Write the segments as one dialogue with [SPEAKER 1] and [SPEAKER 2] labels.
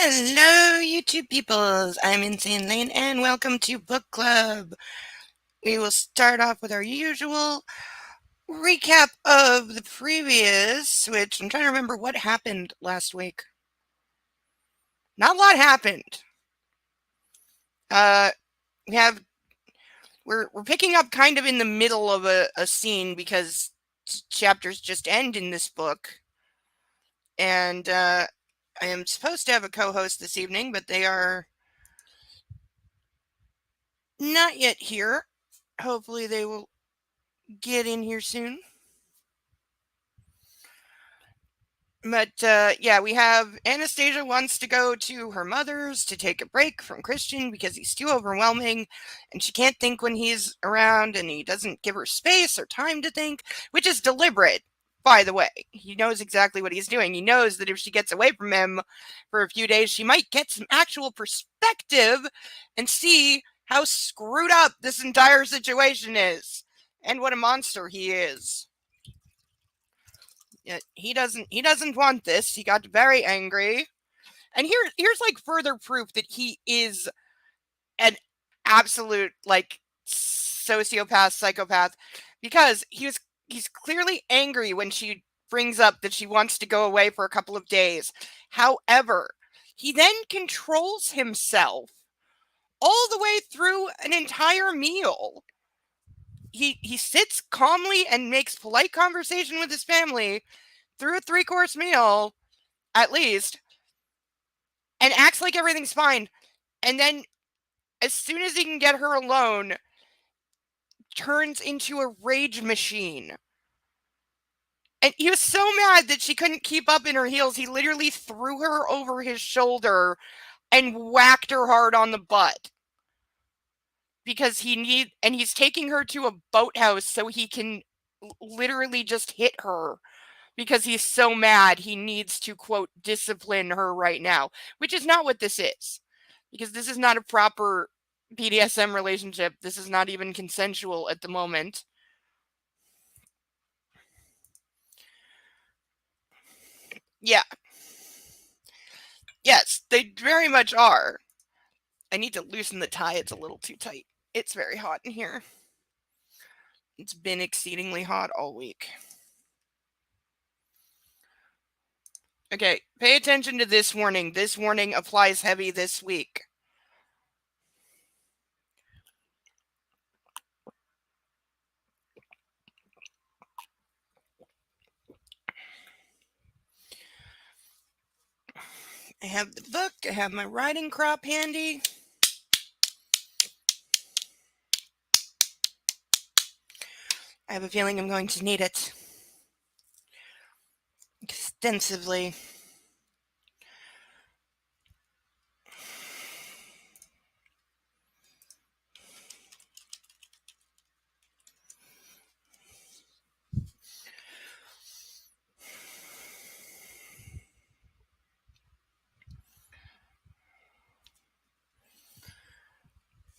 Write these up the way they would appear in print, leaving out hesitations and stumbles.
[SPEAKER 1] Hello, YouTube peoples. I'm Insane Lane, and welcome to Book Club. We will start off with our usual recap of the previous, which I'm trying to remember what happened last week. Not a lot happened. Uh, we have we're picking up kind of in the middle of a scene because chapters just end in this book, and I am supposed to have a co-host this evening, but they are not yet here. Hopefully, they will get in here soon. But yeah, we have Anastasia wants to go to her mother's to take a break from Christian because he's too overwhelming and she can't think when he's around and he doesn't give her space or time to think, which is deliberate, by the way. He knows exactly what he's doing. He knows that if she gets away from him for a few days, she might get some actual perspective and see how screwed up this entire situation is and what a monster he is. He doesn't want this. He got very angry. And here's like further proof that he is an absolute like sociopath, psychopath, because he's clearly angry when she brings up that she wants to go away for a couple of days. However, he then controls himself all the way through an entire meal. He sits calmly and makes polite conversation with his family through a 3-course meal at least, and acts like everything's fine. And then, as soon as he can get her alone, turns into a rage machine. And he was so mad that she couldn't keep up in her heels, he literally threw her over his shoulder and whacked her hard on the butt. Because he's taking her to a boathouse so he can literally just hit her. Because he's so mad, he needs to, quote, discipline her right now. Which is not what this is. Because this is not a proper BDSM relationship. This is not even consensual at the moment. Yeah. Yes, they very much are. I need to loosen the tie. It's a little too tight. It's very hot in here. It's been exceedingly hot all week. Okay, pay attention to this warning. This warning applies heavy this week. I have the book. I have my riding crop handy. I have a feeling I'm going to need it extensively.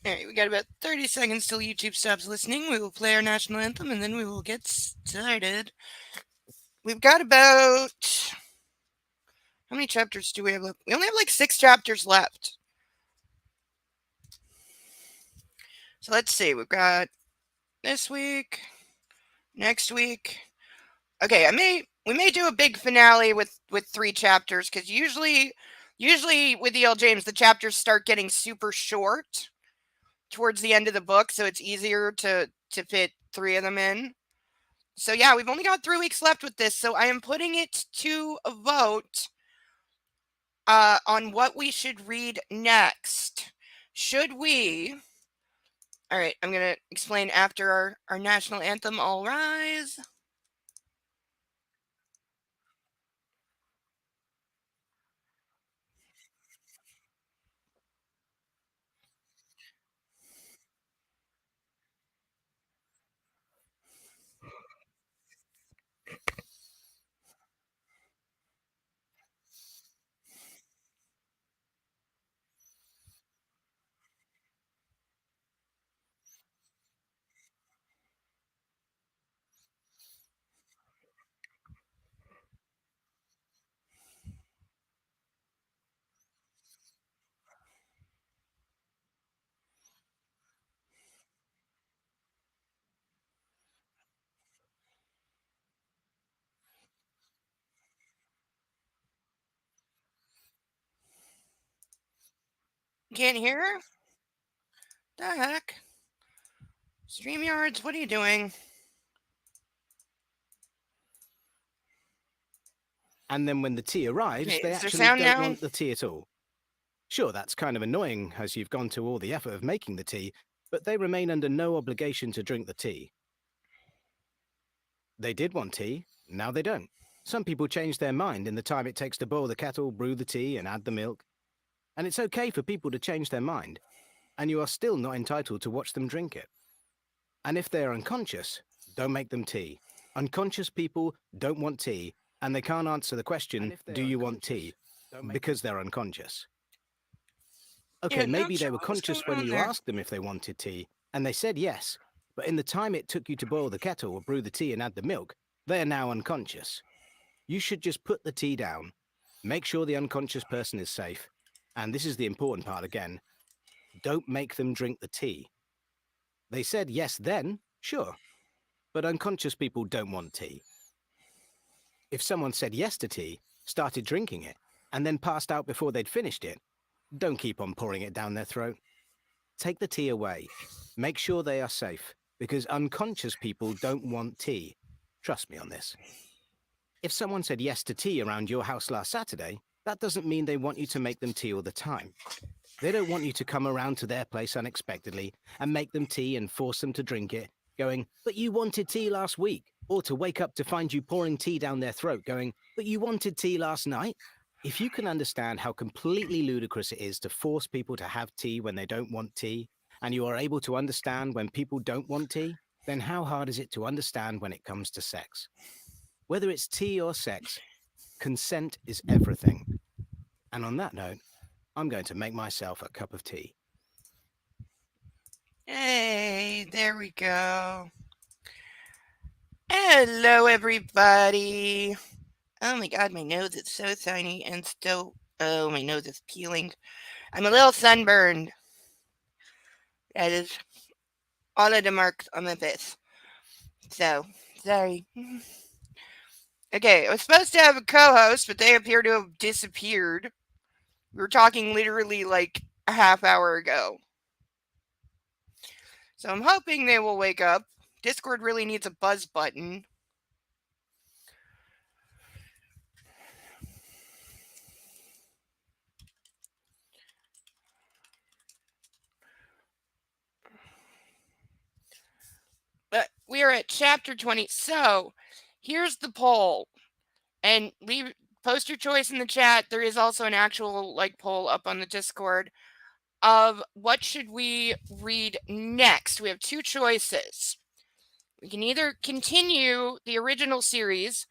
[SPEAKER 1] Alright, we got about 30 seconds till YouTube stops listening. We will play our national anthem and then we will get started. We've got about... How many chapters do we have left? We only have like 6 chapters left. So let's see. We've got this week, next week. Okay, we may do a big finale with 3 chapters because usually with E.L. James the chapters start getting super short towards the end of the book, so it's easier to fit 3 of them in. So yeah, we've only got 3 weeks left with this, so I am putting it to a vote on what we should read next. Should we... Alright, I'm going to explain after our national anthem, All Rise. Can't hear? The heck? StreamYards, what are you doing?
[SPEAKER 2] And then when the tea arrives,
[SPEAKER 1] Okay,
[SPEAKER 2] they
[SPEAKER 1] is there
[SPEAKER 2] actually
[SPEAKER 1] sound
[SPEAKER 2] don't
[SPEAKER 1] now?
[SPEAKER 2] want the tea at all. Sure, that's kind of annoying as you've gone to all the effort of making the tea, but they remain under no obligation to drink the tea. They did want tea, now they don't. Some people change their mind in the time it takes to boil the kettle, brew the tea, and add the milk. And it's okay for people to change their mind, and you are still not entitled to watch them drink it. And if they are unconscious, don't make them tea. Unconscious people don't want tea, and they can't answer the question, do you want tea? Because they're unconscious. Okay,
[SPEAKER 1] Yeah,
[SPEAKER 2] maybe
[SPEAKER 1] not
[SPEAKER 2] they
[SPEAKER 1] sure
[SPEAKER 2] were
[SPEAKER 1] what was going
[SPEAKER 2] conscious when
[SPEAKER 1] on
[SPEAKER 2] you
[SPEAKER 1] there.
[SPEAKER 2] asked them if they wanted tea, and they said yes. But in the time it took you to boil the kettle or brew the tea and add the milk, they are now unconscious. You should just put the tea down, make sure the unconscious person is safe, and this is the important part again, don't make them drink the tea. They said yes then, sure, but unconscious people don't want tea. If someone said yes to tea, started drinking it, and then passed out before they'd finished it, don't keep on pouring it down their throat. Take the tea away. Make sure they are safe, because unconscious people don't want tea. Trust me on this. If someone said yes to tea around your house last Saturday, that doesn't mean they want you to make them tea all the time. They don't want you to come around to their place unexpectedly and make them tea and force them to drink it, going, but you wanted tea last week. Or to wake up to find you pouring tea down their throat, going, but you wanted tea last night. If you can understand how completely ludicrous it is to force people to have tea when they don't want tea, and you are able to understand when people don't want tea, then how hard is it to understand when it comes to sex? Whether it's tea or sex, consent is everything. And on that note, I'm going to make myself a cup of tea.
[SPEAKER 1] Hey, there we go. Hello, everybody. Oh my god, my nose is so tiny and still. Oh, my nose is peeling. I'm a little sunburned. That is all of the marks on my face. So, sorry. Okay, I was supposed to have a co host, but they appear to have disappeared. We were talking literally like a half hour ago. So I'm hoping they will wake up. Discord really needs a buzz button. But we are at chapter 20. So here's the poll. And post your choice in the chat. There is also an actual poll up on the Discord of what should we read next. We have two choices. We can either continue the original series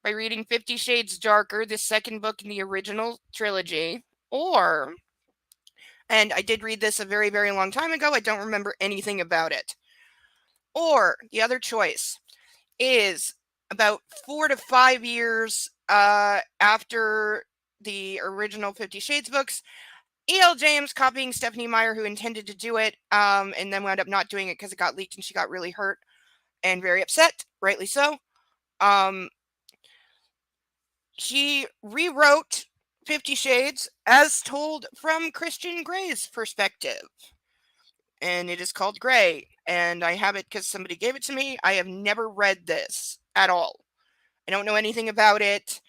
[SPEAKER 1] by reading 50 Shades Darker, the second book in the original trilogy, or, and I did read this a very, very long time ago, I don't remember anything about it. Or the other choice is about 4 to 5 years after the original 50 Shades books, E.L. James copying Stephenie Meyer, who intended to do it, and then wound up not doing it because it got leaked and she got really hurt and very upset, rightly so. She rewrote 50 Shades as told from Christian Grey's perspective. And it is called Grey. And I have it because somebody gave it to me. I have never read this at all. I don't know anything about it.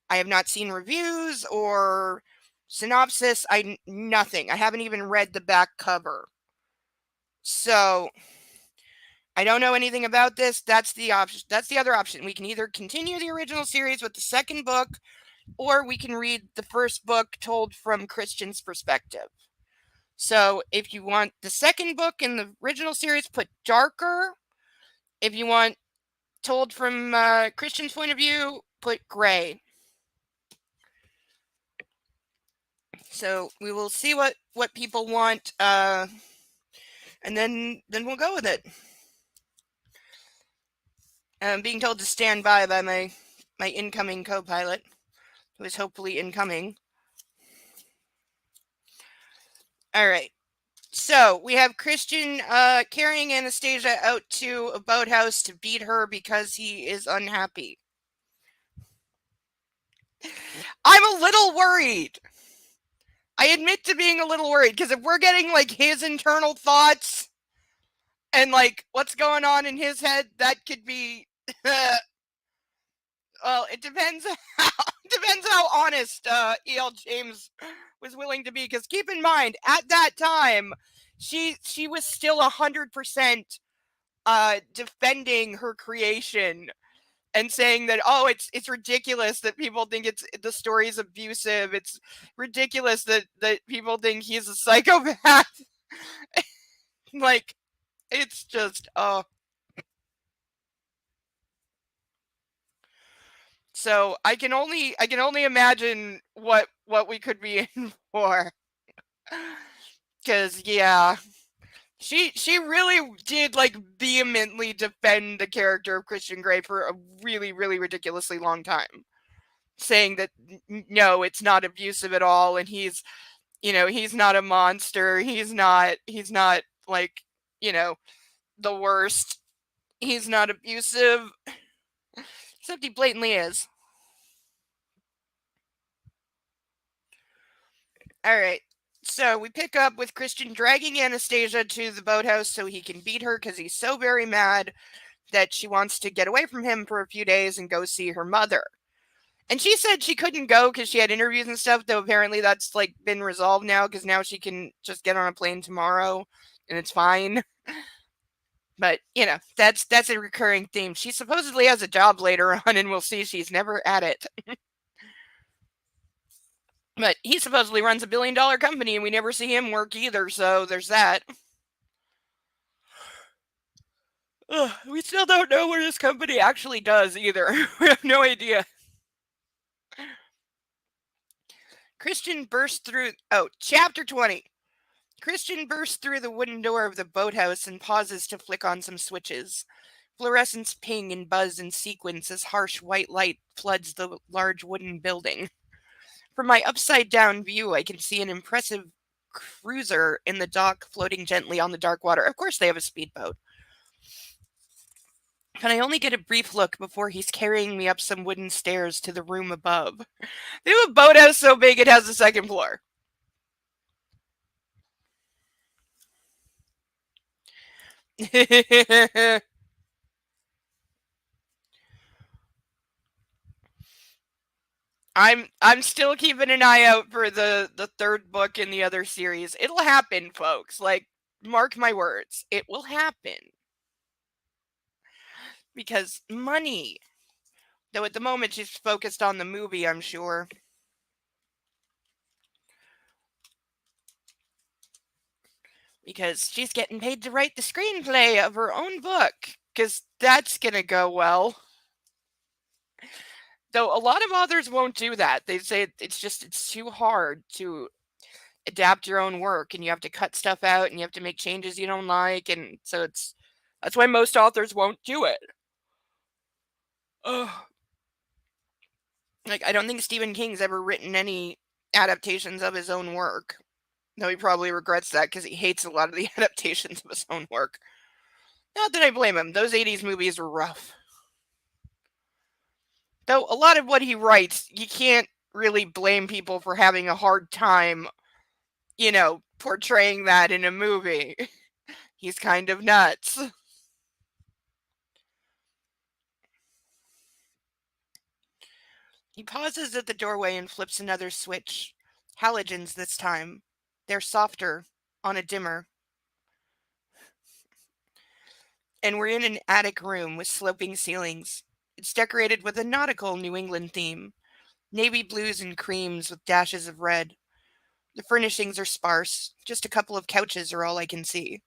[SPEAKER 1] I have not seen reviews or synopsis. Nothing. I haven't even read the back cover. So I don't know anything about this. That's the option. That's the other option. We can either continue the original series with the second book, or we can read the first book told from Christian's perspective. So if you want the second book in the original series, put Darker. If you want told from Christian's point of view, put Grey. So we will see what people want, and then we'll go with it. I'm being told to stand by my incoming co-pilot, who is hopefully incoming. All right. So we have Christian carrying Anastasia out to a boathouse to beat her because he is unhappy. I'm a little worried. I admit to being a little worried, because if we're getting like his internal thoughts and like what's going on in his head, that could be well, it depends how honest E.L. James was willing to be, because keep in mind, at that time, she was still 100% defending her creation and saying that, oh, it's ridiculous that people think the story is abusive. It's ridiculous that people think he's a psychopath. Like, it's just so I can only imagine what we could be in for. Because yeah, she really did like vehemently defend the character of Christian Grey for a really, really ridiculously long time, saying that no, it's not abusive at all, and he's not a monster. He's not like, the worst. He's not abusive, except he blatantly is. All right. So we pick up with Christian dragging Anastasia to the boathouse so he can beat her, because he's so very mad that she wants to get away from him for a few days and go see her mother. And she said she couldn't go because she had interviews and stuff, though apparently that's like been resolved now, because now she can just get on a plane tomorrow and it's fine. But, that's a recurring theme. She supposedly has a job later on, and we'll see she's never at it. But he supposedly runs a $1 billion company, and we never see him work either, so there's that. Ugh, we still don't know what this company actually does either. We have no idea. Christian bursts through... Oh, chapter 20. Christian bursts through the wooden door of the boathouse and pauses to flick on some switches. Fluorescents ping and buzz in sequence as harsh white light floods the large wooden building. From my upside-down view, I can see an impressive cruiser in the dock floating gently on the dark water. Of course they have a speedboat. But I only get a brief look before he's carrying me up some wooden stairs to the room above. They have a boathouse so big it has a second floor. I'm still keeping an eye out for the third book in the other series. It'll happen, folks. Like, mark my words. It will happen. Because money. Though at the moment she's focused on the movie, I'm sure. Because she's getting paid to write the screenplay of her own book. Because that's going to go well. Though a lot of authors won't do that. They say it's too hard to adapt your own work, and you have to cut stuff out, and you have to make changes you don't like, and so that's why most authors won't do it. Ugh. Like, I don't think Stephen King's ever written any adaptations of his own work. Though he probably regrets that, because he hates a lot of the adaptations of his own work. Not that I blame him. Those 80s movies were rough. Though a lot of what he writes, you can't really blame people for having a hard time, portraying that in a movie. He's kind of nuts. He pauses at the doorway and flips another switch. Halogens this time. They're softer, on a dimmer. And we're in an attic room with sloping ceilings. It's decorated with a nautical New England theme. Navy blues and creams with dashes of red. The furnishings are sparse. Just a couple of couches are all I can see.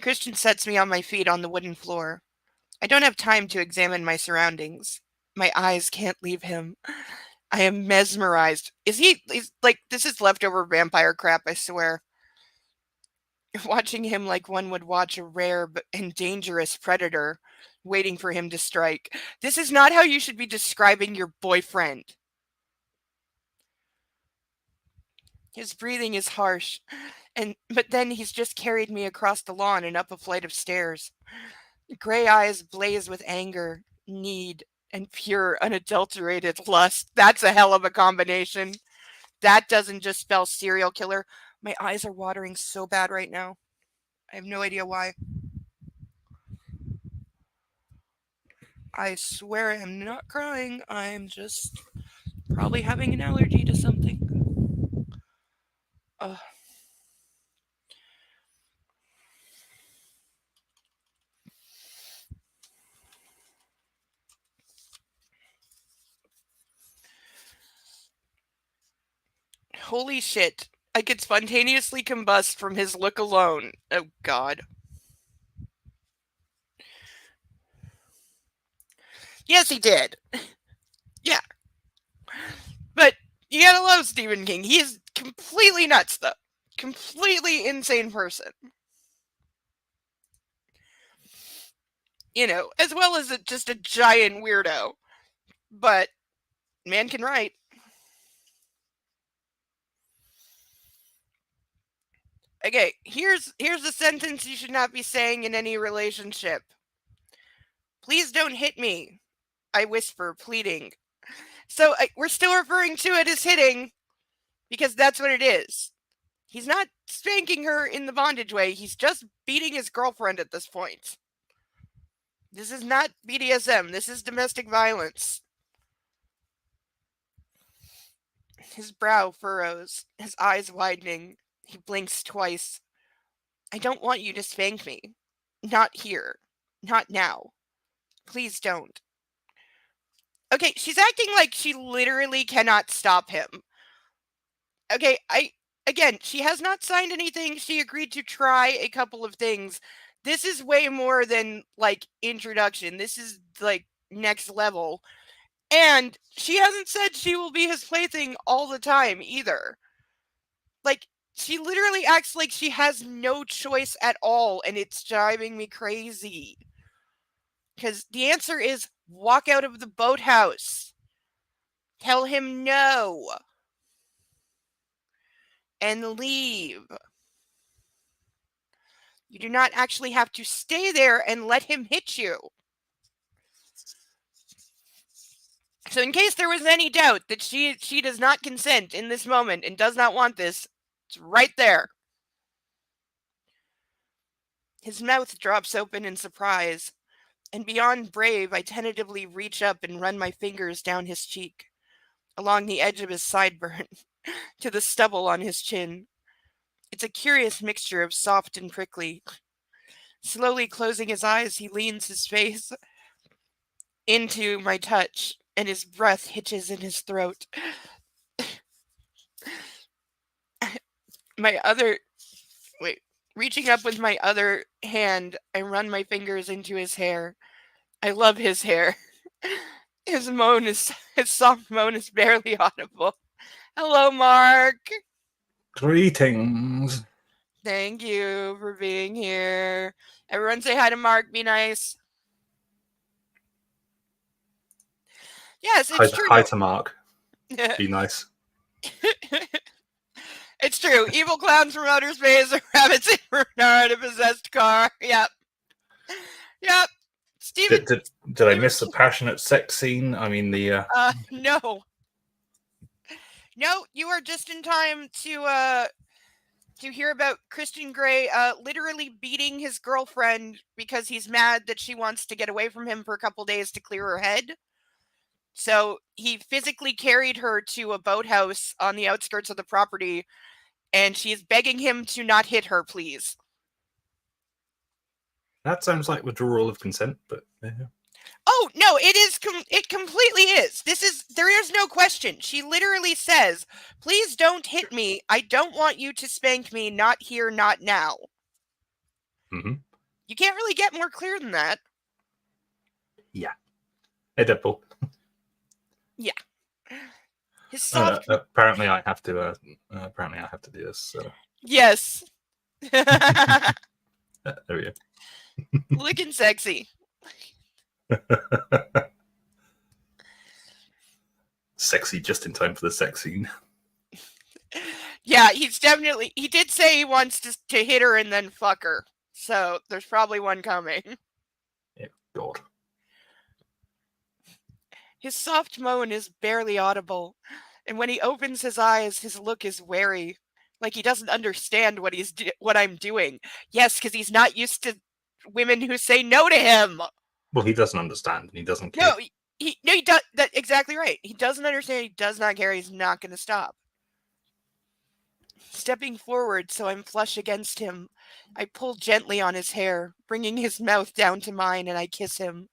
[SPEAKER 1] Christian sets me on my feet on the wooden floor. I don't have time to examine my surroundings. My eyes can't leave him. I am mesmerized. He's like, this is leftover vampire crap, I swear. Watching him like one would watch a rare and dangerous predator, waiting for him to strike. This is not how you should be describing your boyfriend. His breathing is harsh, but then he's just carried me across the lawn and up a flight of stairs. Gray eyes blaze with anger, need, and pure, unadulterated lust. That's a hell of a combination. that doesn't just spell serial killer. My eyes are watering so bad right now. I have no idea why. I swear I'm not crying. I'm just probably having an allergy to something. Ugh. Holy shit. I could spontaneously combust from his look alone. Oh, God. Yes, he did. Yeah. But you gotta love Stephen King. He is completely nuts, though. Completely insane person. You know, as well as just a giant weirdo. But man can write. Okay, here's a sentence you should not be saying in any relationship. Please don't hit me, I whisper, pleading. So we're still referring to it as hitting because that's what it is. He's not spanking her in the bondage way. He's just beating his girlfriend at this point. This is not BDSM. This is domestic violence. His brow furrows, his eyes widening. He blinks twice. I don't want you to spank me. Not here. Not now. Please don't. Okay, she's acting like she literally cannot stop him. Okay, again, she has not signed anything. She agreed to try a couple of things. This is way more than like introduction. This is like next level. And she hasn't said she will be his plaything all the time either. Like, she literally acts like she has no choice at all, and it's driving me crazy. Because the answer is walk out of the boathouse. Tell him no. And leave. You do not actually have to stay there and let him hit you. So in case there was any doubt that she does not consent in this moment and does not want this, it's right there. His mouth drops open in surprise, and beyond brave, I tentatively reach up and run my fingers down his cheek, along the edge of his sideburn, to the stubble on his chin. It's a curious mixture of soft and prickly. Slowly closing his eyes, he leans his face into my touch, and his breath hitches in his throat. Reaching up with my other hand, I run my fingers into his hair. I love his hair. His soft moan is barely audible. Hello, Mark.
[SPEAKER 3] Greetings.
[SPEAKER 1] Thank you for being here. Everyone say hi to Mark. Be nice. Yes, it's true.
[SPEAKER 3] Hi to Mark. Be nice.
[SPEAKER 1] It's true. Evil clowns from outer space or rabbits in Bernard, a possessed car. Yep. Yep. Steven.
[SPEAKER 3] Did I miss the passionate sex scene? I mean, the.
[SPEAKER 1] No. No, you are just in time to hear about Christian Grey literally beating his girlfriend because he's mad that she wants to get away from him for a couple days to clear her head. So he physically carried her to a boathouse on the outskirts of the property, and she is begging him to not hit her, please.
[SPEAKER 3] That sounds like withdrawal of consent, but yeah.
[SPEAKER 1] Oh, no, it is. It completely is. There is no question. She literally says, please don't hit me. I don't want you to spank me. Not here, not now.
[SPEAKER 3] Mm-hmm.
[SPEAKER 1] You can't really get more clear than that.
[SPEAKER 3] Yeah. Hey, Deadpool.
[SPEAKER 1] Yeah. His soft...
[SPEAKER 3] apparently I have to do this. So.
[SPEAKER 1] Yes.
[SPEAKER 3] There we go.
[SPEAKER 1] Looking sexy.
[SPEAKER 3] Sexy just in time for the sex scene.
[SPEAKER 1] Yeah, he did say he wants to hit her and then fuck her. So there's probably one coming.
[SPEAKER 3] Yeah, God.
[SPEAKER 1] His soft moan is barely audible. And when he opens his eyes, his look is wary, like he doesn't understand what I'm doing. Yes, because he's not used to women who say no to him.
[SPEAKER 3] Well, he doesn't understand and he doesn't care.
[SPEAKER 1] No, he does. That's exactly right. He doesn't understand. He does not care. He's not going to stop. Stepping forward so I'm flush against him, I pull gently on his hair, bringing his mouth down to mine, and I kiss him,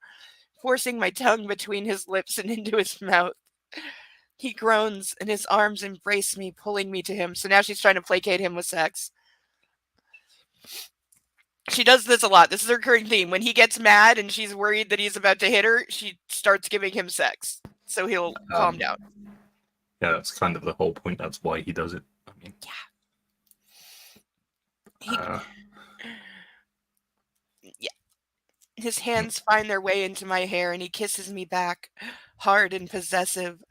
[SPEAKER 1] forcing my tongue between his lips and into his mouth. He groans, and his arms embrace me, pulling me to him. So now she's trying to placate him with sex. She does this a lot. This is her recurring theme. When he gets mad and she's worried that he's about to hit her, she starts giving him sex. So he'll calm down.
[SPEAKER 3] Yeah, that's kind of the whole point. That's why he does it. I mean,
[SPEAKER 1] yeah. His hands find their way into my hair and he kisses me back, hard and possessive.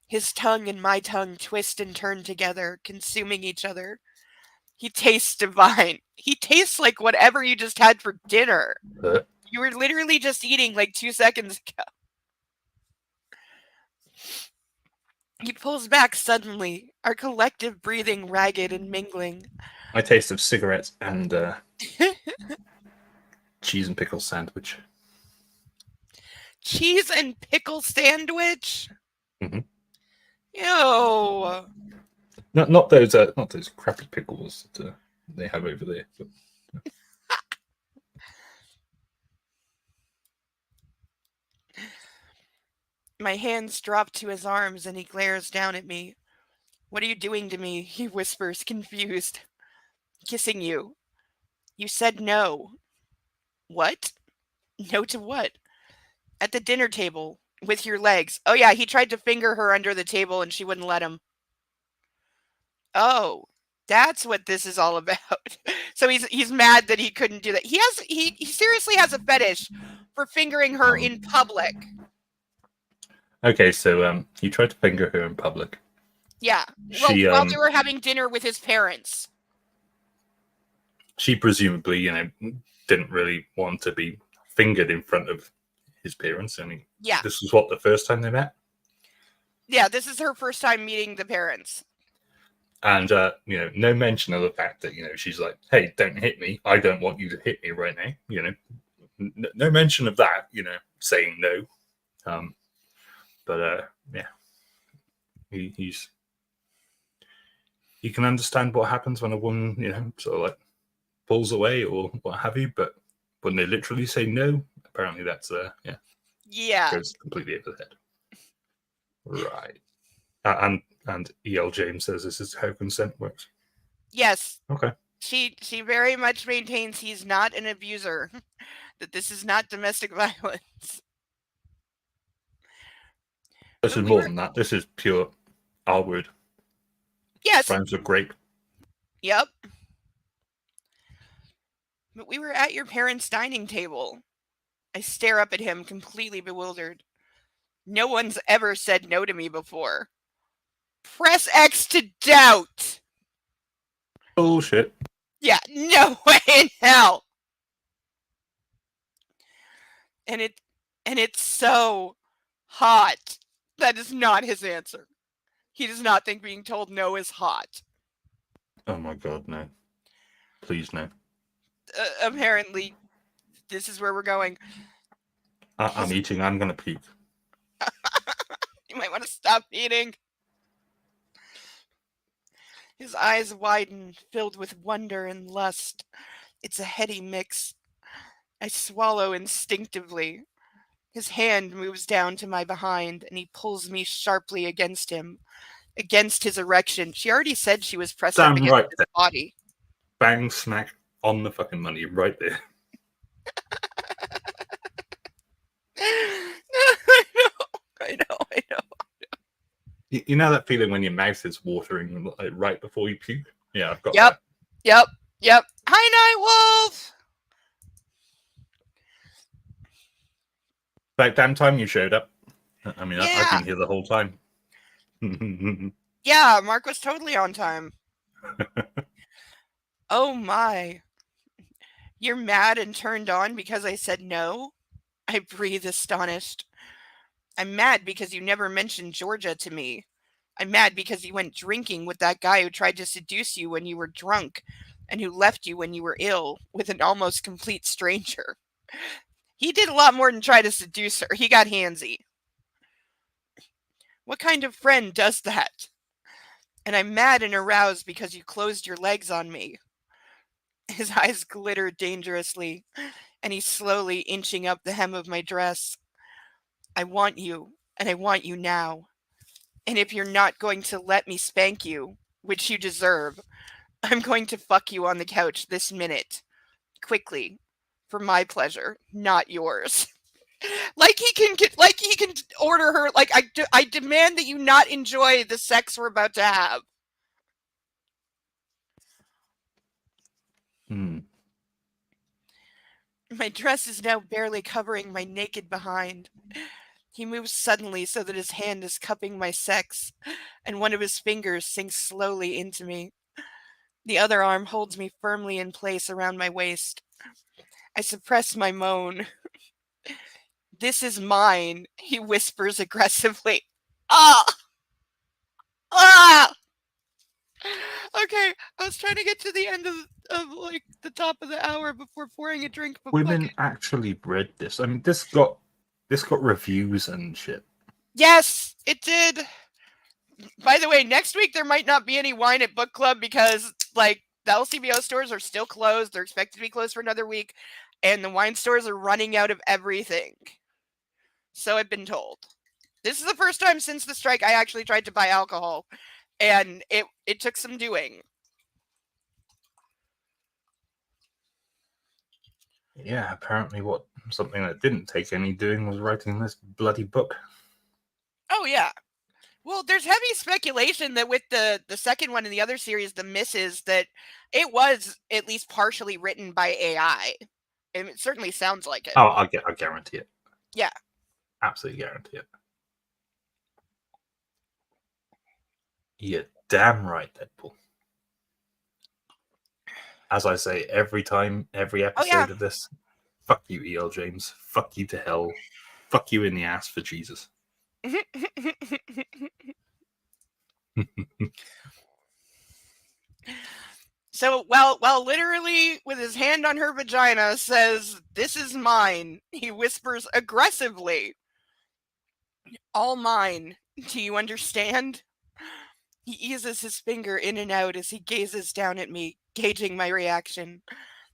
[SPEAKER 1] His tongue and my tongue twist and turn together, consuming each other. He tastes divine. He tastes like whatever you just had for dinner. You were literally just eating like 2 seconds ago. He pulls back suddenly, our collective breathing ragged and mingling.
[SPEAKER 3] My taste of cigarettes and cheese and pickle sandwich.
[SPEAKER 1] Cheese and pickle sandwich?
[SPEAKER 3] Mhm.
[SPEAKER 1] Ew.
[SPEAKER 3] Not those crappy pickles that they have over there. But,
[SPEAKER 1] My hands drop to his arms and he glares down at me. What are you doing to me? He whispers, confused. Kissing you. You said no. What? No to what? At the dinner table, with your legs. Oh yeah, he tried to finger her under the table and she wouldn't let him. Oh, that's what this is all about. So he's mad that he couldn't do that. He seriously has a fetish for fingering her in public.
[SPEAKER 3] okay, so he tried to finger her in public.
[SPEAKER 1] Yeah. Well, while they were having dinner with his parents.
[SPEAKER 3] She presumably, didn't really want to be fingered in front of his parents. I mean,
[SPEAKER 1] yeah.
[SPEAKER 3] This was the first time they met?
[SPEAKER 1] Yeah, this is her first time meeting the parents.
[SPEAKER 3] And, no mention of the fact that, she's like, hey, don't hit me. I don't want you to hit me right now. No mention of that, saying no. But yeah, he can understand what happens when a woman, sort of like pulls away or what have you. But when they literally say no, apparently that's,
[SPEAKER 1] yeah,
[SPEAKER 3] goes completely over the head. Right. And E.L. James says this is how consent works.
[SPEAKER 1] Yes.
[SPEAKER 3] Okay.
[SPEAKER 1] She very much maintains he's not an abuser, that this is not domestic violence.
[SPEAKER 3] This is more than that. This is pure R-word.
[SPEAKER 1] Yes.
[SPEAKER 3] Crimes of grape.
[SPEAKER 1] Yep. But we were at your parents' dining table. I stare up at him, completely bewildered. No one's ever said no to me before. Press X to doubt.
[SPEAKER 3] Bullshit.
[SPEAKER 1] Yeah, no way in hell. And it's so hot. That is not his answer. He does not think being told no is hot.
[SPEAKER 3] Oh my god, no. Please, no.
[SPEAKER 1] Apparently, this is where we're going.
[SPEAKER 3] I'm eating. I'm going to puke.
[SPEAKER 1] You might want to stop eating. His eyes widen, filled with wonder and lust. It's a heady mix. I swallow instinctively. His hand moves down to my behind, and he pulls me sharply against him, against his erection. She already said she was pressed up against his body.
[SPEAKER 3] Bang, smack, on the fucking money, right there.
[SPEAKER 1] I know.
[SPEAKER 3] You know that feeling when your mouth is watering like, right before you puke? Yeah, I've got that.
[SPEAKER 1] Yep. Hi, Nightwolf!
[SPEAKER 3] Like, damn time you showed up. I mean,
[SPEAKER 1] Yeah.
[SPEAKER 3] I've been here the whole time.
[SPEAKER 1] Yeah, Mark was totally on time. Oh my. You're mad and turned on because I said no? I breathe astonished. I'm mad because you never mentioned Georgia to me. I'm mad because you went drinking with that guy who tried to seduce you when you were drunk and who left you when you were ill with an almost complete stranger. He did a lot more than try to seduce her. He got handsy. What kind of friend does that? And I'm mad and aroused because you closed your legs on me. His eyes glitter dangerously, and he's slowly inching up the hem of my dress. I want you, and I want you now. And if you're not going to let me spank you, which you deserve, I'm going to fuck you on the couch this minute. Quickly. For my pleasure, not yours. Like he can order her, like, I demand that you not enjoy the sex we're about to have. My dress is now barely covering my naked behind. He moves suddenly so that his hand is cupping my sex, and one of his fingers sinks slowly into me. The other arm holds me firmly in place around my waist. I suppress my moan. This is mine, he whispers aggressively. Ah! Ah! Okay, I was trying to get to the end of like the top of the hour before pouring a drink. But
[SPEAKER 3] Women actually read this. I mean, this got reviews and shit.
[SPEAKER 1] Yes, it did. By the way, next week there might not be any wine at book club because like the LCBO stores are still closed. They're expected to be closed for another week, and the wine stores are running out of everything. So I've been told. This is the first time since the strike I actually tried to buy alcohol, and it took some doing.
[SPEAKER 3] Yeah, apparently something that didn't take any doing was writing this bloody book.
[SPEAKER 1] Oh yeah. Well, there's heavy speculation that with the second one in the other series, The Misses, that it was at least partially written by AI. And it certainly sounds like it.
[SPEAKER 3] Oh, I guarantee it.
[SPEAKER 1] Yeah.
[SPEAKER 3] Absolutely guarantee it. You're damn right, Deadpool. As I say every episode of this, fuck you, E.L. James. Fuck you to hell. Fuck you in the ass for Jesus.
[SPEAKER 1] So, while literally with his hand on her vagina says, "This is mine," he whispers aggressively, "All mine. Do you understand?" He eases his finger in and out as he gazes down at me, gauging my reaction,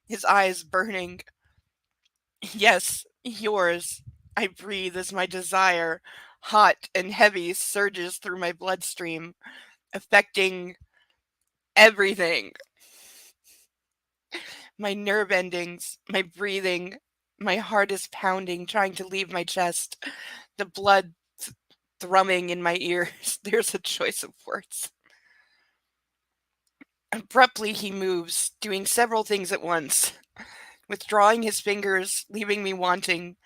[SPEAKER 1] his eyes burning. Yes, yours. I breathe as my desire, hot and heavy, surges through my bloodstream, affecting everything. My nerve endings, my breathing, my heart is pounding, trying to leave my chest, the blood thrumming in my ears. There's a choice of words. Abruptly, he moves, doing several things at once. Withdrawing his fingers, leaving me wanting,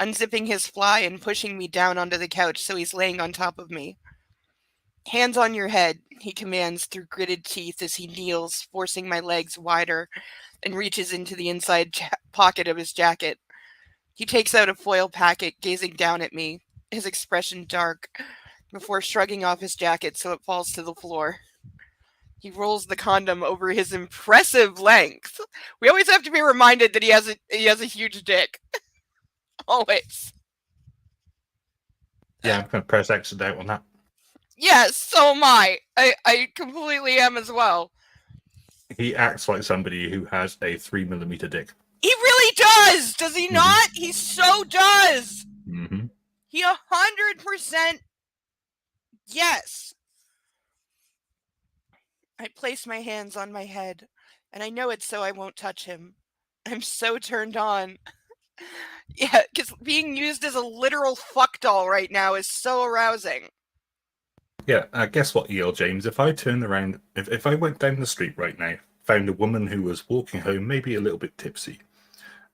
[SPEAKER 1] unzipping his fly and pushing me down onto the couch so he's laying on top of me. Hands on your head, he commands through gritted teeth as he kneels, forcing my legs wider, and reaches into the inside pocket of his jacket. He takes out a foil packet, gazing down at me, his expression dark, before shrugging off his jacket so it falls to the floor. He rolls the condom over his impressive length. We always have to be reminded that he has a huge dick. Always.
[SPEAKER 3] Yeah, I'm going to press exit out on that.
[SPEAKER 1] Yes, so am I. I completely am as well.
[SPEAKER 3] He acts like somebody who has a 3mm dick.
[SPEAKER 1] He really does! Does he not? He so does!
[SPEAKER 3] Mm-hmm.
[SPEAKER 1] He 100% yes. I place my hands on my head, and I know it's so I won't touch him. I'm so turned on. Yeah, because being used as a literal fuck doll right now is so arousing.
[SPEAKER 3] Yeah, guess what, E.L. James? If I turned around, if I went down the street right now, found a woman who was walking home, maybe a little bit tipsy,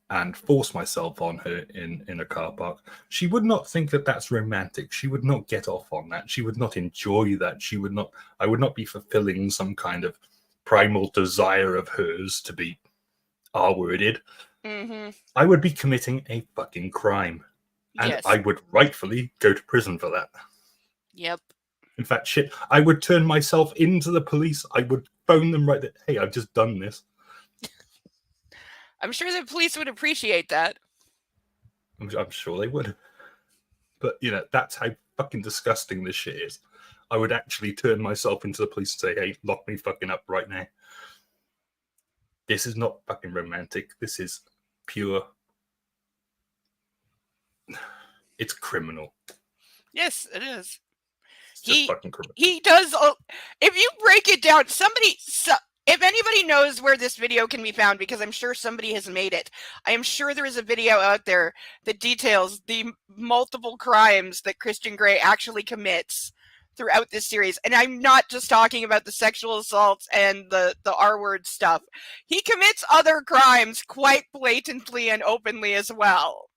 [SPEAKER 3] and forced myself on her in a car park, she would not think that that's romantic. She would not get off on that. She would not enjoy that. I would not be fulfilling some kind of primal desire of hers to be R-worded.
[SPEAKER 1] Mm-hmm.
[SPEAKER 3] I would be committing a fucking crime. And
[SPEAKER 1] Yes.
[SPEAKER 3] I would rightfully go to prison for that.
[SPEAKER 1] Yep.
[SPEAKER 3] In fact, shit, I would turn myself into the police. I would phone them right there. Hey, I've just done this.
[SPEAKER 1] I'm sure the police would appreciate that.
[SPEAKER 3] I'm sure they would. But, you know, that's how fucking disgusting this shit is. I would actually turn myself into the police and say, hey, lock me fucking up right now. This is not fucking romantic. This is pure. It's criminal.
[SPEAKER 1] Yes, it is.
[SPEAKER 3] It's just fucking criminal.
[SPEAKER 1] He does. If you break it down, if anybody knows where this video can be found, because I'm sure somebody has made it, I am sure there is a video out there that details the multiple crimes that Christian Grey actually commits throughout this series. And I'm not just talking about the sexual assaults and the R-word stuff. He commits other crimes quite blatantly and openly as well.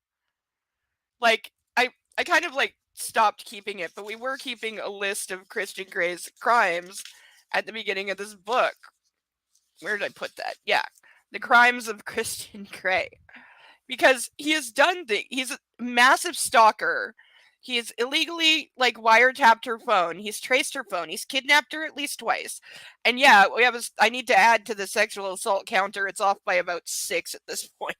[SPEAKER 1] Like, I kind of like stopped keeping it, but we were keeping a list of Christian Grey's crimes at the beginning of this book. Where did I put that? Yeah, the crimes of Christian Grey. Because he has done he's a massive stalker. He has illegally like wiretapped her phone. He's traced her phone. He's kidnapped her at least twice. And yeah, I need to add to the sexual assault counter. It's off by about 6 at this point.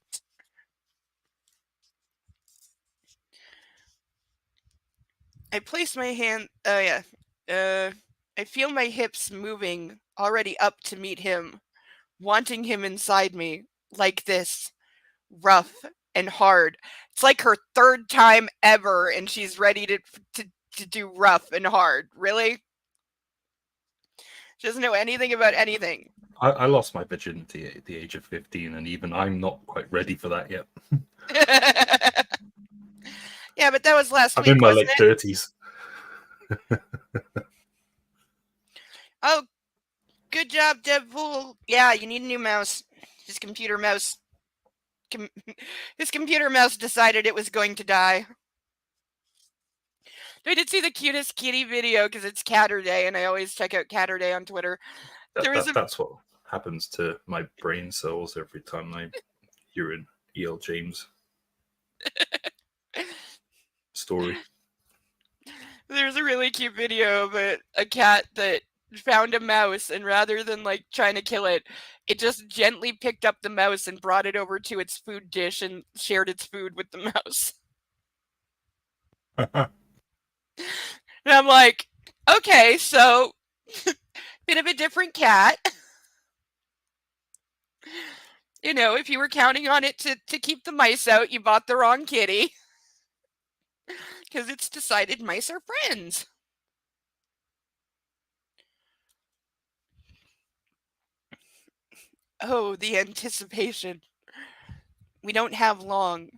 [SPEAKER 1] I place my hand. Oh yeah. I feel my hips moving already up to meet him, wanting him inside me like this, rough and hard. It's like her 3rd time ever, and she's ready to do rough and hard. Really? She doesn't know anything about anything.
[SPEAKER 3] I lost my virginity at the age of 15, and even I'm not quite ready for that yet.
[SPEAKER 1] Yeah, but that was last week.
[SPEAKER 3] I'm in my late 30s.
[SPEAKER 1] Oh, good job, Deadpool. Yeah, you need a new mouse. His computer mouse. His computer mouse decided it was going to die. I did see the cutest kitty video because it's Catter Day, and I always check out Catter Day on Twitter.
[SPEAKER 3] That's what happens to my brain cells every time I hear an E.L. James story.
[SPEAKER 1] There's a really cute video of a cat that found a mouse, and rather than like trying to kill it, it just gently picked up the mouse and brought it over to its food dish and shared its food with the mouse. And I'm like, okay, so bit of a different cat. You know, if you were counting on it to keep the mice out, you bought the wrong kitty. Because it's decided mice are friends. Oh, the anticipation. We don't have long.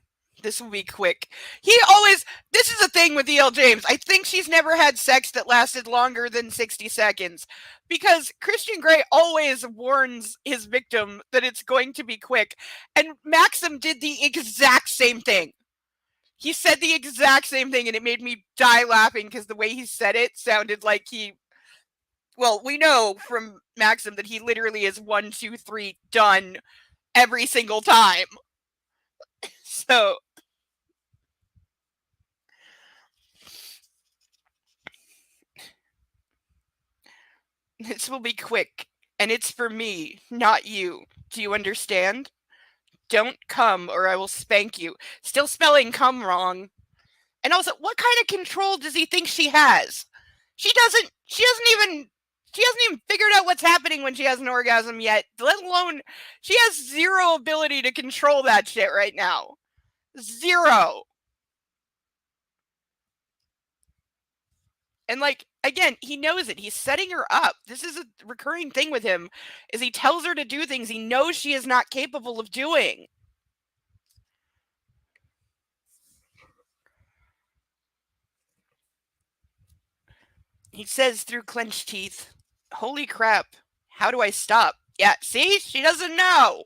[SPEAKER 1] This will be quick. This is the thing with E.L. James. I think she's never had sex that lasted longer than 60 seconds. Because Christian Grey always warns his victim that it's going to be quick. And Maxim did the exact same thing. He said the exact same thing, and it made me die laughing because the way he said it sounded like well, we know from Maxim that he literally is 1, 2, 3, done every single time. So, this will be quick, and it's for me, not you. Do you understand? Don't come or I will spank you. Still spelling come wrong. And also, what kind of control does he think she has? She hasn't even figured out what's happening when she has an orgasm yet, let alone she has zero ability to control that shit right now. Zero. And like, again, he knows it. He's setting her up. This is a recurring thing with him, is he tells her to do things he knows she is not capable of doing. He says through clenched teeth, holy crap, how do I stop? Yeah, see? She doesn't know.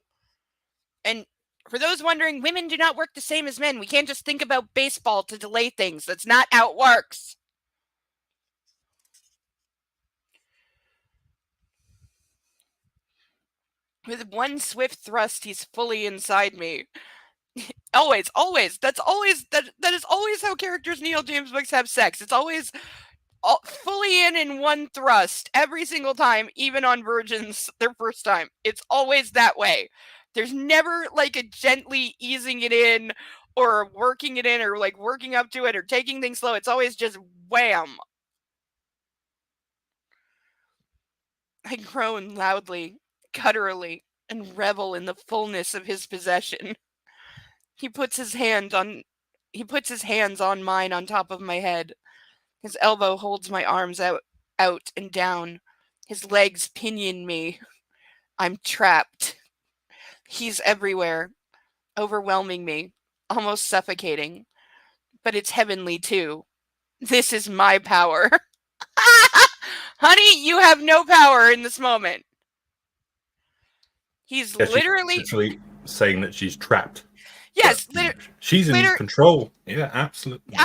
[SPEAKER 1] And for those wondering, women do not work the same as men. We can't just think about baseball to delay things. That's not how it works. With one swift thrust, he's fully inside me. Always. That is always how characters in E.L. James books have sex. It's always fully in one thrust every single time, even on virgins their first time. It's always that way. There's never like a gently easing it in or working it in or like working up to it or taking things slow. It's always just wham. I groan loudly, gutturally, and revel in the fullness of his possession. He puts his hands on mine on top of my head. His elbow holds my arms out and down. His legs pinion me. I'm trapped. He's everywhere, overwhelming me, almost suffocating. But it's heavenly too. This is my power. Honey, you have no power in this moment. He's literally
[SPEAKER 3] saying that she's trapped.
[SPEAKER 1] Yes,
[SPEAKER 3] she's in control. Yeah, absolutely.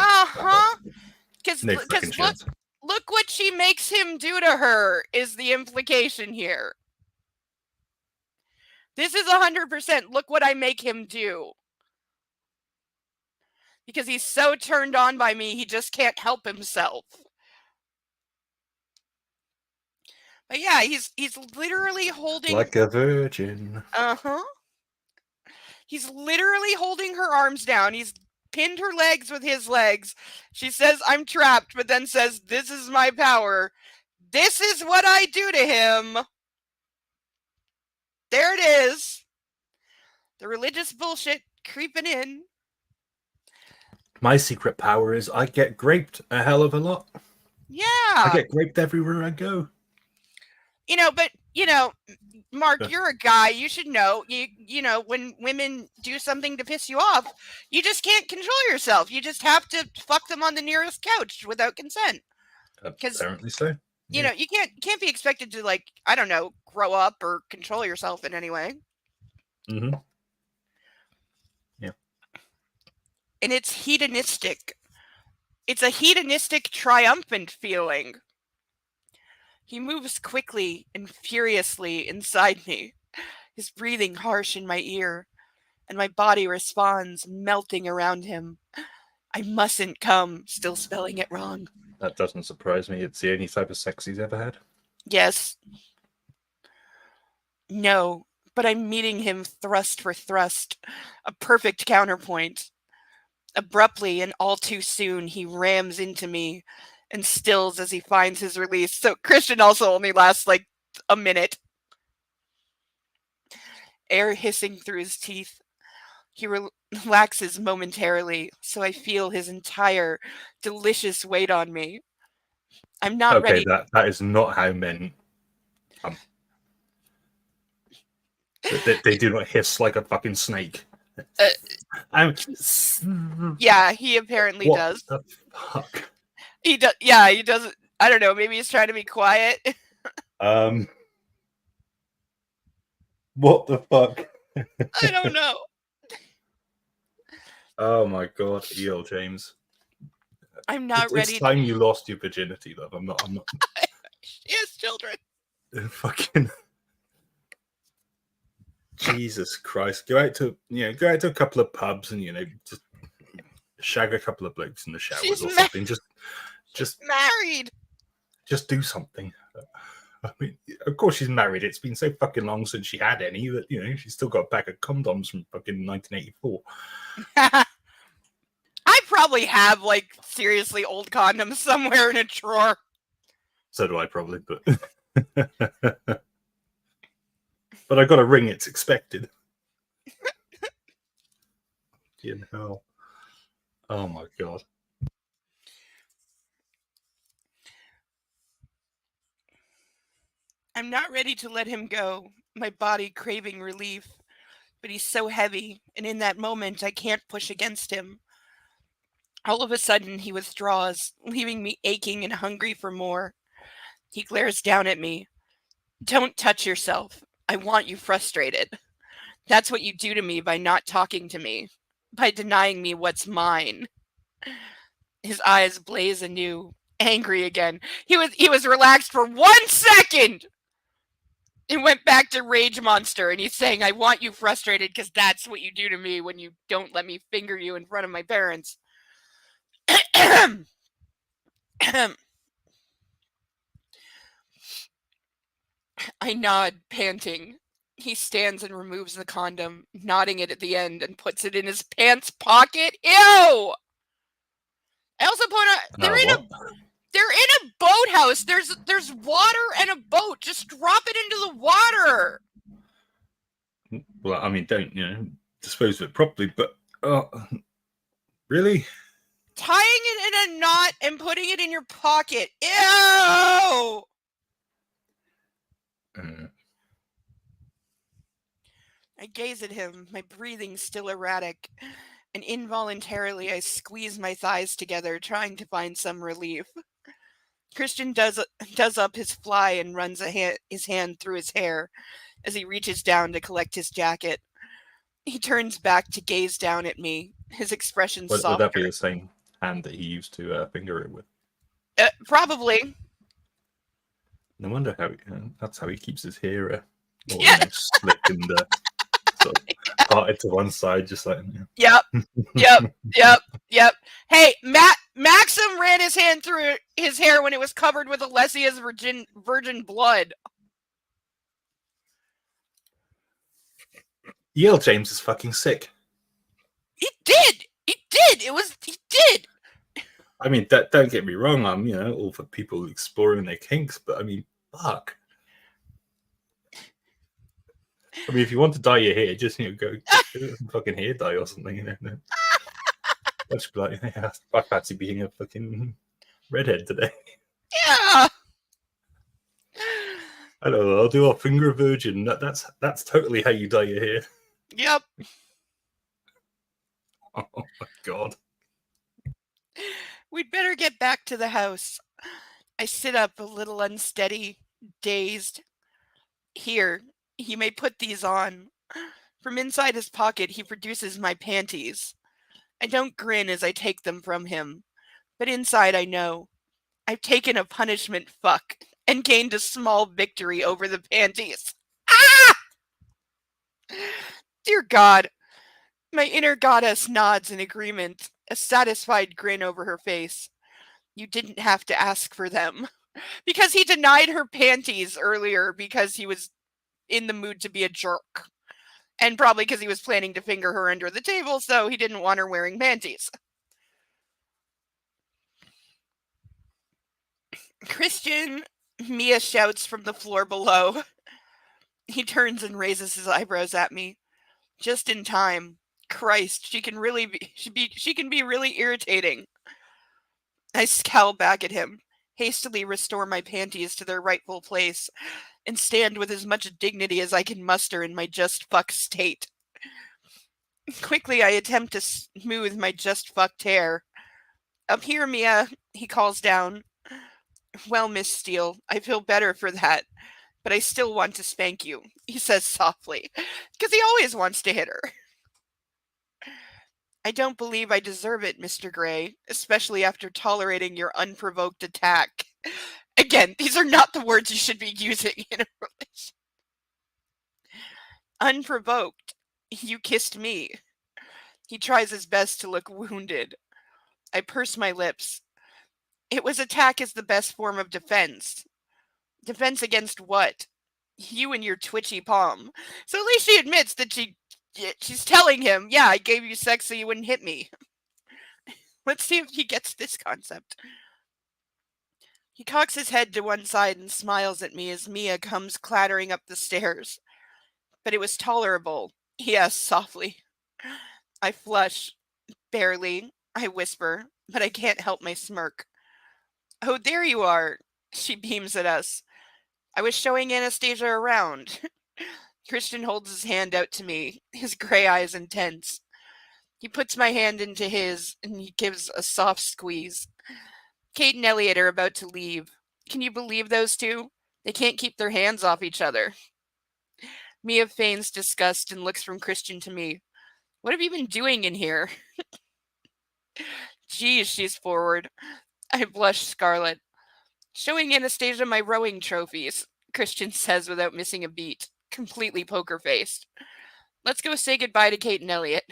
[SPEAKER 1] Because
[SPEAKER 3] no
[SPEAKER 1] look what she makes him do to her is the implication here. This is 100%. Look what I make him do. Because he's so turned on by me, he just can't help himself. But yeah, he's literally holding
[SPEAKER 3] like a virgin.
[SPEAKER 1] He's literally holding her arms down. He's pinned her legs with his legs. She says, I'm trapped, but then says, this is my power. This is what I do to him. There it is. The religious bullshit creeping in.
[SPEAKER 3] My secret power is I get graped a hell of a lot.
[SPEAKER 1] Yeah.
[SPEAKER 3] I get graped everywhere I go.
[SPEAKER 1] Mark, you're a guy. You should know. You know, when women do something to piss you off, you just can't control yourself. You just have to fuck them on the nearest couch without consent.
[SPEAKER 3] Apparently so.
[SPEAKER 1] You know, you can't be expected to, like, I don't know, grow up or control yourself in any way.
[SPEAKER 3] Mm-hmm. Yeah.
[SPEAKER 1] And it's hedonistic. It's a hedonistic, triumphant feeling. He moves quickly and furiously inside me, his breathing harsh in my ear, and my body responds, melting around him. I mustn't come, still spelling it wrong.
[SPEAKER 3] That doesn't surprise me. It's the only type of sex he's ever had.
[SPEAKER 1] Yes. No, but I'm meeting him thrust for thrust, a perfect counterpoint. Abruptly and all too soon, he rams into me and stills as he finds his release. So Christian also only lasts like a minute. Air hissing through his teeth. He relaxes momentarily, so I feel his entire delicious weight on me. I'm not ready.
[SPEAKER 3] Okay, that is not how men... they do not hiss like a fucking snake.
[SPEAKER 1] Yeah, he apparently does.
[SPEAKER 3] What the fuck?
[SPEAKER 1] He does. Yeah, he doesn't. I don't know. Maybe he's trying to be quiet.
[SPEAKER 3] What the fuck?
[SPEAKER 1] I don't know.
[SPEAKER 3] Oh my god, E.L. James.
[SPEAKER 1] I'm not ready.
[SPEAKER 3] It's time you lost your virginity, love. I'm not.
[SPEAKER 1] She has children.
[SPEAKER 3] Fucking. Jesus Christ! Go out to a couple of pubs and just shag a couple of blokes in the showers or something. Just
[SPEAKER 1] married.
[SPEAKER 3] Just do something. I mean, of course she's married. It's been so fucking long since she had any that she's still got a pack of condoms from fucking 1984.
[SPEAKER 1] I probably have like seriously old condoms somewhere in a drawer.
[SPEAKER 3] So do I probably, but but I got a ring. It's expected. In hell. Oh my god.
[SPEAKER 1] I'm not ready to let him go, my body craving relief, but he's so heavy, and in that moment I can't push against him. All of a sudden he withdraws, leaving me aching and hungry for more. He glares down at me. Don't touch yourself. I want you frustrated. That's what you do to me by not talking to me, by denying me what's mine. His eyes blaze anew, angry again. He was relaxed for 1 second and went back to Rage Monster, and he's saying, I want you frustrated because that's what you do to me when you don't let me finger you in front of my parents. I nod, panting. He stands and removes the condom, knotting it at the end, and puts it in his pants pocket. Ew! I also point out they're in a boathouse. There's water and a boat. Just drop it into the water.
[SPEAKER 3] Well, I mean, don't dispose of it properly, but really?
[SPEAKER 1] Tying it in a knot and putting it in your pocket. Ew! I gaze at him, my breathing still erratic, and involuntarily I squeeze my thighs together, trying to find some relief. Christian does up his fly and runs his hand through his hair as he reaches down to collect his jacket. He turns back to gaze down at me, his expression softer.
[SPEAKER 3] Would that be the same hand that he used to finger it with?
[SPEAKER 1] Probably.
[SPEAKER 3] No wonder how that's how he keeps his hair slicked and sort of parted to one side, just like.
[SPEAKER 1] Yep. Hey, Maxim ran his hand through his hair when it was covered with Alessia's virgin blood.
[SPEAKER 3] E.L. James is fucking sick.
[SPEAKER 1] He did. He did.
[SPEAKER 3] I mean, don't get me wrong. I'm all for people exploring their kinks, but I mean, fuck. I mean, if you want to dye your hair, just go fucking hair dye or something. That's like, I fancy being a fucking redhead today.
[SPEAKER 1] Yeah.
[SPEAKER 3] I don't know. I'll do a finger virgin. That's totally how you dye your hair.
[SPEAKER 1] Yep.
[SPEAKER 3] Oh my god.
[SPEAKER 1] We'd better get back to the house. I sit up a little unsteady, dazed. Here, he may put these on. From inside his pocket, he produces my panties. I don't grin as I take them from him, but inside I know. I've taken a punishment fuck and gained a small victory over the panties. Ah! Dear God. My inner goddess nods in agreement, a satisfied grin over her face. You didn't have to ask for them. Because he denied her panties earlier because he was in the mood to be a jerk. And probably because he was planning to finger her under the table, so he didn't want her wearing panties. Christian, Mia shouts from the floor below. He turns and raises his eyebrows at me. Just in time. Christ, she can be really irritating. I scowl back at him, hastily restore my panties to their rightful place, and stand with as much dignity as I can muster in my just fuck state. Quickly, I attempt to smooth my just fucked hair. Up here, Mia, he calls down. Well, Miss Steele, I feel better for that, but I still want to spank you, he says softly, because he always wants to hit her. I don't believe I deserve it, Mr. Gray, especially after tolerating your unprovoked attack. Again, these are not the words you should be using in a relation. Unprovoked. You kissed me. He tries his best to look wounded. I purse my lips. It was attack is the best form of defense. Defense against what? You and your twitchy palm. So at least she admits that she's telling him, yeah, I gave you sex so you wouldn't hit me. Let's see if he gets this concept. He cocks his head to one side and smiles at me as Mia comes clattering up the stairs. But it was tolerable, he asks softly. I flush. Barely, I whisper, but I can't help my smirk. Oh, there you are, she beams at us. I was showing Anastasia around. Christian holds his hand out to me, his gray eyes intense. He puts my hand into his, and he gives a soft squeeze. Kate and Elliot are about to leave. Can you believe those two? They can't keep their hands off each other. Mia feigns disgust and looks from Christian to me. What have you been doing in here? Geez, she's forward. I blush scarlet. Showing Anastasia my rowing trophies, Christian says without missing a beat, completely poker-faced. Let's go say goodbye to Kate and Elliot.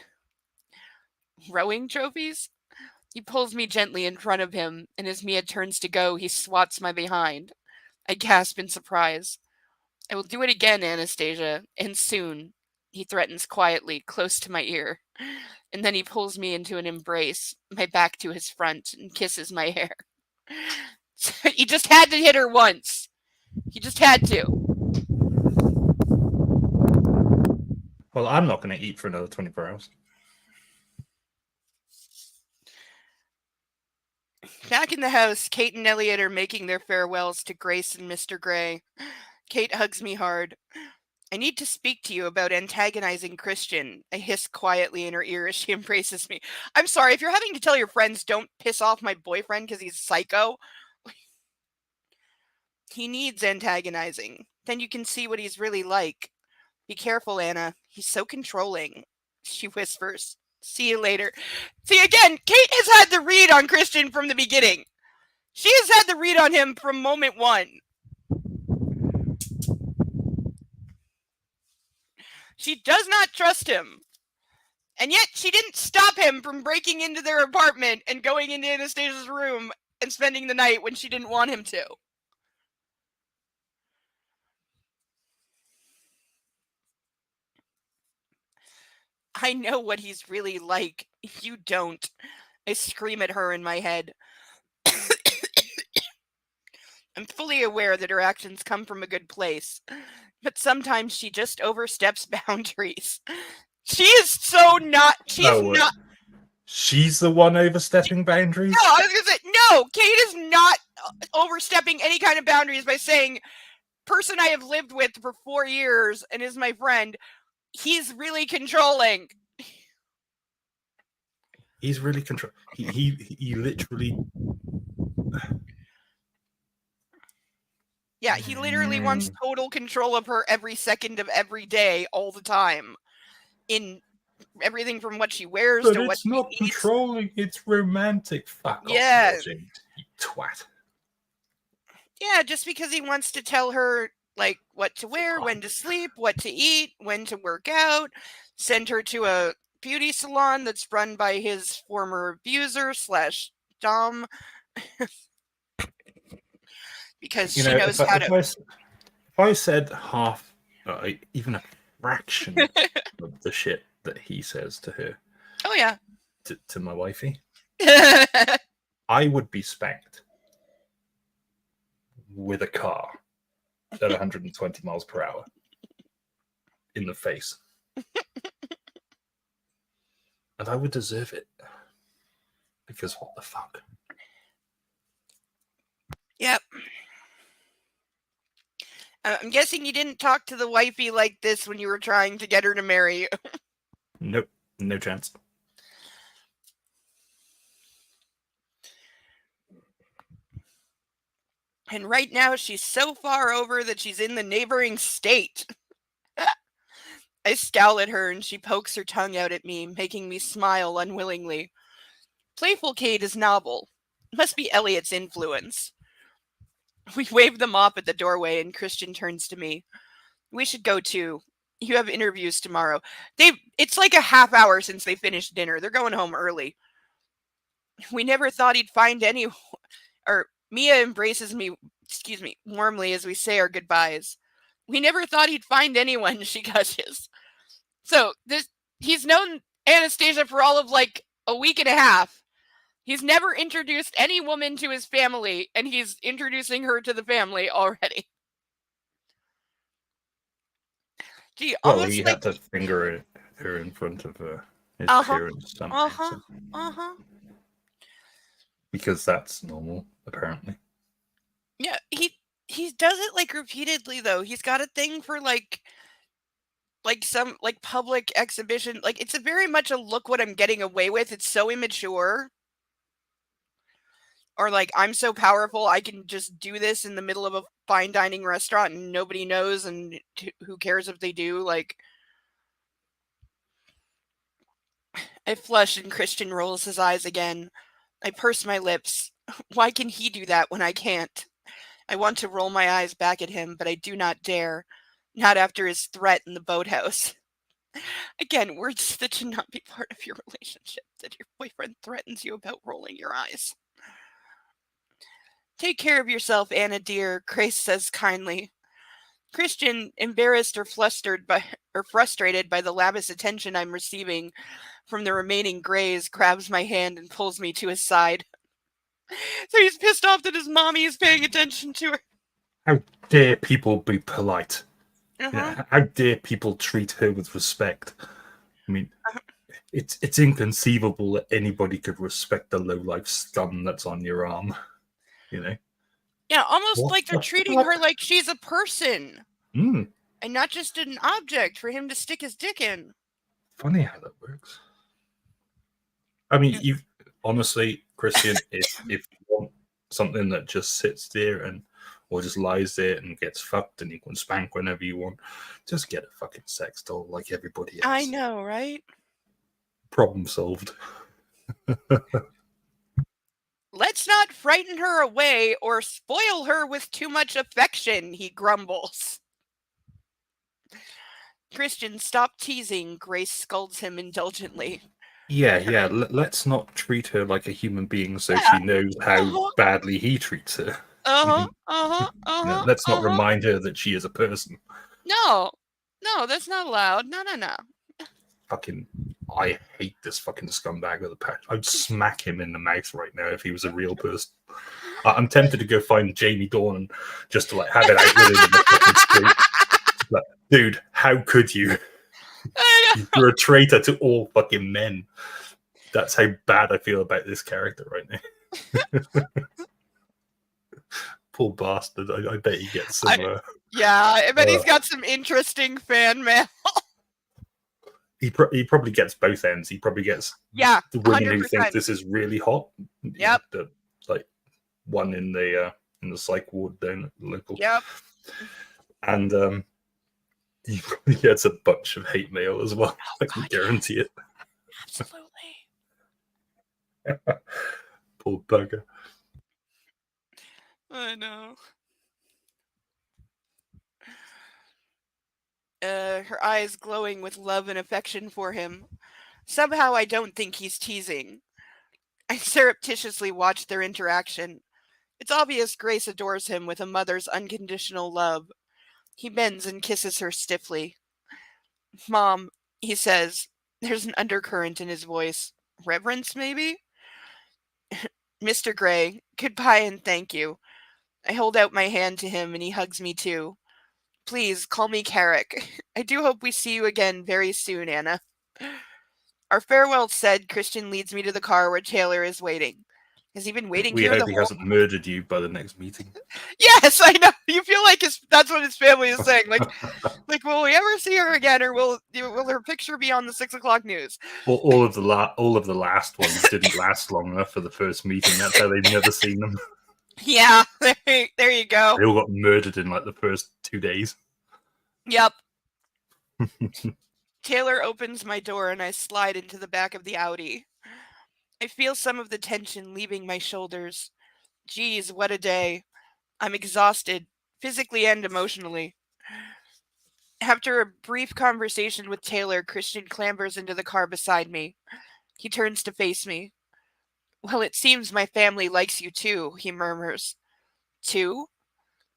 [SPEAKER 1] Rowing trophies? He pulls me gently in front of him, and as Mia turns to go, he swats my behind. I gasp in surprise. I will do it again, Anastasia, and soon, he threatens quietly, close to my ear. And then he pulls me into an embrace, my back to his front, and kisses my hair. He just had to hit her once. He just had to.
[SPEAKER 3] Well, I'm not going to eat for another 24 hours.
[SPEAKER 1] Back in the house, Kate and Elliot are making their farewells to Grace and Mr. Gray. Kate hugs me hard. I need to speak to you about antagonizing Christian. I hiss quietly in her ear as she embraces me. I'm sorry, if you're having to tell your friends don't piss off my boyfriend because he's psycho, he needs antagonizing. Then you can see what he's really like. Be careful, Anna. He's so controlling, she whispers. See you later. See, again, Kate has had the read on Christian from the beginning. She has had the read on him from moment one. She does not trust him. And yet she didn't stop him from breaking into their apartment and going into Anastasia's room and spending the night when she didn't want him to. I know what he's really like. You don't. I scream at her in my head. I'm fully aware that her actions come from a good place, but sometimes she just oversteps boundaries. She is so not. She's not.
[SPEAKER 3] She's the one overstepping boundaries?
[SPEAKER 1] No, I was going to say, no, Kate is not overstepping any kind of boundaries by saying, person I have lived with for 4 years and is my friend, he's really controlling.
[SPEAKER 3] He's really he literally...
[SPEAKER 1] Yeah, he literally wants total control of her every second of every day, all the time. In everything from what she wears
[SPEAKER 3] but
[SPEAKER 1] to what she eats.
[SPEAKER 3] It's not controlling, it's romantic. Fuck off, James, you twat.
[SPEAKER 1] Yeah, just because he wants to tell her, like, what to wear, when to sleep, what to eat, when to work out, send her to a beauty salon that's run by his former abuser / Dom. Because she knows how to...
[SPEAKER 3] If I said half, even a fraction of the shit that he says to her...
[SPEAKER 1] Oh, yeah.
[SPEAKER 3] To my wifey, I would be spanked with a car at 120 miles per hour in the face. And I would deserve it. Because what the fuck?
[SPEAKER 1] Yep. I'm guessing you didn't talk to the wifey like this when you were trying to get her to marry you.
[SPEAKER 3] Nope. No chance.
[SPEAKER 1] And right now, she's so far over that she's in the neighboring state. I scowl at her and she pokes her tongue out at me, making me smile unwillingly. Playful Kate is novel. Must be Elliot's influence. We wave them off at the doorway and Christian turns to me. We should go too. You have interviews tomorrow. It's like a half hour since they finished dinner. They're going home early. We never thought he'd find anyone. Mia embraces me, warmly as we say our goodbyes. We never thought he'd find anyone, she gushes. So, he's known Anastasia for all of like a week and a half. He's never introduced any woman to his family, and he's introducing her to the family already. Gee,
[SPEAKER 3] well, he had to finger her in front of his parents. Because that's normal, apparently.
[SPEAKER 1] Yeah, he does it like repeatedly though. He's got a thing for like some like public exhibition. Like it's a very much a look what I'm getting away with. It's so immature. Or like I'm so powerful I can just do this in the middle of a fine dining restaurant and nobody knows and who cares if they do. Like I flush and Christian rolls his eyes again. I purse my lips. Why can he do that when I can't? I want to roll my eyes back at him, but I do not dare. Not after his threat in the boathouse. Again, words that should not be part of your relationship, that your boyfriend threatens you about rolling your eyes. Take care of yourself, Anna dear, Grace says kindly. Christian, embarrassed or frustrated by the lavish attention I'm receiving from the remaining Greys, grabs my hand and pulls me to his side. So he's pissed off that his mommy is paying attention to her.
[SPEAKER 3] How dare people be polite?
[SPEAKER 1] Uh-huh.
[SPEAKER 3] Yeah, how dare people treat her with respect? I mean, it's inconceivable that anybody could respect the low-life scum that's on your arm. You know?
[SPEAKER 1] Yeah, almost
[SPEAKER 3] What
[SPEAKER 1] like they're
[SPEAKER 3] the
[SPEAKER 1] treating
[SPEAKER 3] fuck?
[SPEAKER 1] her like she's a person
[SPEAKER 3] Mm,
[SPEAKER 1] and not just an object for him to stick his dick in.
[SPEAKER 3] funny how that works. I mean, you honestly, Christian, if you want something that just sits there and or just lies there and gets fucked and you can spank whenever you want, just get a fucking sex doll like everybody else.
[SPEAKER 1] I know, right?
[SPEAKER 3] Problem solved.
[SPEAKER 1] Let's not frighten her away or spoil her with too much affection, he grumbles. Christian, stop teasing, Grace scolds him indulgently.
[SPEAKER 3] Yeah. Let's not treat her like a human being so
[SPEAKER 1] Yeah.
[SPEAKER 3] she knows how
[SPEAKER 1] Uh-huh.
[SPEAKER 3] badly he treats her. Let's not remind her that she is a person.
[SPEAKER 1] No, that's not allowed. No.
[SPEAKER 3] Fucking, I hate this fucking scumbag with a patch. I'd smack him in the mouth right now if he was a real person. I'm tempted to go find Jamie Dornan just to like have it out with him in the fucking street. Like, dude, how could you? You're a traitor to all fucking men. That's how bad I feel about this character right now. Poor bastard. I bet he gets some.
[SPEAKER 1] I bet he's got some interesting fan mail.
[SPEAKER 3] He probably gets both ends. He probably gets the women who think this is really hot.
[SPEAKER 1] Yep.
[SPEAKER 3] The like one in the psych ward down at the local.
[SPEAKER 1] Yep.
[SPEAKER 3] And he probably gets a bunch of hate mail as well. I can guarantee it.
[SPEAKER 1] Absolutely.
[SPEAKER 3] Poor bugger.
[SPEAKER 1] I know. Her eyes glowing with love and affection for him. Somehow I don't think he's teasing. I surreptitiously watch their interaction. It's obvious Grace adores him with a mother's unconditional love. He bends and kisses her stiffly. Mom, he says. There's an undercurrent in his voice. Reverence, maybe? Mr. Gray, goodbye and thank you. I hold out my hand to him and he hugs me too. Please, call me Carrick. I do hope we see you again very soon, Anna. Our farewell said, Christian leads me to the car where Taylor is waiting. Has he been waiting
[SPEAKER 3] We
[SPEAKER 1] here
[SPEAKER 3] hope he hasn't murdered you by the next meeting.
[SPEAKER 1] Yes, I know. You feel like that's what his family is saying. Like, will we ever see her again, or will her picture be on the 6 o'clock news?
[SPEAKER 3] All of the last ones didn't last long enough for the first meeting. That's how they've never seen them.
[SPEAKER 1] Yeah, there you go.
[SPEAKER 3] They all got murdered in like the first 2 days.
[SPEAKER 1] Yep. Taylor opens my door and I slide into the back of the Audi. I feel some of the tension leaving my shoulders. Geez, what a day. I'm exhausted, physically and emotionally. After a brief conversation with Taylor, Christian clambers into the car beside me. He turns to face me. Well, it seems my family likes you too, he murmurs. Too?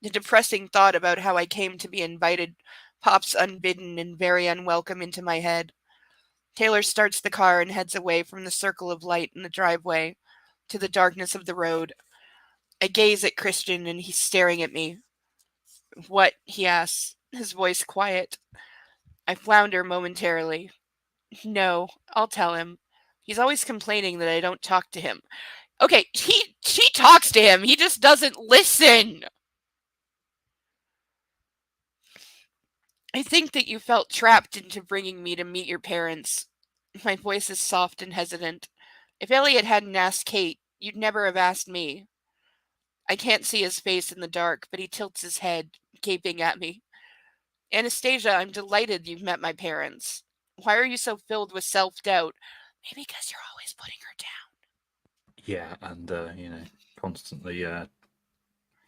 [SPEAKER 1] The depressing thought about how I came to be invited pops unbidden and very unwelcome into my head. Taylor starts the car and heads away from the circle of light in the driveway to the darkness of the road. I gaze at Christian and he's staring at me. What? He asks, his voice quiet. I flounder momentarily. No, I'll tell him. He's always complaining that I don't talk to him. Okay, she talks to him. He just doesn't listen. I think that you felt trapped into bringing me to meet your parents. My voice is soft and hesitant. If Elliot hadn't asked Kate, you'd never have asked me. I can't see his face in the dark, but he tilts his head, gaping at me. Anastasia, I'm delighted you've met my parents. Why are you so filled with self-doubt? Maybe because you're always putting her down.
[SPEAKER 3] Yeah, and constantly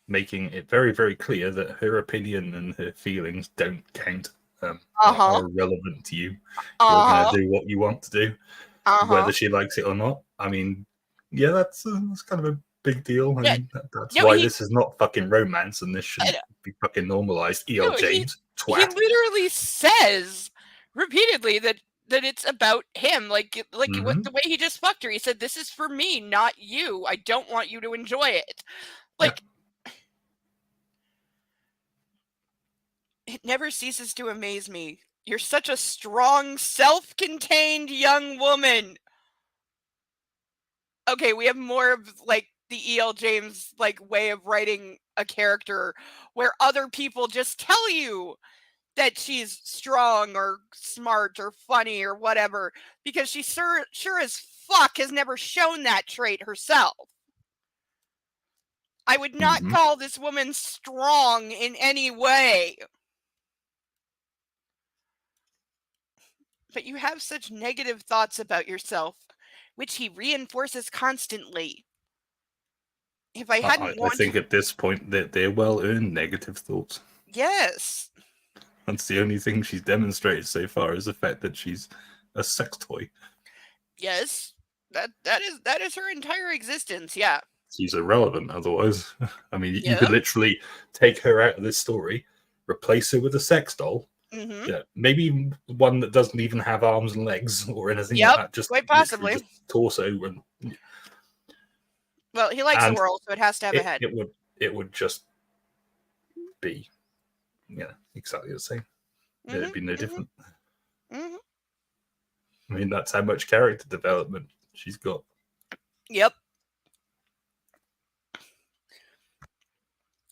[SPEAKER 3] making it very, very clear that her opinion and her feelings don't count. Are relevant to you. You're going to do what you want to do, whether she likes it or not. I mean, yeah, that's kind of a big deal. I
[SPEAKER 1] Yeah,
[SPEAKER 3] mean, that's
[SPEAKER 1] no,
[SPEAKER 3] why this is not fucking romance, and this
[SPEAKER 1] I
[SPEAKER 3] shouldn't be fucking normalized. E.L.
[SPEAKER 1] No,
[SPEAKER 3] James,
[SPEAKER 1] he
[SPEAKER 3] twat.
[SPEAKER 1] literally says repeatedly that it's about him. Like what
[SPEAKER 3] Mhm.
[SPEAKER 1] the way he just fucked her. He said, "This is for me, not you. I don't want you to enjoy it." Like it never ceases to amaze me. You're such a strong, self-contained young woman. Okay, we have more of like the E.L. James like way of writing a character where other people just tell you that she's strong or smart or funny or whatever because she sure as fuck has never shown that trait herself. I would not
[SPEAKER 3] Mhm.
[SPEAKER 1] call this woman strong in any way. But you have such negative thoughts about yourself, which he reinforces constantly. If I hadn't
[SPEAKER 3] I think
[SPEAKER 1] wanted.
[SPEAKER 3] at this point that they're well earned negative thoughts.
[SPEAKER 1] Yes.
[SPEAKER 3] That's the only thing she's demonstrated so far is the fact that she's a sex toy.
[SPEAKER 1] Yes. That is her entire existence. Yeah.
[SPEAKER 3] She's irrelevant otherwise. I mean, you could
[SPEAKER 1] Yeah.
[SPEAKER 3] literally take her out of this story, replace her with a sex doll.
[SPEAKER 1] Mm-hmm.
[SPEAKER 3] Yeah, maybe one that doesn't even have arms and legs or anything
[SPEAKER 1] Yep,
[SPEAKER 3] like that. Just
[SPEAKER 1] quite
[SPEAKER 3] literally
[SPEAKER 1] possibly.
[SPEAKER 3] just torso, and
[SPEAKER 1] Well, he likes the world, so it has to have a head.
[SPEAKER 3] it would just be exactly the same.
[SPEAKER 1] Mm-hmm,
[SPEAKER 3] It'd be no
[SPEAKER 1] mm-hmm,
[SPEAKER 3] different.
[SPEAKER 1] mm-hmm.
[SPEAKER 3] I mean, that's how much character development she's got.
[SPEAKER 1] Yep.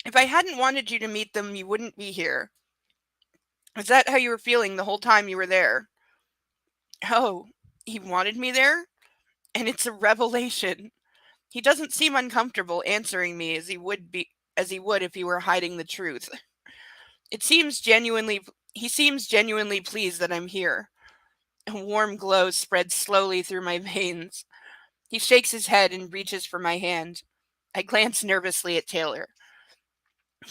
[SPEAKER 1] If I hadn't wanted you to meet them, you wouldn't be here. Is that how you were feeling the whole time you were there? Oh, he wanted me there? And it's a revelation. He doesn't seem uncomfortable answering me as he would if he were hiding the truth. He seems genuinely pleased that I'm here. A warm glow spreads slowly through my veins. He shakes his head and reaches for my hand. I glance nervously at Taylor.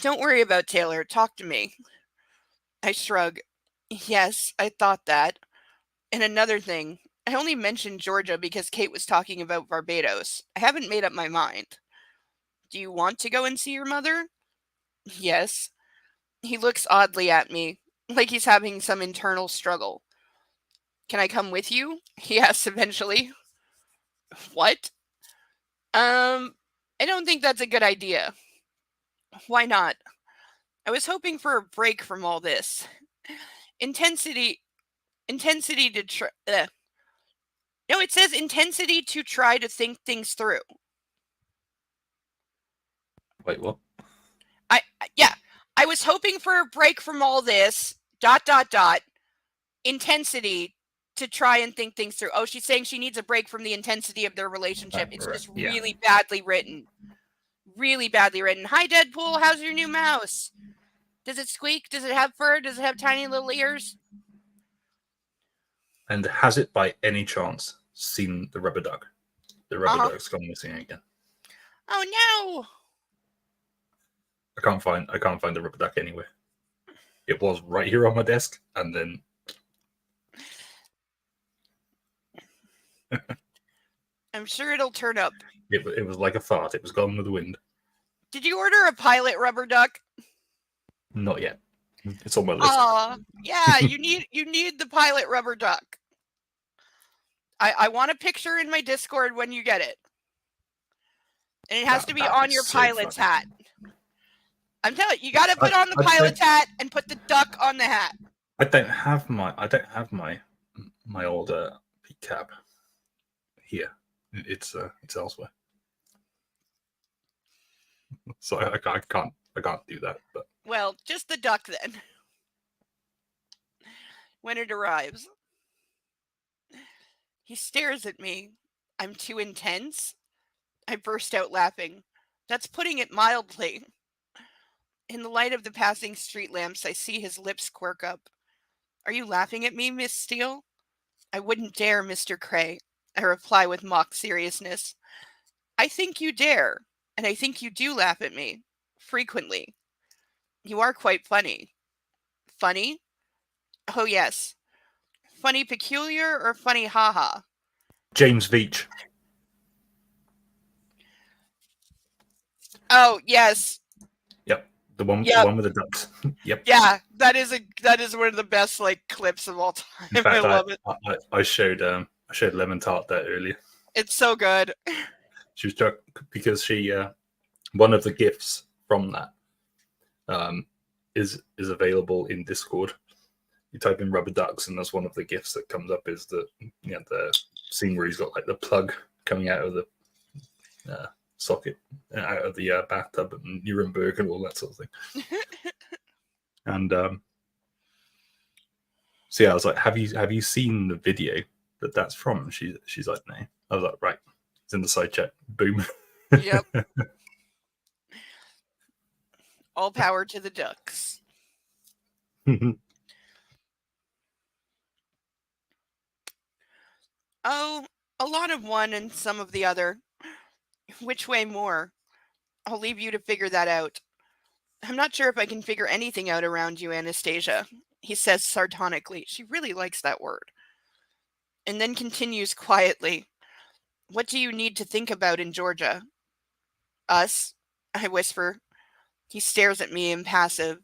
[SPEAKER 1] Don't worry about Taylor. Talk to me. I shrug. Yes, I thought that. And another thing, I only mentioned Georgia because Kate was talking about Barbados. I haven't made up my mind. Do you want to go and see your mother? Yes. He looks oddly at me, like he's having some internal struggle. Can I come with you? He asks eventually. What? I don't think that's a good idea. Why not? I was hoping for a break from all this. Intensity to try. No, it says intensity to try to think things through.
[SPEAKER 3] Wait, what?
[SPEAKER 1] Yeah. I was hoping for a break from all this. ... Intensity to try and think things through. Oh, she's saying she needs a break from the intensity of their relationship. It's
[SPEAKER 3] Right,
[SPEAKER 1] just
[SPEAKER 3] yeah.
[SPEAKER 1] really badly written. Really badly written. Hi, Deadpool. How's your new mouse? Does it squeak? Does it have fur? Does it have tiny little ears?
[SPEAKER 3] And has it by any chance seen the rubber duck? The rubber duck's gone missing again.
[SPEAKER 1] Oh no!
[SPEAKER 3] I can't find the rubber duck anywhere. It was right here on my desk, and then
[SPEAKER 1] I'm sure it'll turn up.
[SPEAKER 3] it was like a fart. It was gone with the wind.
[SPEAKER 1] Did you order a pilot rubber duck?
[SPEAKER 3] Not yet. It's on my list.
[SPEAKER 1] Yeah, you need the pilot rubber duck. I want a picture in my Discord when you get it. And it has to be on your pilot's hat. I'm telling you, gotta put on the pilot's hat and put the duck on the hat.
[SPEAKER 3] I don't have my old cab here. It's elsewhere. So I can't do that. But
[SPEAKER 1] well, just the duck then. When it arrives. He stares at me. I'm too intense? I burst out laughing. That's putting it mildly. In the light of the passing street lamps, I see his lips quirk up. Are you laughing at me, Miss Steele? I wouldn't dare, Mr. Cray. I reply with mock seriousness. I think you dare, and I think you do laugh at me. Frequently. You are quite funny. Funny? Oh, yes. Funny peculiar or funny haha?
[SPEAKER 3] James Veitch.
[SPEAKER 1] Oh, yes.
[SPEAKER 3] Yep, the one
[SPEAKER 1] Yep.
[SPEAKER 3] with the ducks. Yep.
[SPEAKER 1] Yeah, that is one of the best like clips of all time.
[SPEAKER 3] In fact,
[SPEAKER 1] I love it.
[SPEAKER 3] I showed Lemon Tart that earlier.
[SPEAKER 1] It's so good.
[SPEAKER 3] She was struck because she one of the gifts from that is available in Discord. You type in rubber ducks, and that's one of the gifts that comes up. Is the the scene where he's got like the plug coming out of the socket, out of the bathtub and Nuremberg and all that sort of thing. And so yeah, I was like, "Have you seen the video that's from?" She's like, "No." I was like, "Right, it's in the side chat." Boom.
[SPEAKER 1] Yep. All power to the ducks. Oh, a lot of one and some of the other. Which way more? I'll leave you to figure that out. I'm not sure if I can figure anything out around you, Anastasia, he says sardonically. She really likes that word. And then continues quietly. What do you need to think about in Georgia? Us, I whisper. He stares at me impassive.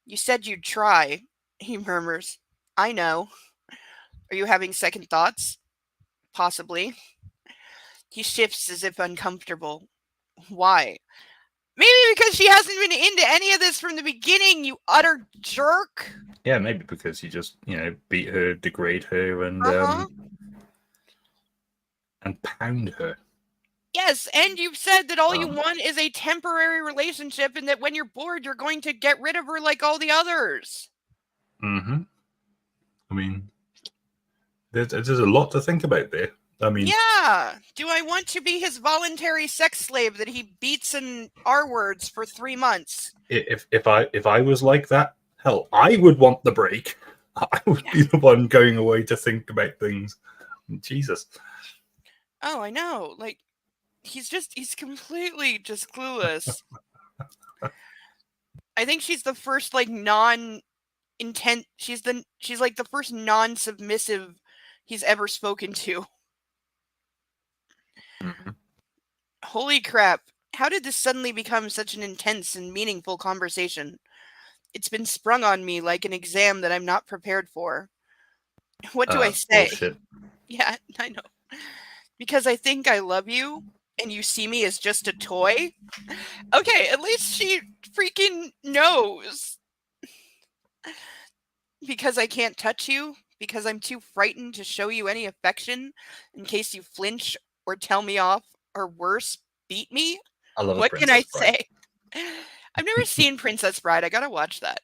[SPEAKER 1] You said you'd try, he murmurs. I know. Are you having second thoughts? Possibly. He shifts as if uncomfortable. Why? Maybe because she hasn't been into any of this from the beginning, you utter jerk.
[SPEAKER 3] Yeah, maybe because you just beat her, degrade her, and pound her.
[SPEAKER 1] Yes, and you've said that all you want is a temporary relationship, and that when you're bored, you're going to get rid of her like all the others.
[SPEAKER 3] Mm-hmm. I mean, there's a lot to think about there. I mean,
[SPEAKER 1] yeah. Do I want to be his voluntary sex slave that he beats in R words for 3 months?
[SPEAKER 3] If I was like that, hell, I would want the break. I would be the one going away to think about things. Jesus.
[SPEAKER 1] Oh, I know. Like, he's completely just clueless. I think she's the first like non-intent. She's like the first non-submissive he's ever spoken to.
[SPEAKER 3] Mm-hmm.
[SPEAKER 1] Holy crap. How did this suddenly become such an intense and meaningful conversation? It's been sprung on me like an exam that I'm not prepared for. What do I say?
[SPEAKER 3] Bullshit.
[SPEAKER 1] Yeah, I know. Because I think I love you and you see me as just a toy? Okay, at least she freaking knows. Because I can't touch you? Because I'm too frightened to show you any affection in case you flinch or tell me off or worse, beat me?
[SPEAKER 3] I love
[SPEAKER 1] What can I
[SPEAKER 3] Princess Bride.
[SPEAKER 1] say? I've never seen Princess Bride. I gotta watch that.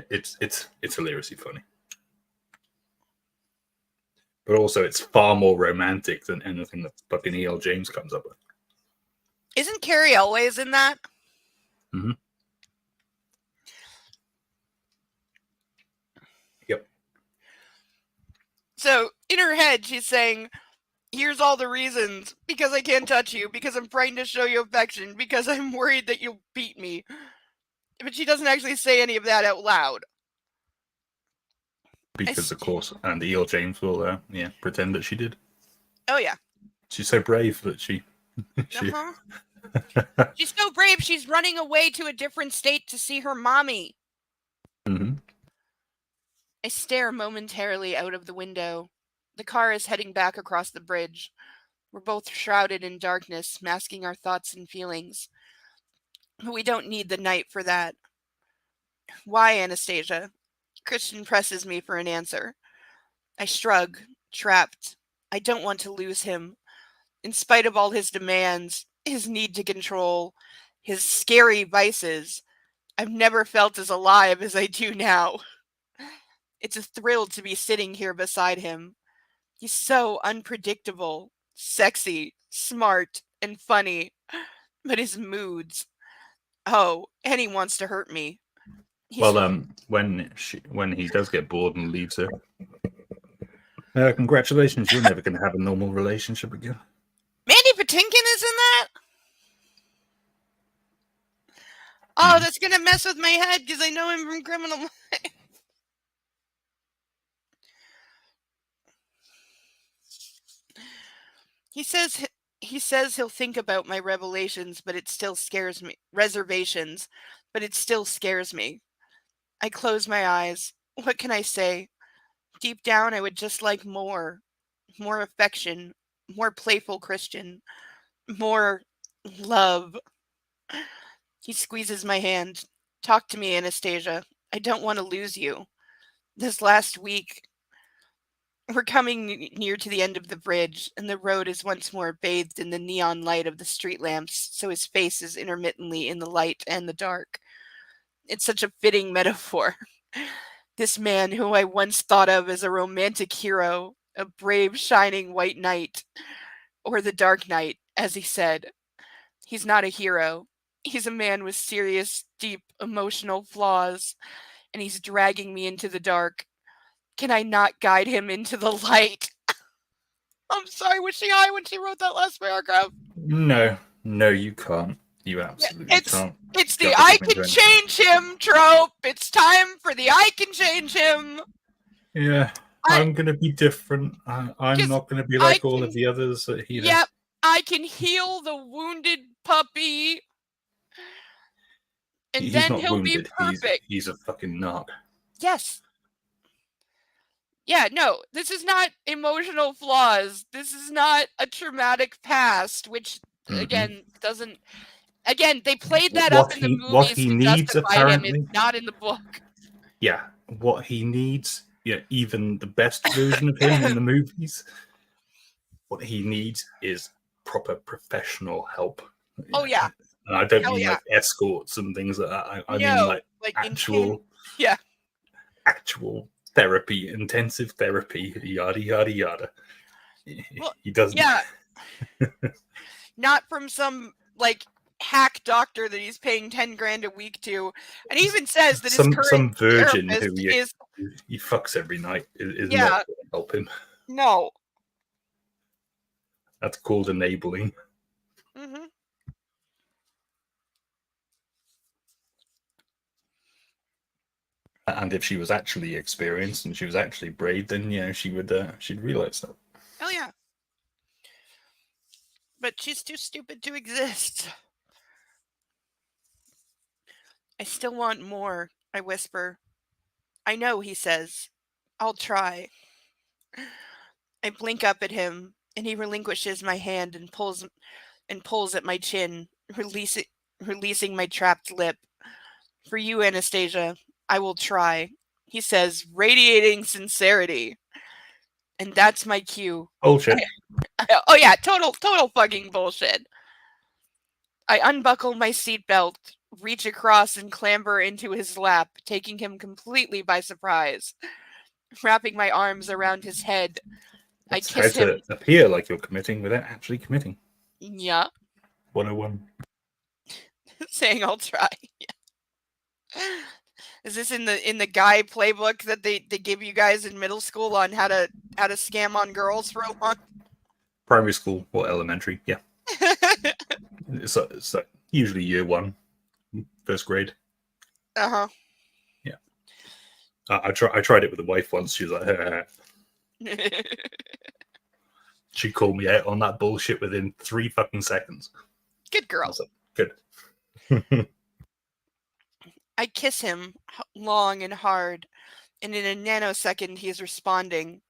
[SPEAKER 3] It's hilariously funny. But also, it's far more romantic than anything that fucking E.L. James comes up with.
[SPEAKER 1] Isn't Carrie Elways in that?
[SPEAKER 3] Mm-hmm. Yep.
[SPEAKER 1] So, in her head, she's saying, here's all the reasons. Because I can't touch you. Because I'm frightened to show you affection. Because I'm worried that you'll beat me. But she doesn't actually say any of that out loud.
[SPEAKER 3] Because, of course, and E.L. James will pretend that she did.
[SPEAKER 1] Oh, yeah.
[SPEAKER 3] She's so brave that she...
[SPEAKER 1] Uh-huh. She's so brave, she's running away to a different state to see her mommy.
[SPEAKER 3] Mm-hmm.
[SPEAKER 1] I stare momentarily out of the window. The car is heading back across the bridge. We're both shrouded in darkness, masking our thoughts and feelings. But we don't need the night for that. Why, Anastasia? Christian presses me for an answer. I shrug, trapped. I don't want to lose him. In spite of all his demands, his need to control, his scary vices, I've never felt as alive as I do now. It's a thrill to be sitting here beside him. He's so unpredictable, sexy, smart, and funny. But his moods. Oh, and he wants to hurt me.
[SPEAKER 3] When he does get bored and leaves her, congratulations, you're never going to have a normal relationship again.
[SPEAKER 1] Mandy Patinkin is in that? Oh, that's going to mess with my head because I know him from Criminal Minds. He says He says he'll think about my revelations, but it still scares me. Reservations, but it still scares me. I close my eyes. What can I say? Deep down, I would just like more. More affection. More playful Christian. More love. He squeezes my hand. Talk to me, Anastasia. I don't want to lose you. This last week, we're coming near to the end of the bridge, and the road is once more bathed in the neon light of the street lamps, so his face is intermittently in the light and the dark. It's such a fitting metaphor. This man who I once thought of as a romantic hero, a brave, shining white knight, or the Dark Knight, as he said. He's not a hero. He's a man with serious, deep emotional flaws, and he's dragging me into the dark. Can I not guide him into the light? I'm sorry, was she high when she wrote that last paragraph?
[SPEAKER 3] No, you can't. You absolutely can't.
[SPEAKER 1] It's the
[SPEAKER 3] Got
[SPEAKER 1] I
[SPEAKER 3] something
[SPEAKER 1] can
[SPEAKER 3] going.
[SPEAKER 1] change him trope. It's time for the I can change him.
[SPEAKER 3] Yeah, I'm gonna be different. I'm
[SPEAKER 1] 'Cause
[SPEAKER 3] not gonna be
[SPEAKER 1] I
[SPEAKER 3] like all of
[SPEAKER 1] can-
[SPEAKER 3] the others that he.
[SPEAKER 1] Yep, I can heal the wounded puppy. And
[SPEAKER 3] He's
[SPEAKER 1] then
[SPEAKER 3] not
[SPEAKER 1] he'll
[SPEAKER 3] wounded.
[SPEAKER 1] be perfect.
[SPEAKER 3] He's a fucking narc.
[SPEAKER 1] Yes. Yeah, no, this is not emotional flaws. This is not a traumatic past, which again doesn't. Again, they played that up in the
[SPEAKER 3] What
[SPEAKER 1] movies
[SPEAKER 3] he
[SPEAKER 1] to
[SPEAKER 3] needs,
[SPEAKER 1] justify him.
[SPEAKER 3] apparently.
[SPEAKER 1] It's not in the book.
[SPEAKER 3] Yeah, what he needs. Yeah, even the best version of him in the movies. What he needs is proper professional help.
[SPEAKER 1] Oh yeah.
[SPEAKER 3] And I don't
[SPEAKER 1] Hell
[SPEAKER 3] mean
[SPEAKER 1] yeah.
[SPEAKER 3] like escorts and things like that. I mean
[SPEAKER 1] No,
[SPEAKER 3] like actual,
[SPEAKER 1] yeah.
[SPEAKER 3] actual therapy, intensive therapy, yada yada yada.
[SPEAKER 1] Well,
[SPEAKER 3] He doesn't.
[SPEAKER 1] Yeah. Not from some like hack doctor that he's paying 10 grand a week to, and he even says that his current
[SPEAKER 3] some virgin
[SPEAKER 1] therapist
[SPEAKER 3] who
[SPEAKER 1] is
[SPEAKER 3] he fucks every night is
[SPEAKER 1] Yeah.
[SPEAKER 3] not going to help him.
[SPEAKER 1] no.
[SPEAKER 3] That's called enabling.
[SPEAKER 1] Mm-hmm.
[SPEAKER 3] And if she was actually experienced and she was actually brave, then she would she'd realize that.
[SPEAKER 1] Oh yeah. But she's too stupid to exist. I still want more, I whisper. I know, he says. I'll try. I blink up at him, and he relinquishes my hand and pulls at my chin, releasing my trapped lip. For you, Anastasia, I will try, he says, radiating sincerity. And that's my cue.
[SPEAKER 3] Bullshit.
[SPEAKER 1] Oh yeah, total fucking bullshit. I unbuckle my seatbelt, reach across and clamber into his lap, taking him completely by surprise. Wrapping my arms around his head,
[SPEAKER 3] That's
[SPEAKER 1] I kiss
[SPEAKER 3] how
[SPEAKER 1] him.
[SPEAKER 3] to appear like you're committing without actually committing.
[SPEAKER 1] Yeah.
[SPEAKER 3] 101.
[SPEAKER 1] Saying I'll try. Yeah. Is this in the guy playbook that they give you guys in middle school on how to scam on girls for a long?
[SPEAKER 3] Primary school or elementary, yeah. So usually year 1, first grade.
[SPEAKER 1] Uh-huh.
[SPEAKER 3] Yeah. I tried it with a wife once. She was like, she called me out on that bullshit within 3 fucking seconds.
[SPEAKER 1] Good girl.
[SPEAKER 3] I was like, good.
[SPEAKER 1] I kiss him long and hard, and in a nanosecond he is responding.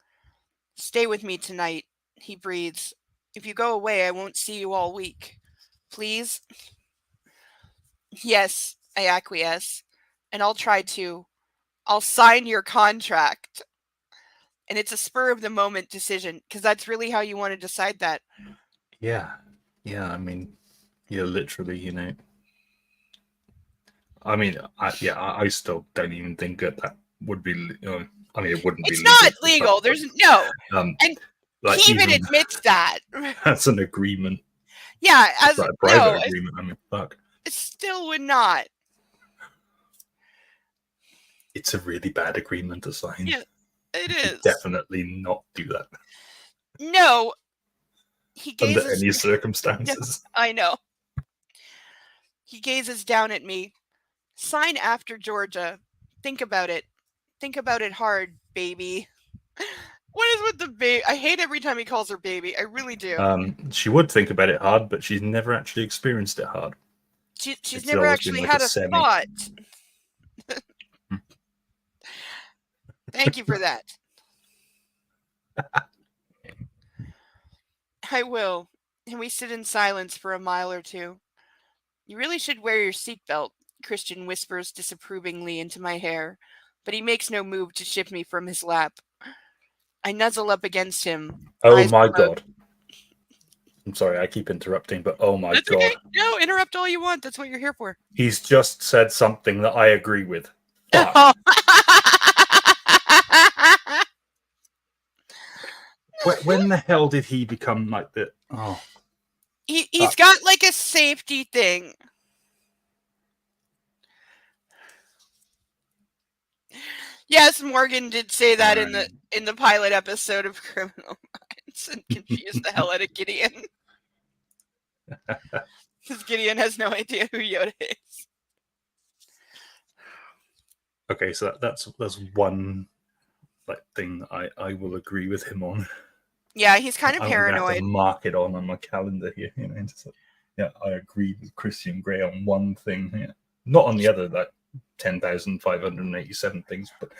[SPEAKER 1] Stay with me tonight, he breathes. If you go away, I won't see you all week. Please? Yes, I acquiesce, and I'll try to. I'll sign your contract. And it's a spur of the moment decision, because that's really how you want to decide that.
[SPEAKER 3] Yeah. I mean, yeah, literally, I mean, I still don't even think that would be. I mean, it wouldn't be.
[SPEAKER 1] It's not legal. There's no. And
[SPEAKER 3] like
[SPEAKER 1] he even admits that.
[SPEAKER 3] That's an agreement.
[SPEAKER 1] Yeah,
[SPEAKER 3] It's like a private agreement. I mean, fuck.
[SPEAKER 1] It still would not.
[SPEAKER 3] It's a really bad agreement to sign.
[SPEAKER 1] Yeah, it is.
[SPEAKER 3] Definitely not do that.
[SPEAKER 1] No. He gazes.
[SPEAKER 3] Under any circumstances.
[SPEAKER 1] I know. He gazes down at me. Sign after Georgia. Think about it. Think about it hard, baby. What is with the baby? I hate every time he calls her baby. I really do.
[SPEAKER 3] She would think about it hard, but she's never actually experienced it hard.
[SPEAKER 1] She's
[SPEAKER 3] It's
[SPEAKER 1] never
[SPEAKER 3] always been
[SPEAKER 1] actually
[SPEAKER 3] like
[SPEAKER 1] had
[SPEAKER 3] a
[SPEAKER 1] a
[SPEAKER 3] semi.
[SPEAKER 1] thought. Thank you for that. I will. And we sit in silence for a mile or two. You really should wear your seatbelt, Christian whispers disapprovingly into my hair, but he makes no move to shift me from his lap. I nuzzle up against him.
[SPEAKER 3] Oh
[SPEAKER 1] eyes
[SPEAKER 3] my
[SPEAKER 1] closed.
[SPEAKER 3] god. I'm sorry, I keep interrupting, but oh my
[SPEAKER 1] That's
[SPEAKER 3] god.
[SPEAKER 1] okay. No, interrupt all you want. That's what you're here for.
[SPEAKER 3] He's just said something that I agree with. Fuck. When the hell did he become like the... Oh.
[SPEAKER 1] He's got like a safety thing. Yes, Morgan did say that in the pilot episode of Criminal Minds and confused the hell out of Gideon. Because Gideon has no idea who Yoda is.
[SPEAKER 3] Okay, so that's one like thing that I will agree with him on.
[SPEAKER 1] Yeah, he's kind of
[SPEAKER 3] I'm gonna have
[SPEAKER 1] paranoid.
[SPEAKER 3] to mark it on my calendar here. You know, just like, yeah, I agree with Christian Grey on one thing. Yeah. Not on the other, like 10,587 things, but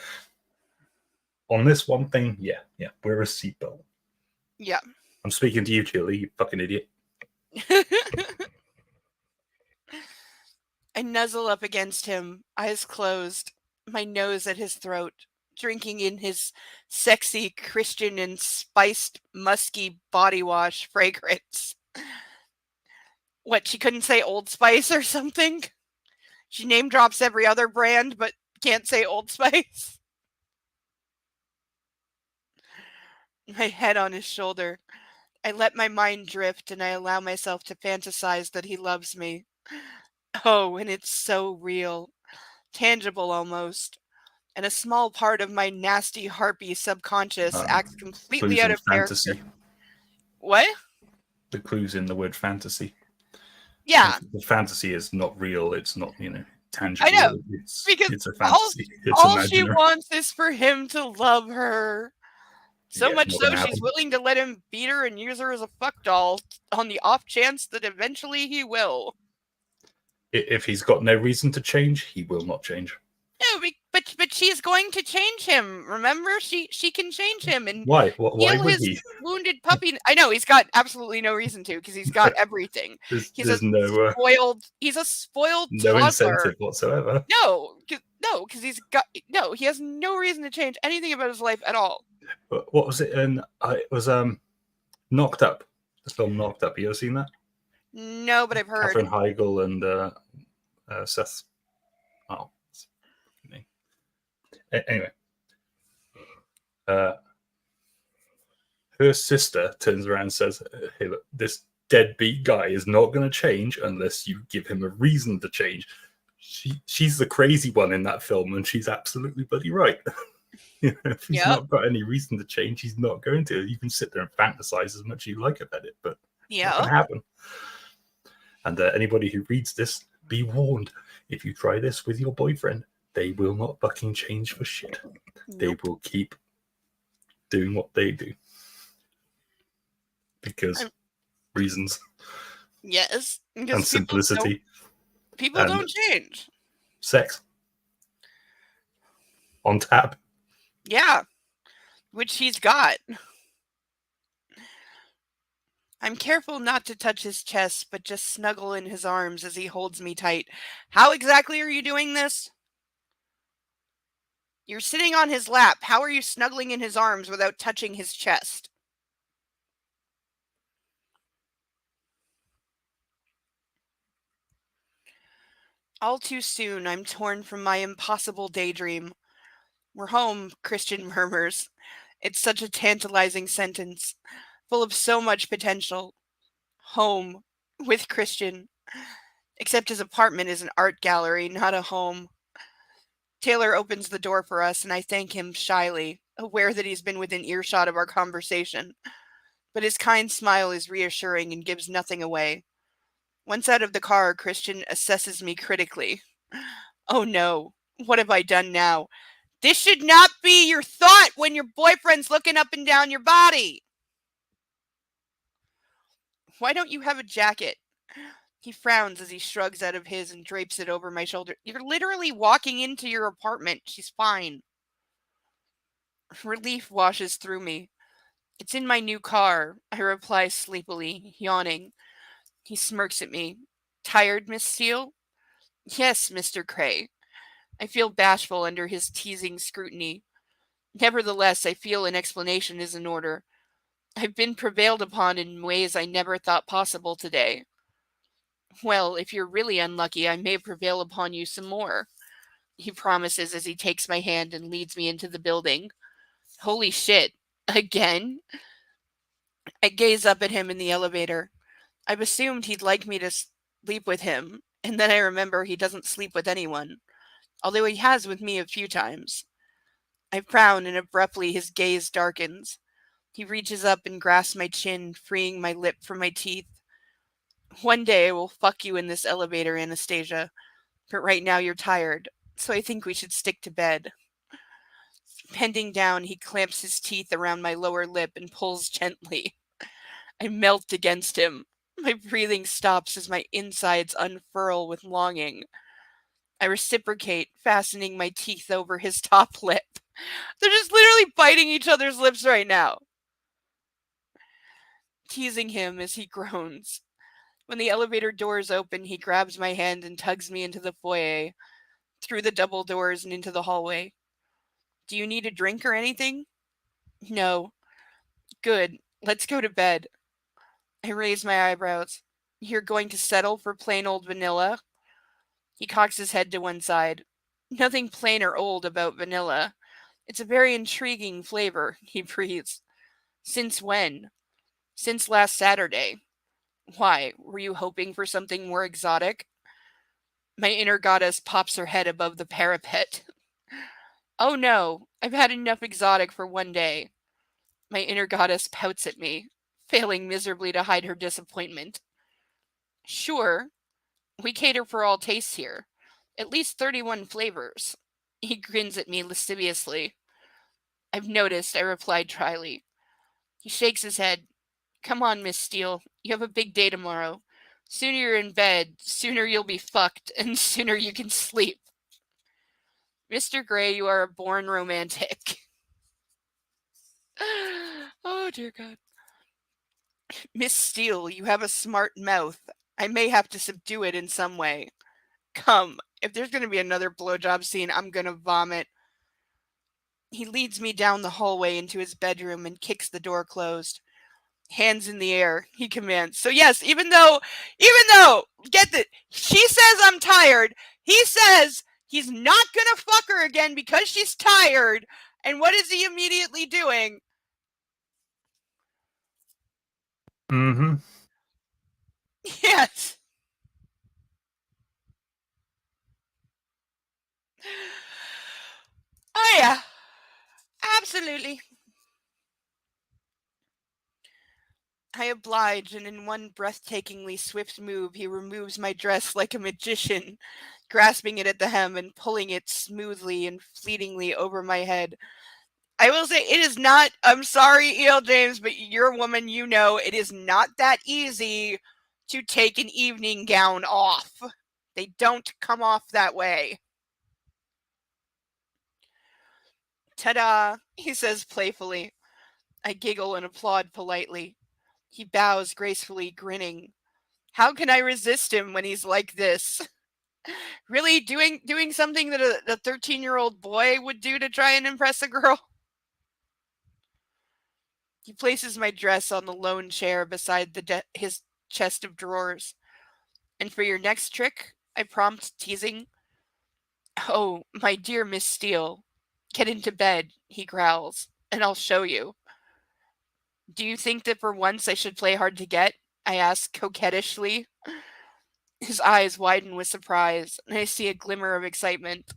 [SPEAKER 3] on this one thing, yeah, wear a seatbelt.
[SPEAKER 1] Yeah.
[SPEAKER 3] I'm speaking to you, Chili, you fucking idiot.
[SPEAKER 1] I nuzzle up against him, eyes closed, my nose at his throat, drinking in his sexy Christian and spiced musky body wash fragrance. What, she couldn't say Old Spice or something? She name drops every other brand, but can't say Old Spice? My head on his shoulder. I let my mind drift and I allow myself to fantasize that he loves me. Oh, and it's so real. Tangible almost. And a small part of my nasty harpy subconscious acts completely
[SPEAKER 3] clues
[SPEAKER 1] out
[SPEAKER 3] in
[SPEAKER 1] of character.
[SPEAKER 3] fantasy.
[SPEAKER 1] What?
[SPEAKER 3] The clues in the word fantasy.
[SPEAKER 1] Yeah.
[SPEAKER 3] The fantasy is not real. It's not, tangible.
[SPEAKER 1] I know.
[SPEAKER 3] It's
[SPEAKER 1] Because
[SPEAKER 3] a fantasy. It's
[SPEAKER 1] all she
[SPEAKER 3] imaginary.
[SPEAKER 1] wants is for him to love her. So
[SPEAKER 3] Yeah,
[SPEAKER 1] much
[SPEAKER 3] not
[SPEAKER 1] so
[SPEAKER 3] gonna
[SPEAKER 1] she's
[SPEAKER 3] happen.
[SPEAKER 1] willing to let him beat her and use her as a fuck doll on the off chance that eventually he will.
[SPEAKER 3] If he's got no reason to change, he will not change.
[SPEAKER 1] No, but she's going to change him. Remember, she can change him and
[SPEAKER 3] Why? Why
[SPEAKER 1] heal
[SPEAKER 3] would
[SPEAKER 1] his
[SPEAKER 3] he?
[SPEAKER 1] wounded puppy. I know he's got absolutely no reason to because he's got everything. He's
[SPEAKER 3] There's no
[SPEAKER 1] a spoiled
[SPEAKER 3] no
[SPEAKER 1] toddler.
[SPEAKER 3] incentive whatsoever.
[SPEAKER 1] No, because he has no reason to change anything about his life at all.
[SPEAKER 3] What was it? And it was Knocked Up. The film Knocked Up. You ever seen that?
[SPEAKER 1] No, but I've heard.
[SPEAKER 3] Katherine Heigl and Seth. Oh, anyway, her sister turns around and says, "Hey, look, this deadbeat guy is not going to change unless you give him a reason to change." She's the crazy one in that film, and she's absolutely bloody right. If he's not got any reason to change, he's not going to. You can sit there and fantasize as much as you like about it, but it's not going to happen. And anybody who reads this, be warned: if you try this with your boyfriend, they will not fucking change for shit. Nope. They will keep doing what they do because reasons.
[SPEAKER 1] Yes,
[SPEAKER 3] and simplicity.
[SPEAKER 1] People don't change.
[SPEAKER 3] Sex on tap.
[SPEAKER 1] Yeah, which he's got. I'm careful not to touch his chest, but just snuggle in his arms as he holds me tight. How exactly are you doing this? You're sitting on his lap. How are you snuggling in his arms without touching his chest? All too soon, I'm torn from my impossible daydream. We're home, Christian murmurs. It's such a tantalizing sentence, full of so much potential. Home, with Christian. Except his apartment is an art gallery, not a home. Taylor opens the door for us, and I thank him shyly, aware that he's been within earshot of our conversation. But his kind smile is reassuring and gives nothing away. Once out of the car, Christian assesses me critically. Oh no, what have I done now? This should not be your thought when your boyfriend's looking up and down your body. Why don't you have a jacket? He frowns as he shrugs out of his and drapes it over my shoulder. You're literally walking into your apartment. She's fine. Relief washes through me. It's in my new car, I reply sleepily, yawning. He smirks at me. Tired, Miss Steele? Yes, Mr. Gray. I feel bashful under his teasing scrutiny. Nevertheless, I feel an explanation is in order. I've been prevailed upon in ways I never thought possible today. Well, if you're really unlucky, I may prevail upon you some more, he promises as he takes my hand and leads me into the building. Holy shit. Again? I gaze up at him in the elevator. I've assumed he'd like me to sleep with him, and then I remember he doesn't sleep with anyone, although he has with me a few times. I frown, and abruptly his gaze darkens. He reaches up and grasps my chin, freeing my lip from my teeth. One day I will fuck you in this elevator, Anastasia, but right now you're tired, so I think we should stick to bed. Bending down, he clamps his teeth around my lower lip and pulls gently. I melt against him. My breathing stops as my insides unfurl with longing. I reciprocate, fastening my teeth over his top lip. They're just literally biting each other's lips right now. Teasing him as he groans. When the elevator doors open, he grabs my hand and tugs me into the foyer, through the double doors and into the hallway. Do you need a drink or anything? No. Good. Let's go to bed. I raise my eyebrows. You're going to settle for plain old vanilla? He cocks his head to one side. Nothing plain or old about vanilla. It's a very intriguing flavor, he breathes. Since when? Since last Saturday. Why, were you hoping for something more exotic? My inner goddess pops her head above the parapet. Oh no, I've had enough exotic for one day. My inner goddess pouts at me, failing miserably to hide her disappointment. Sure, we cater for all tastes here. At least 31 flavors. He grins at me lasciviously. I've noticed, I replied dryly. He shakes his head. Come on, Miss Steele. You have a big day tomorrow. Sooner you're in bed, sooner you'll be fucked, and sooner you can sleep. Mr. Gray, you are a born romantic. Oh, dear God. Miss Steele, you have a smart mouth. I may have to subdue it in some way. Come, if there's going to be another blowjob scene, I'm going to vomit. He leads me down the hallway into his bedroom and kicks the door closed. Hands in the air, he commands. So yes, even though, get that, she says I'm tired, he says he's not gonna fuck her again because she's tired. And what is he immediately doing?
[SPEAKER 3] Mm-hmm.
[SPEAKER 1] Yes. Oh yeah. Absolutely. I oblige, and in one breathtakingly swift move, he removes my dress like a magician, grasping it at the hem and pulling it smoothly and fleetingly over my head. I will say, it is not, I'm sorry, E.L. James, but you're a woman, you know, it is not that easy to take an evening gown off. They don't come off that way. Ta-da, he says playfully. I giggle and applaud politely. He bows gracefully, grinning. How can I resist him when he's like this? Really doing something that a 13-year-old boy would do to try and impress a girl? He places my dress on the lone chair beside his chest of drawers. And for your next trick, I prompt, teasing. Oh, my dear Miss Steele, get into bed, he growls, and I'll show you. Do you think that for once I should play hard to get? I ask coquettishly. His eyes widen with surprise, and I see a glimmer of excitement.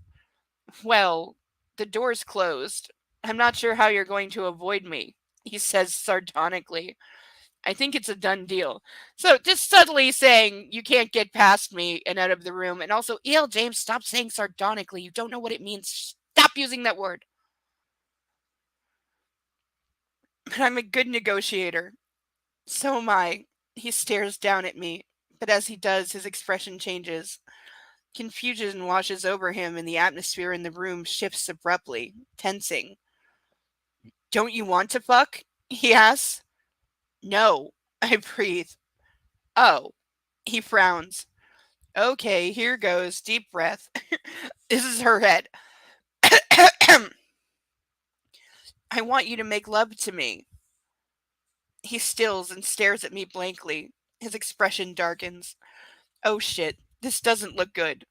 [SPEAKER 1] Well, the door's closed. I'm not sure how you're going to avoid me, he says sardonically. I think it's a done deal. So just subtly saying you can't get past me and out of the room. And also, E.L. James, stop saying sardonically. You don't know what it means. Stop using that word. But I'm a good negotiator. So am I. He stares down at me, but as he does, his expression changes. Confusion washes over him, and the atmosphere in the room shifts abruptly, tensing. Don't you want to fuck? He asks. No, I breathe. Oh, he frowns. Okay, here goes. Deep breath. This is her head. I want you to make love to me. He stills and stares at me blankly. His expression darkens. Oh shit, this doesn't look good.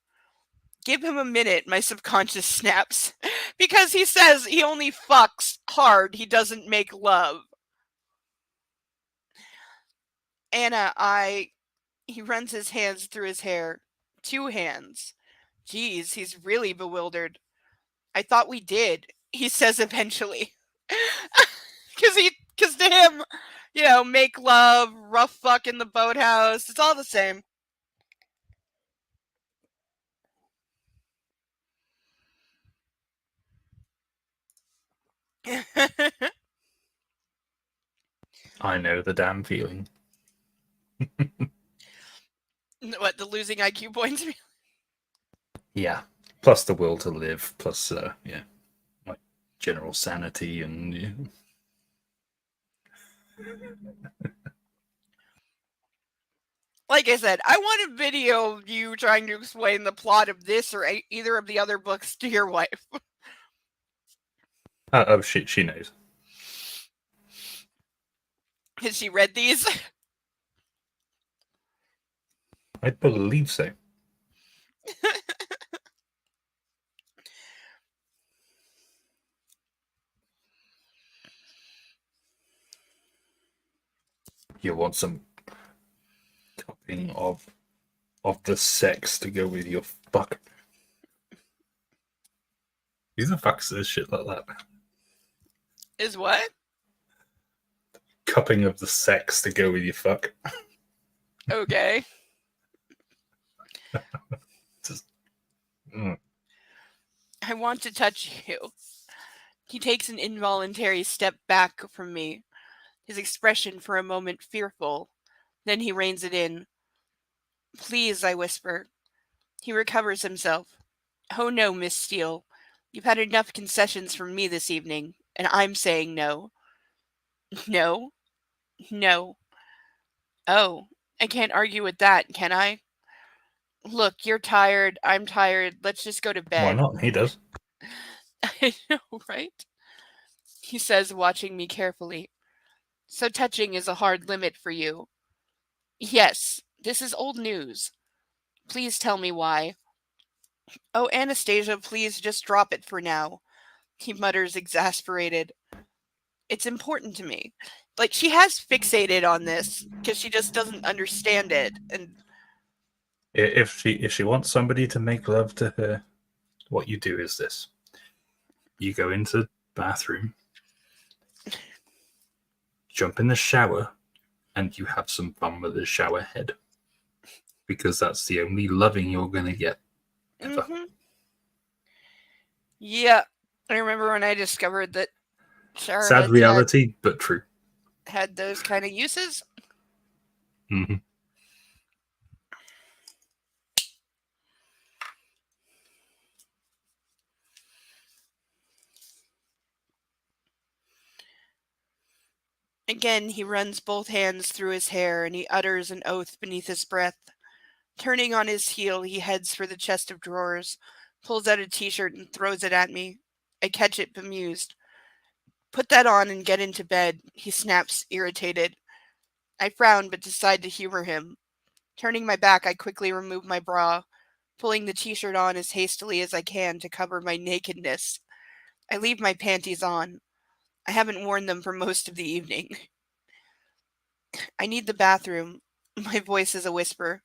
[SPEAKER 1] Give him a minute, my subconscious snaps. Because he says he only fucks hard, he doesn't make love. Anna, He runs his hands through his hair. 2 hands. Geez, he's really bewildered. I thought we did, he says eventually. Because to him, make love, rough fuck in the boathouse, it's all the same.
[SPEAKER 3] I know the damn feeling.
[SPEAKER 1] What, the losing IQ points?
[SPEAKER 3] Yeah. Plus the will to live, plus, like general sanity and. Yeah.
[SPEAKER 1] Like I said, I want a video of you trying to explain the plot of this or either of the other books to your wife.
[SPEAKER 3] Oh, shit, she knows.
[SPEAKER 1] Has she read these?
[SPEAKER 3] I believe so. You want some cupping of the sex to go with your fuck. Who the fuck says shit like that?
[SPEAKER 1] Is what?
[SPEAKER 3] Cupping of the sex to go with your fuck.
[SPEAKER 1] Okay.
[SPEAKER 3] Just,
[SPEAKER 1] I want to touch you. He takes an involuntary step back from me, his expression for a moment fearful. Then he reins it in. Please, I whisper. He recovers himself. Oh no, Miss Steele. You've had enough concessions from me this evening, and I'm saying no. No? No. Oh, I can't argue with that, can I? Look, you're tired, I'm tired, let's just go to bed.
[SPEAKER 3] why not? He does.
[SPEAKER 1] I know, right? He says, watching me carefully. So touching is a hard limit for you. Yes, this is old news. Please tell me why. Oh, Anastasia, please just drop it for now. He mutters, exasperated. It's important to me. Like, she has fixated on this because she just doesn't understand it. And
[SPEAKER 3] If she wants somebody to make love to her, what you do is this. You go into the bathroom, jump in the shower, and you have some fun with the shower head. Because that's the only loving you're going to get. Ever.
[SPEAKER 1] Mm-hmm. Yeah, I remember when I discovered that shower
[SPEAKER 3] Sad
[SPEAKER 1] heads
[SPEAKER 3] reality, but true.
[SPEAKER 1] had those kind of uses.
[SPEAKER 3] Mm-hmm.
[SPEAKER 1] Again, he runs both hands through his hair, and he utters an oath beneath his breath. Turning on his heel, he heads for the chest of drawers, pulls out a t-shirt and throws it at me. I catch it, bemused. Put that on and get into bed, he snaps, irritated. I frown, but decide to humor him. Turning my back, I quickly remove my bra, pulling the t-shirt on as hastily as I can to cover my nakedness. I leave my panties on. I haven't worn them for most of the evening. I need the bathroom. My voice is a whisper.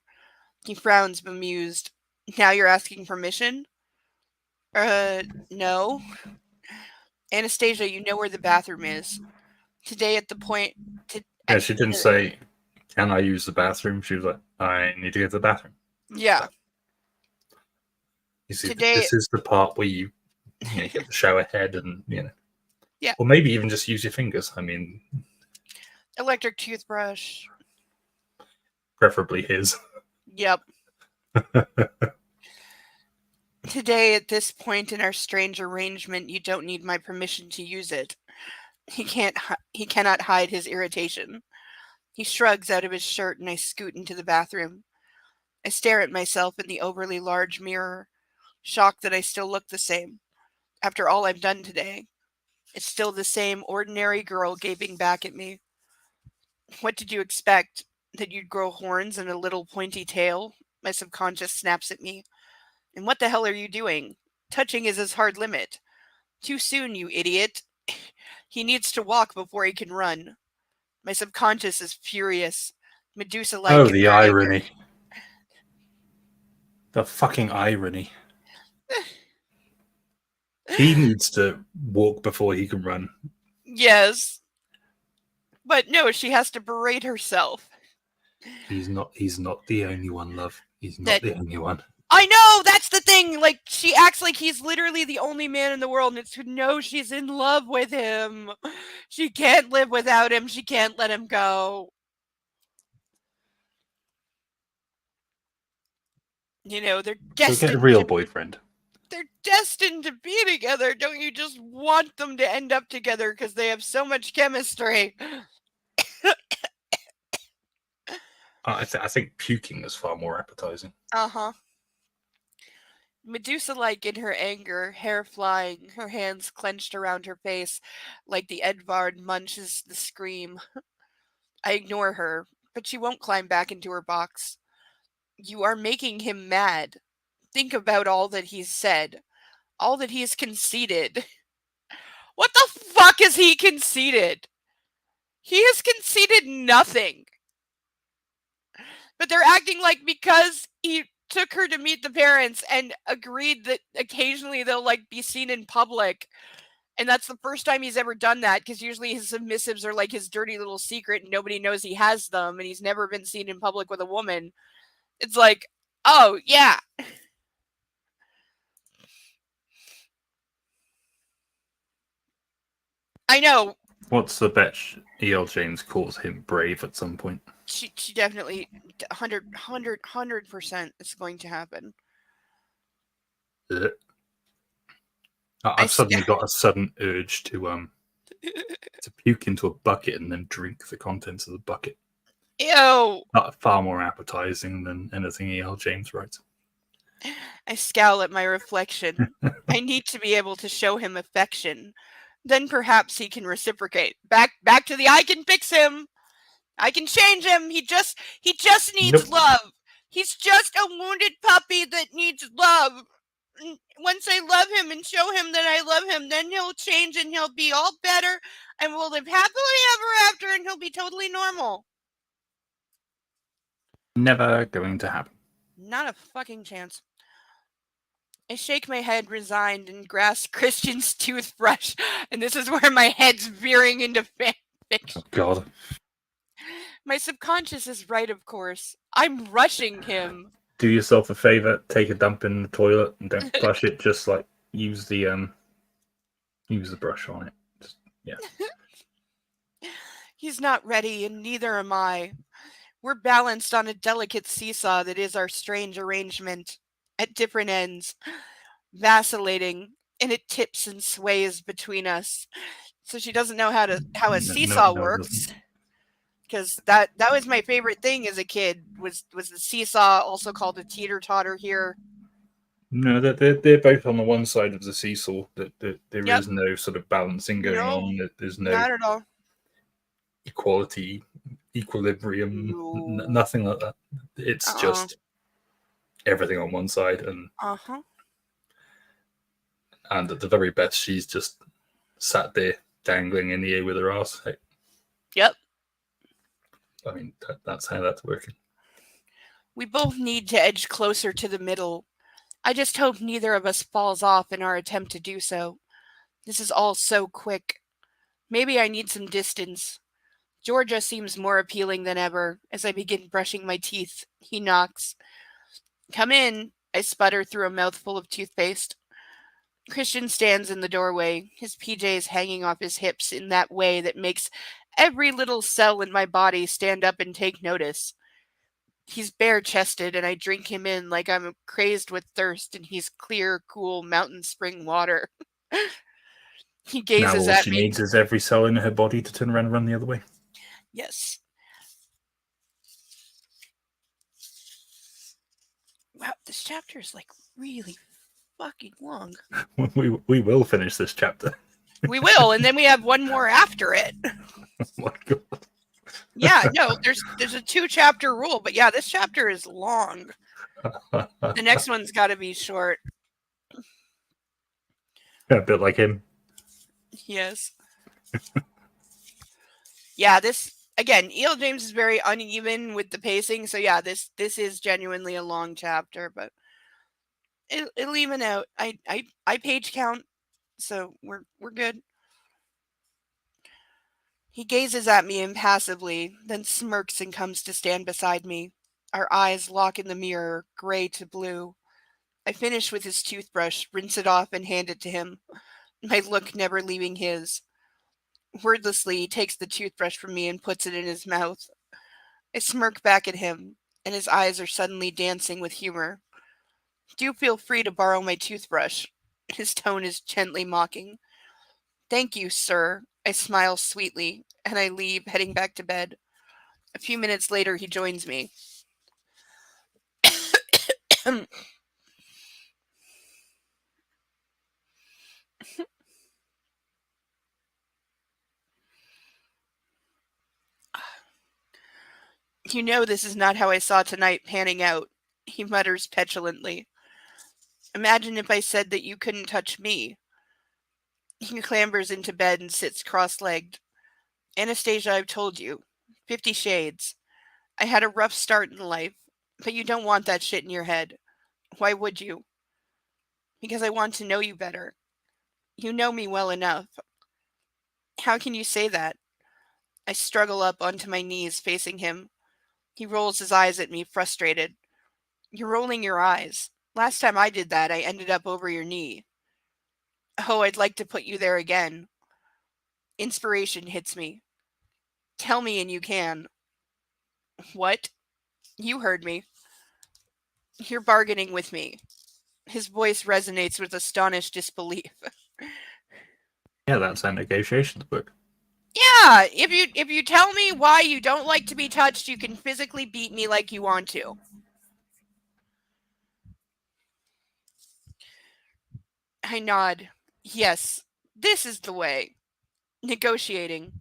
[SPEAKER 1] He frowns, bemused. Now you're asking permission? No. Anastasia, you know where the bathroom is. Today at the point...
[SPEAKER 3] Yeah, she didn't say, can I use the bathroom? She was like, I need to go to the bathroom.
[SPEAKER 1] Yeah.
[SPEAKER 3] You see,
[SPEAKER 1] Today-
[SPEAKER 3] this is the part where you get the shower head and,
[SPEAKER 1] Yeah.
[SPEAKER 3] Or maybe even just use your fingers. I mean,
[SPEAKER 1] Electric toothbrush.
[SPEAKER 3] preferably his.
[SPEAKER 1] Yep. Today, at this point in our strange arrangement, you don't need my permission to use it. He cannot hide his irritation. He shrugs out of his shirt and I scoot into the bathroom. I stare at myself in the overly large mirror, shocked that I still look the same. After all I've done today, it's still the same ordinary girl gaping back at me. What did you expect? That you'd grow horns and a little pointy tail? My subconscious snaps at me. And what the hell are you doing? Touching is his hard limit. Too soon, you idiot. He needs to walk before he can run. My subconscious is furious. Medusa-like.
[SPEAKER 3] Oh, the irony. The fucking irony. He needs to walk before he can run.
[SPEAKER 1] Yes. But no, she has to berate herself.
[SPEAKER 3] He's not the only one, love. He's not the only one.
[SPEAKER 1] I know, that's the thing. Like, she acts like he's literally the only man in the world, and it's to know she's in love with him. She can't live without him. She can't let him go. They're destined.
[SPEAKER 3] So get a real boyfriend.
[SPEAKER 1] They're destined to be together. Don't you just want them to end up together because they have so much chemistry?
[SPEAKER 3] I think puking is far more appetizing.
[SPEAKER 1] Uh-huh. Medusa-like in her anger, hair flying, her hands clenched around her face, like the Edvard munches the scream. I ignore her, but she won't climb back into her box. You are making him mad. Think about all that he's said. All that he has conceded. What the fuck has he conceded? He has conceded nothing. But they're acting like because he took her to meet the parents and agreed that occasionally they'll be seen in public. And that's the first time he's ever done that, because usually his submissives are like his dirty little secret and nobody knows he has them and he's never been seen in public with a woman. It's like, oh, yeah. I know.
[SPEAKER 3] What's the bet E.L. James calls him brave at some point?
[SPEAKER 1] She definitely 100% is going to happen.
[SPEAKER 3] I've suddenly got a sudden urge to puke into a bucket and then drink the contents of the bucket.
[SPEAKER 1] Ew!
[SPEAKER 3] Far more appetizing than anything E.L. James writes.
[SPEAKER 1] I scowl at my reflection. I need to be able to show him affection. Then perhaps he can reciprocate. Back to the I can fix him. I can change him. He just needs love. He's just a wounded puppy that needs love. Once I love him and show him that I love him, then he'll change and he'll be all better and we'll live happily ever after and he'll be totally normal.
[SPEAKER 3] Never going to happen.
[SPEAKER 1] Not a fucking chance. I shake my head resigned and grasp Christian's toothbrush, and this is where my head's veering into fanfiction.
[SPEAKER 3] Oh, God.
[SPEAKER 1] My subconscious is right, of course. I'm rushing him.
[SPEAKER 3] Do yourself a favor, take a dump in the toilet and don't flush it. Just use the brush on it.
[SPEAKER 1] He's not ready, and neither am I. We're balanced on a delicate seesaw that is our strange arrangement, at different ends, vacillating, and it tips and sways between us. So she doesn't know how a seesaw works. Because that was my favorite thing as a kid was the seesaw, also called a teeter-totter here.
[SPEAKER 3] No, they're both on the one side of the seesaw. There is no sort of balancing going on. There's no
[SPEAKER 1] not at all.
[SPEAKER 3] Equality, equilibrium, nothing like that. It's just everything on one side, and and at the very best, she's just sat there dangling in the air with her ass.
[SPEAKER 1] Yep.
[SPEAKER 3] I mean, that's how that's working.
[SPEAKER 1] We both need to edge closer to the middle. I just hope neither of us falls off in our attempt to do so. This is all so quick. Maybe I need some distance. Georgia seems more appealing than ever. As I begin brushing my teeth, he knocks. Come in, I sputter through a mouthful of toothpaste. Christian stands in the doorway, his PJs hanging off his hips in that way that makes every little cell in my body stand up and take notice. He's bare-chested, and I drink him in like I'm crazed with thirst, and he's clear, cool mountain spring water. He
[SPEAKER 3] Now
[SPEAKER 1] gazes
[SPEAKER 3] all
[SPEAKER 1] at
[SPEAKER 3] she
[SPEAKER 1] me.
[SPEAKER 3] needs is every cell in her body to turn around and run the other way.
[SPEAKER 1] Yes. Wow, this chapter is like really fucking long.
[SPEAKER 3] We will finish this chapter.
[SPEAKER 1] We will, and then we have one more after it.
[SPEAKER 3] Oh my god.
[SPEAKER 1] Yeah, no, there's a 2-chapter rule, but yeah, this chapter is long. The next one's got to be short.
[SPEAKER 3] A bit like him.
[SPEAKER 1] Yes. Yeah, this again, E.L. James is very uneven with the pacing, so yeah, this is genuinely a long chapter, but it'll even out. I page count, so we're good. He gazes at me impassively, then smirks and comes to stand beside me. Our eyes lock in the mirror, gray to blue. I finish with his toothbrush, rinse it off, and hand it to him, my look never leaving his. Wordlessly, he takes the toothbrush from me and puts it in his mouth. I smirk back at him, and his eyes are suddenly dancing with humor. Do feel free to borrow my toothbrush. His tone is gently mocking. Thank you, sir. I smile sweetly, and I leave, heading back to bed. A few minutes later, he joins me. You know this is not how I saw tonight panning out, he mutters petulantly. Imagine if I said that you couldn't touch me. He clambers into bed and sits cross-legged. Anastasia, I've told you. 50 Shades. I had a rough start in life, but you don't want that shit in your head. Why would you? Because I want to know you better. You know me well enough. How can you say that? I struggle up onto my knees facing him. He rolls his eyes at me, frustrated. You're rolling your eyes. Last time I did that, I ended up over your knee. Oh, I'd like to put you there again. Inspiration hits me. Tell me and you can. What? You heard me. You're bargaining with me. His voice resonates with astonished disbelief.
[SPEAKER 3] Yeah, that's our negotiations book.
[SPEAKER 1] Yeah, if you tell me why you don't like to be touched, you can physically beat me like you want to. I nod. Yes, this is the way. Negotiating.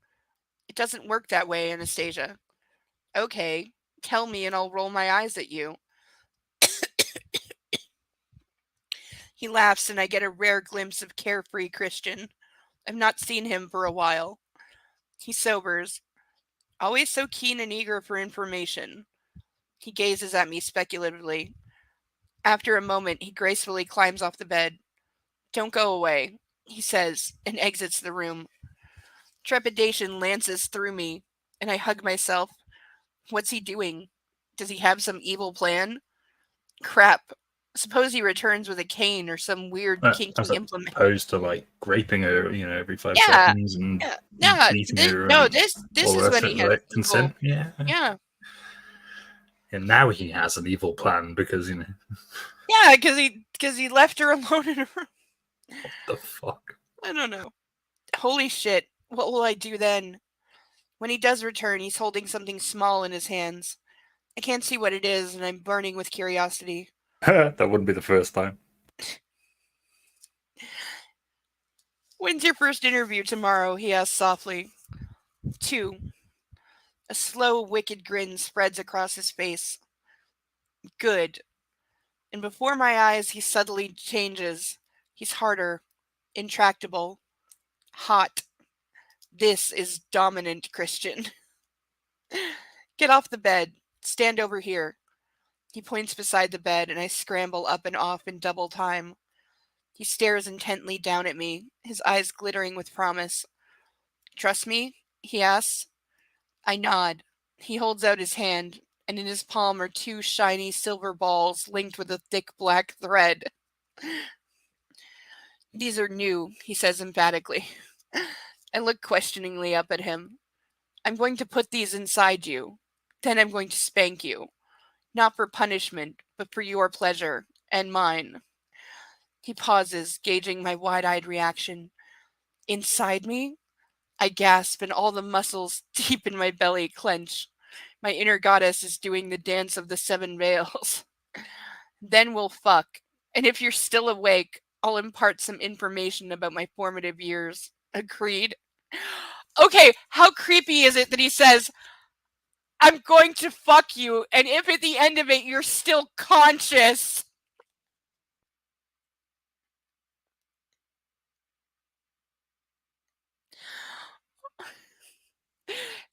[SPEAKER 1] It doesn't work that way, Anastasia. Okay, tell me and I'll roll my eyes at you. He laughs and I get a rare glimpse of carefree Christian. I've not seen him for a while. He sobers, always so keen and eager for information. He gazes at me speculatively. After a moment, he gracefully climbs off the bed. Don't go away, he says, and exits the room. Trepidation lances through me, and I hug myself. What's he doing? Does he have some evil plan? Crap. Suppose he returns with a cane or some weird kinky
[SPEAKER 3] As
[SPEAKER 1] implement.
[SPEAKER 3] opposed to like raping her, every 5
[SPEAKER 1] Yeah,
[SPEAKER 3] seconds and
[SPEAKER 1] Yeah,
[SPEAKER 3] beating
[SPEAKER 1] this,
[SPEAKER 3] her.
[SPEAKER 1] no,
[SPEAKER 3] and
[SPEAKER 1] this
[SPEAKER 3] all
[SPEAKER 1] is
[SPEAKER 3] the
[SPEAKER 1] when
[SPEAKER 3] rest
[SPEAKER 1] he
[SPEAKER 3] of
[SPEAKER 1] has
[SPEAKER 3] it,
[SPEAKER 1] evil.
[SPEAKER 3] consent. Yeah.
[SPEAKER 1] Yeah,
[SPEAKER 3] And now he has an evil plan because
[SPEAKER 1] yeah, because he left her alone in her room.
[SPEAKER 3] what the fuck.
[SPEAKER 1] I don't know. Holy shit! What will I do then? When he does return, he's holding something small in his hands. I can't see what it is, and I'm burning with curiosity.
[SPEAKER 3] That wouldn't be the first time.
[SPEAKER 1] When's your first interview tomorrow? He asks softly. 2. A slow, wicked grin spreads across his face. Good. And before my eyes, he subtly changes. He's harder, intractable, hot. This is dominant Christian. Get off the bed. Stand over here. He points beside the bed, and I scramble up and off in double time. He stares intently down at me, his eyes glittering with promise. Trust me? He asks. I nod. He holds out his hand, and in his palm are 2 shiny silver balls linked with a thick black thread. These are new, he says emphatically. I look questioningly up at him. I'm going to put these inside you. Then I'm going to spank you. Not for punishment, but for your pleasure and mine. He pauses, gauging my wide-eyed reaction. Inside me? I gasp, and all the muscles deep in my belly clench. My inner goddess is doing the dance of the 7 veils. Then we'll fuck. And if you're still awake, I'll impart some information about my formative years. Agreed. Okay, how creepy is it that he says, I'm going to fuck you, and if at the end of it you're still conscious.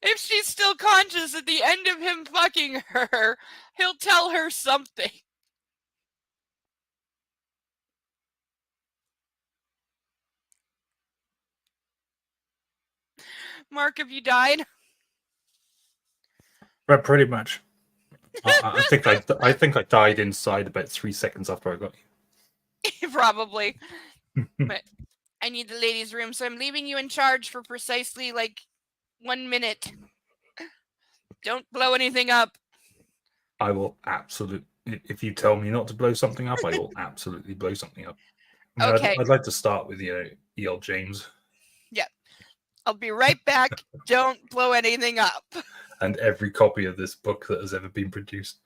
[SPEAKER 1] If she's still conscious at the end of him fucking her, he'll tell her something. Mark, have you died?
[SPEAKER 3] But pretty much. I think I died inside about 3 seconds after I got
[SPEAKER 1] Probably.
[SPEAKER 3] you.
[SPEAKER 1] But I need the ladies' room, so I'm leaving you in charge for precisely 1 minute. Don't blow anything up.
[SPEAKER 3] I will absolutely. If you tell me not to blow something up, I will absolutely blow something up.
[SPEAKER 1] Okay.
[SPEAKER 3] I'd like to start with E.L. James.
[SPEAKER 1] Yeah. I'll be right back. Don't blow anything up.
[SPEAKER 3] And every copy of this book that has ever been produced.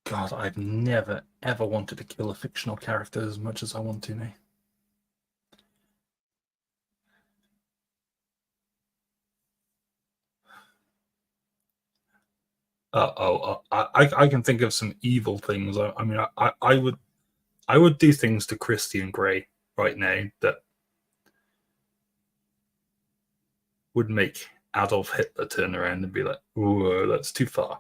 [SPEAKER 3] God, I've never, ever wanted to kill a fictional character as much as I want to now. I can think of some evil things. I would do things to Christian Grey right now that would make Adolf Hitler turn around and be like, "Ooh, that's too far."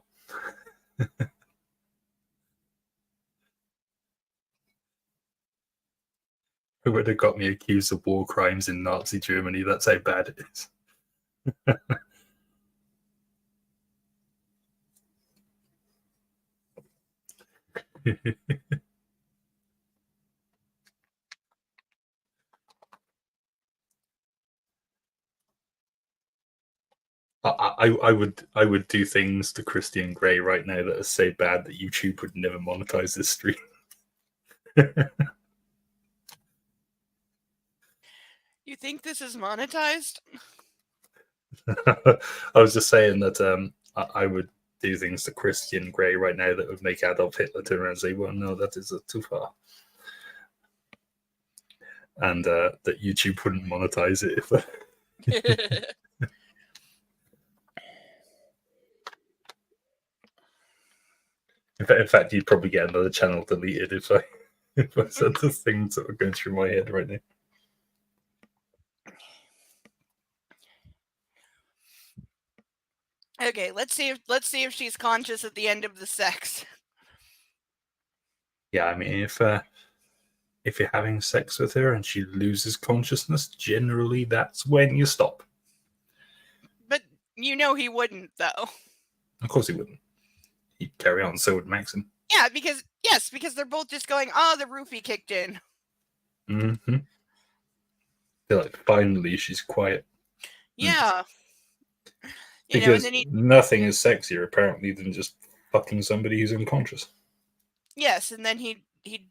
[SPEAKER 3] Who would have got me accused of war crimes in Nazi Germany? That's how bad it is. I would do things to Christian Grey right now that are so bad that YouTube would never monetize this stream.
[SPEAKER 1] You think this is monetized?
[SPEAKER 3] I was just saying that I would do things to Christian Grey right now that would make Adolf Hitler turn around and say, "Well, no, that is too far," and that YouTube wouldn't monetize it if. In fact, you'd probably get another channel deleted if I said the things that were going through my head right now.
[SPEAKER 1] Okay, let's see if she's conscious at the end of the sex.
[SPEAKER 3] Yeah, I mean, if you're having sex with her and she loses consciousness, generally that's when you stop.
[SPEAKER 1] But he wouldn't, though.
[SPEAKER 3] Of course he wouldn't. He'd carry on. So would Maxim.
[SPEAKER 1] Yeah, because they're both just going, "Oh, the roofie kicked in."
[SPEAKER 3] Mm-hmm. They're like, finally, she's quiet.
[SPEAKER 1] Yeah.
[SPEAKER 3] Because nothing is sexier, apparently, than just fucking somebody who's unconscious.
[SPEAKER 1] Yes, and then he'd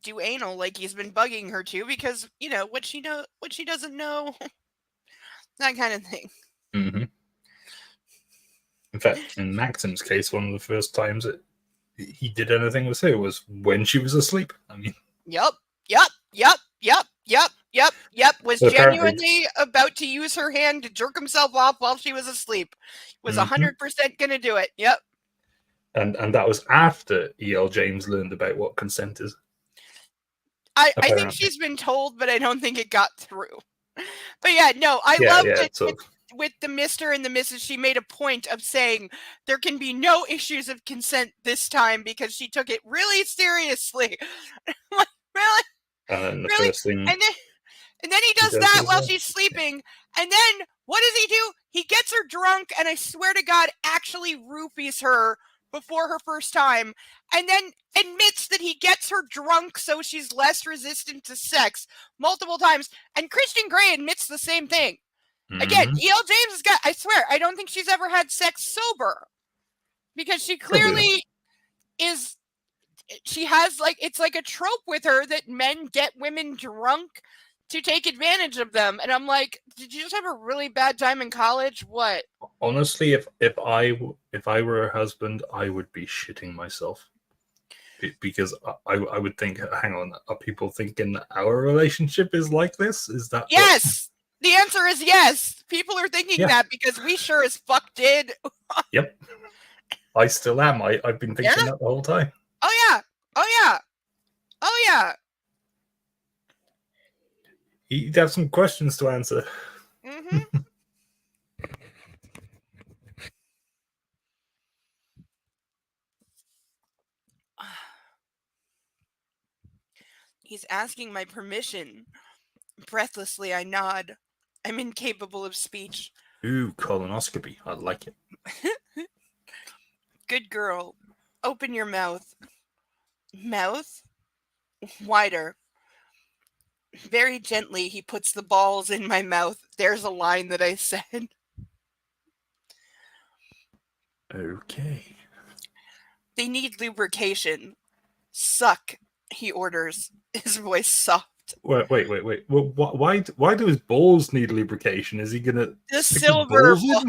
[SPEAKER 1] do anal like he's been bugging her to, because what she doesn't know, that kind of thing.
[SPEAKER 3] Mm-hmm. In fact, in Maxim's case, one of the first times that he did anything with her was when she was asleep. I mean,
[SPEAKER 1] Yep. Was genuinely about to use her hand to jerk himself off while she was asleep. Was 100% gonna do it. Yep.
[SPEAKER 3] And that was after E.L. James learned about what consent is.
[SPEAKER 1] I think
[SPEAKER 3] Apparently.
[SPEAKER 1] she's been told, but I don't think it got through. But yeah, no, I
[SPEAKER 3] Yeah,
[SPEAKER 1] love
[SPEAKER 3] yeah,
[SPEAKER 1] that
[SPEAKER 3] so
[SPEAKER 1] with the Mr. and the Mrs., she made a point of saying there can be no issues of consent this time because she took it really seriously. Like, really?
[SPEAKER 3] and then the
[SPEAKER 1] Really?
[SPEAKER 3] first thing
[SPEAKER 1] And then he does
[SPEAKER 3] does
[SPEAKER 1] that
[SPEAKER 3] is
[SPEAKER 1] while
[SPEAKER 3] that.
[SPEAKER 1] she's sleeping. And then what does he do? He gets her drunk, and I swear to God, actually roofies her before her first time, and then admits that he gets her drunk so she's less resistant to sex multiple times. And Christian Grey admits the same thing. Again,
[SPEAKER 3] Mhm.
[SPEAKER 1] E.L. James has got, I swear, I don't think she's ever had sex sober. Because she
[SPEAKER 3] Probably not.
[SPEAKER 1] clearly is, she has like, it's like a trope with her that men get women drunk to take advantage of them. And I'm like, did you just have a really bad time in college? What?
[SPEAKER 3] Honestly, if I were her husband, I would be shitting myself. Because I would think, hang on, are people thinking that our relationship is like this? Is that what?
[SPEAKER 1] Yes. The answer is yes. People are thinking
[SPEAKER 3] Yeah.
[SPEAKER 1] that because we sure as fuck did.
[SPEAKER 3] Yep. I still am. I've been thinking
[SPEAKER 1] Yeah.
[SPEAKER 3] that the whole time.
[SPEAKER 1] Oh yeah. Oh yeah. Oh yeah.
[SPEAKER 3] You'd have some questions to answer.
[SPEAKER 1] Mm-hmm. He's asking my permission. Breathlessly, I nod. I'm incapable of speech.
[SPEAKER 3] Ooh, colonoscopy. I like it.
[SPEAKER 1] Good girl. Open your mouth. Mouth? Wider. Very gently, he puts the balls in my mouth. There's a line that I said.
[SPEAKER 3] Okay.
[SPEAKER 1] They need lubrication. Suck, he orders, his voice soft.
[SPEAKER 3] Wait. Well, why do his balls need lubrication? Is he gonna
[SPEAKER 1] The
[SPEAKER 3] stick
[SPEAKER 1] silver
[SPEAKER 3] his balls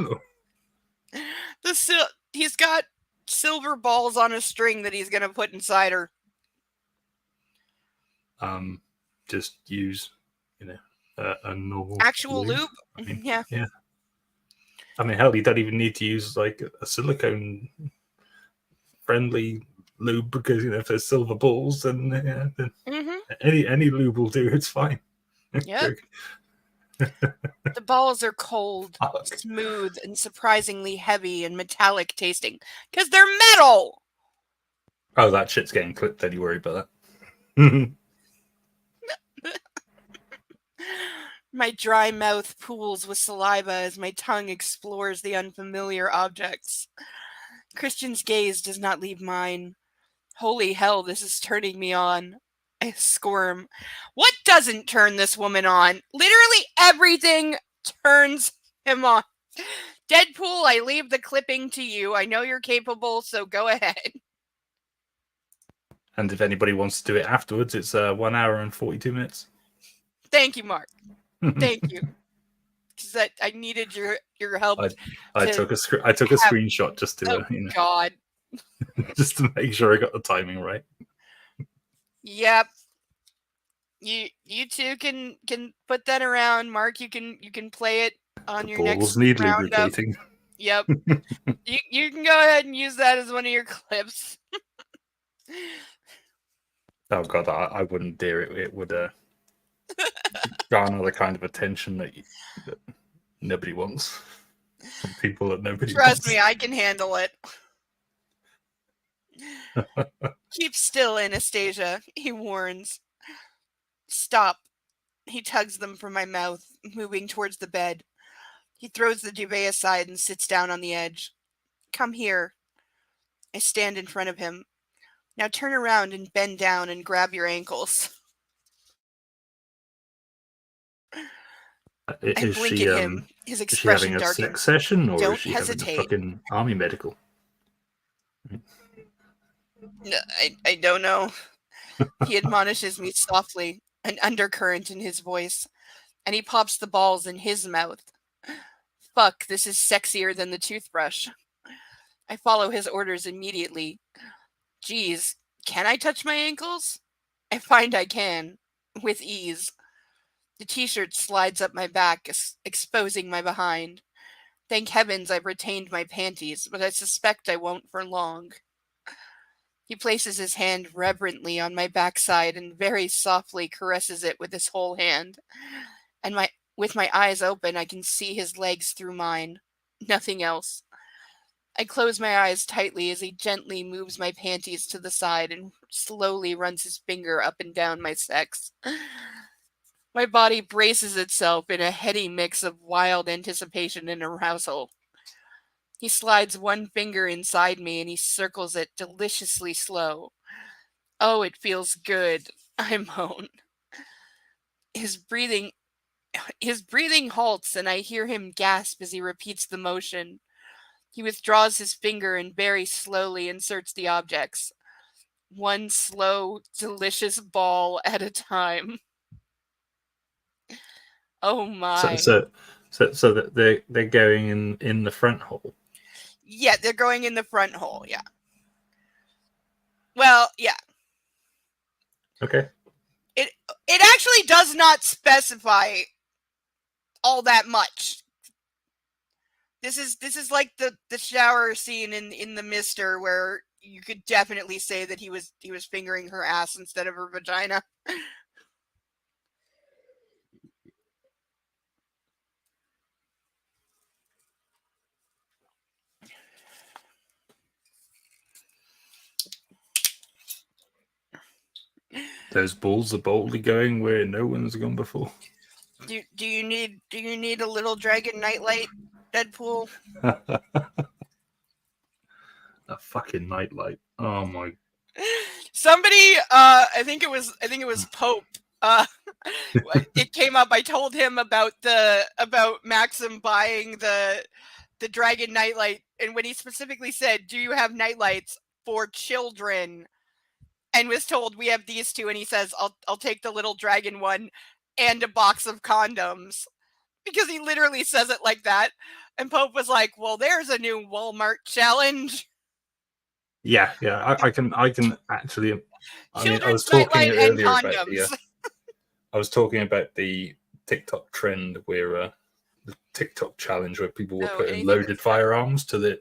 [SPEAKER 3] in?
[SPEAKER 1] he's got silver balls on a string that he's gonna put inside her.
[SPEAKER 3] Just use, a normal
[SPEAKER 1] Actual lube?
[SPEAKER 3] I mean,
[SPEAKER 1] Yeah.
[SPEAKER 3] I mean, hell, you don't even need to use like a silicone friendly lube because if there's silver balls, then, then
[SPEAKER 1] Mm-hmm.
[SPEAKER 3] any lube will do. It's fine.
[SPEAKER 1] Yep. The balls are cold, smooth, and surprisingly heavy and metallic tasting because they're metal.
[SPEAKER 3] Oh, that shit's getting clipped. Don't you worry about that.
[SPEAKER 1] My dry mouth pools with saliva as my tongue explores the unfamiliar objects. Christian's gaze does not leave mine. Holy hell, this is turning me on. I squirm. What doesn't turn this woman on? Literally everything turns him on. Deadpool, I leave the clipping to you. I know you're capable, so go ahead.
[SPEAKER 3] And if anybody wants to do it afterwards, it's 1 hour and 42 minutes.
[SPEAKER 1] Thank you, Mark. Thank you. Because I needed your help.
[SPEAKER 3] I took a screenshot just to
[SPEAKER 1] God.
[SPEAKER 3] just to make sure I got the timing right.
[SPEAKER 1] Yep. You two can put that around, Mark. You can play it on your next
[SPEAKER 3] Balls need
[SPEAKER 1] roundup.
[SPEAKER 3] lubricating.
[SPEAKER 1] Yep. you can go ahead and use that as one of your clips.
[SPEAKER 3] Oh god, I wouldn't dare it. It would garner the kind of attention that nobody wants from people that nobody
[SPEAKER 1] Trust
[SPEAKER 3] wants.
[SPEAKER 1] me, I can handle it. Keep still, Anastasia, he warns. Stop. He tugs them from my mouth, moving towards the bed. He throws the duvet aside and sits down on the edge. Come here. I stand in front of him. Now turn around and bend down and grab your ankles. I blink at him. His expression
[SPEAKER 3] is she having a
[SPEAKER 1] darkens.
[SPEAKER 3] sex session, or
[SPEAKER 1] Don't
[SPEAKER 3] is she
[SPEAKER 1] hesitate.
[SPEAKER 3] having a fucking army medical?
[SPEAKER 1] No, I don't know. He admonishes me softly, an undercurrent in his voice, and he pops the balls in his mouth. Fuck, this is sexier than the toothbrush. I follow his orders immediately. Geez, can I touch my ankles? I find I can, with ease. The t-shirt slides up my back, exposing my behind. Thank heavens I've retained my panties, but I suspect I won't for long. He places his hand reverently on my backside and very softly caresses it with his whole hand. And with my eyes open, I can see his legs through mine. Nothing else. I close my eyes tightly as he gently moves my panties to the side and slowly runs his finger up and down my sex. My body braces itself in a heady mix of wild anticipation and arousal. He slides one finger inside me and he circles it deliciously slow. Oh, it feels good, I moan. His breathing halts and I hear him gasp as he repeats the motion. He withdraws his finger and very slowly inserts the objects. One slow, delicious ball at a time. Oh my.
[SPEAKER 3] So that they're going in the front hole.
[SPEAKER 1] Yeah, they're going in the front hole, yeah. Well, yeah.
[SPEAKER 3] Okay.
[SPEAKER 1] It actually does not specify all that much. This is like the shower scene in the Mister where you could definitely say that he was fingering her ass instead of her vagina.
[SPEAKER 3] Those balls are boldly going where no one's gone before.
[SPEAKER 1] Do you need a little dragon nightlight, Deadpool?
[SPEAKER 3] A fucking nightlight. Oh my.
[SPEAKER 1] Somebody, I think it was Pope. It came up. I told him about Maxim buying the dragon nightlight, and when he specifically said, "Do you have nightlights for children?" and was told we have these two, and he says, "I'll take the little dragon one and a box of condoms," because he literally says it like that. And Pope was like, "Well, there's a new Walmart challenge."
[SPEAKER 3] Yeah, I can actually. I mean, I was
[SPEAKER 1] Children's
[SPEAKER 3] talking
[SPEAKER 1] nightlight and
[SPEAKER 3] earlier about the.
[SPEAKER 1] condoms.
[SPEAKER 3] I was talking about the TikTok trend where the TikTok challenge where people were putting
[SPEAKER 1] anything
[SPEAKER 3] loaded
[SPEAKER 1] that's-
[SPEAKER 3] firearms to the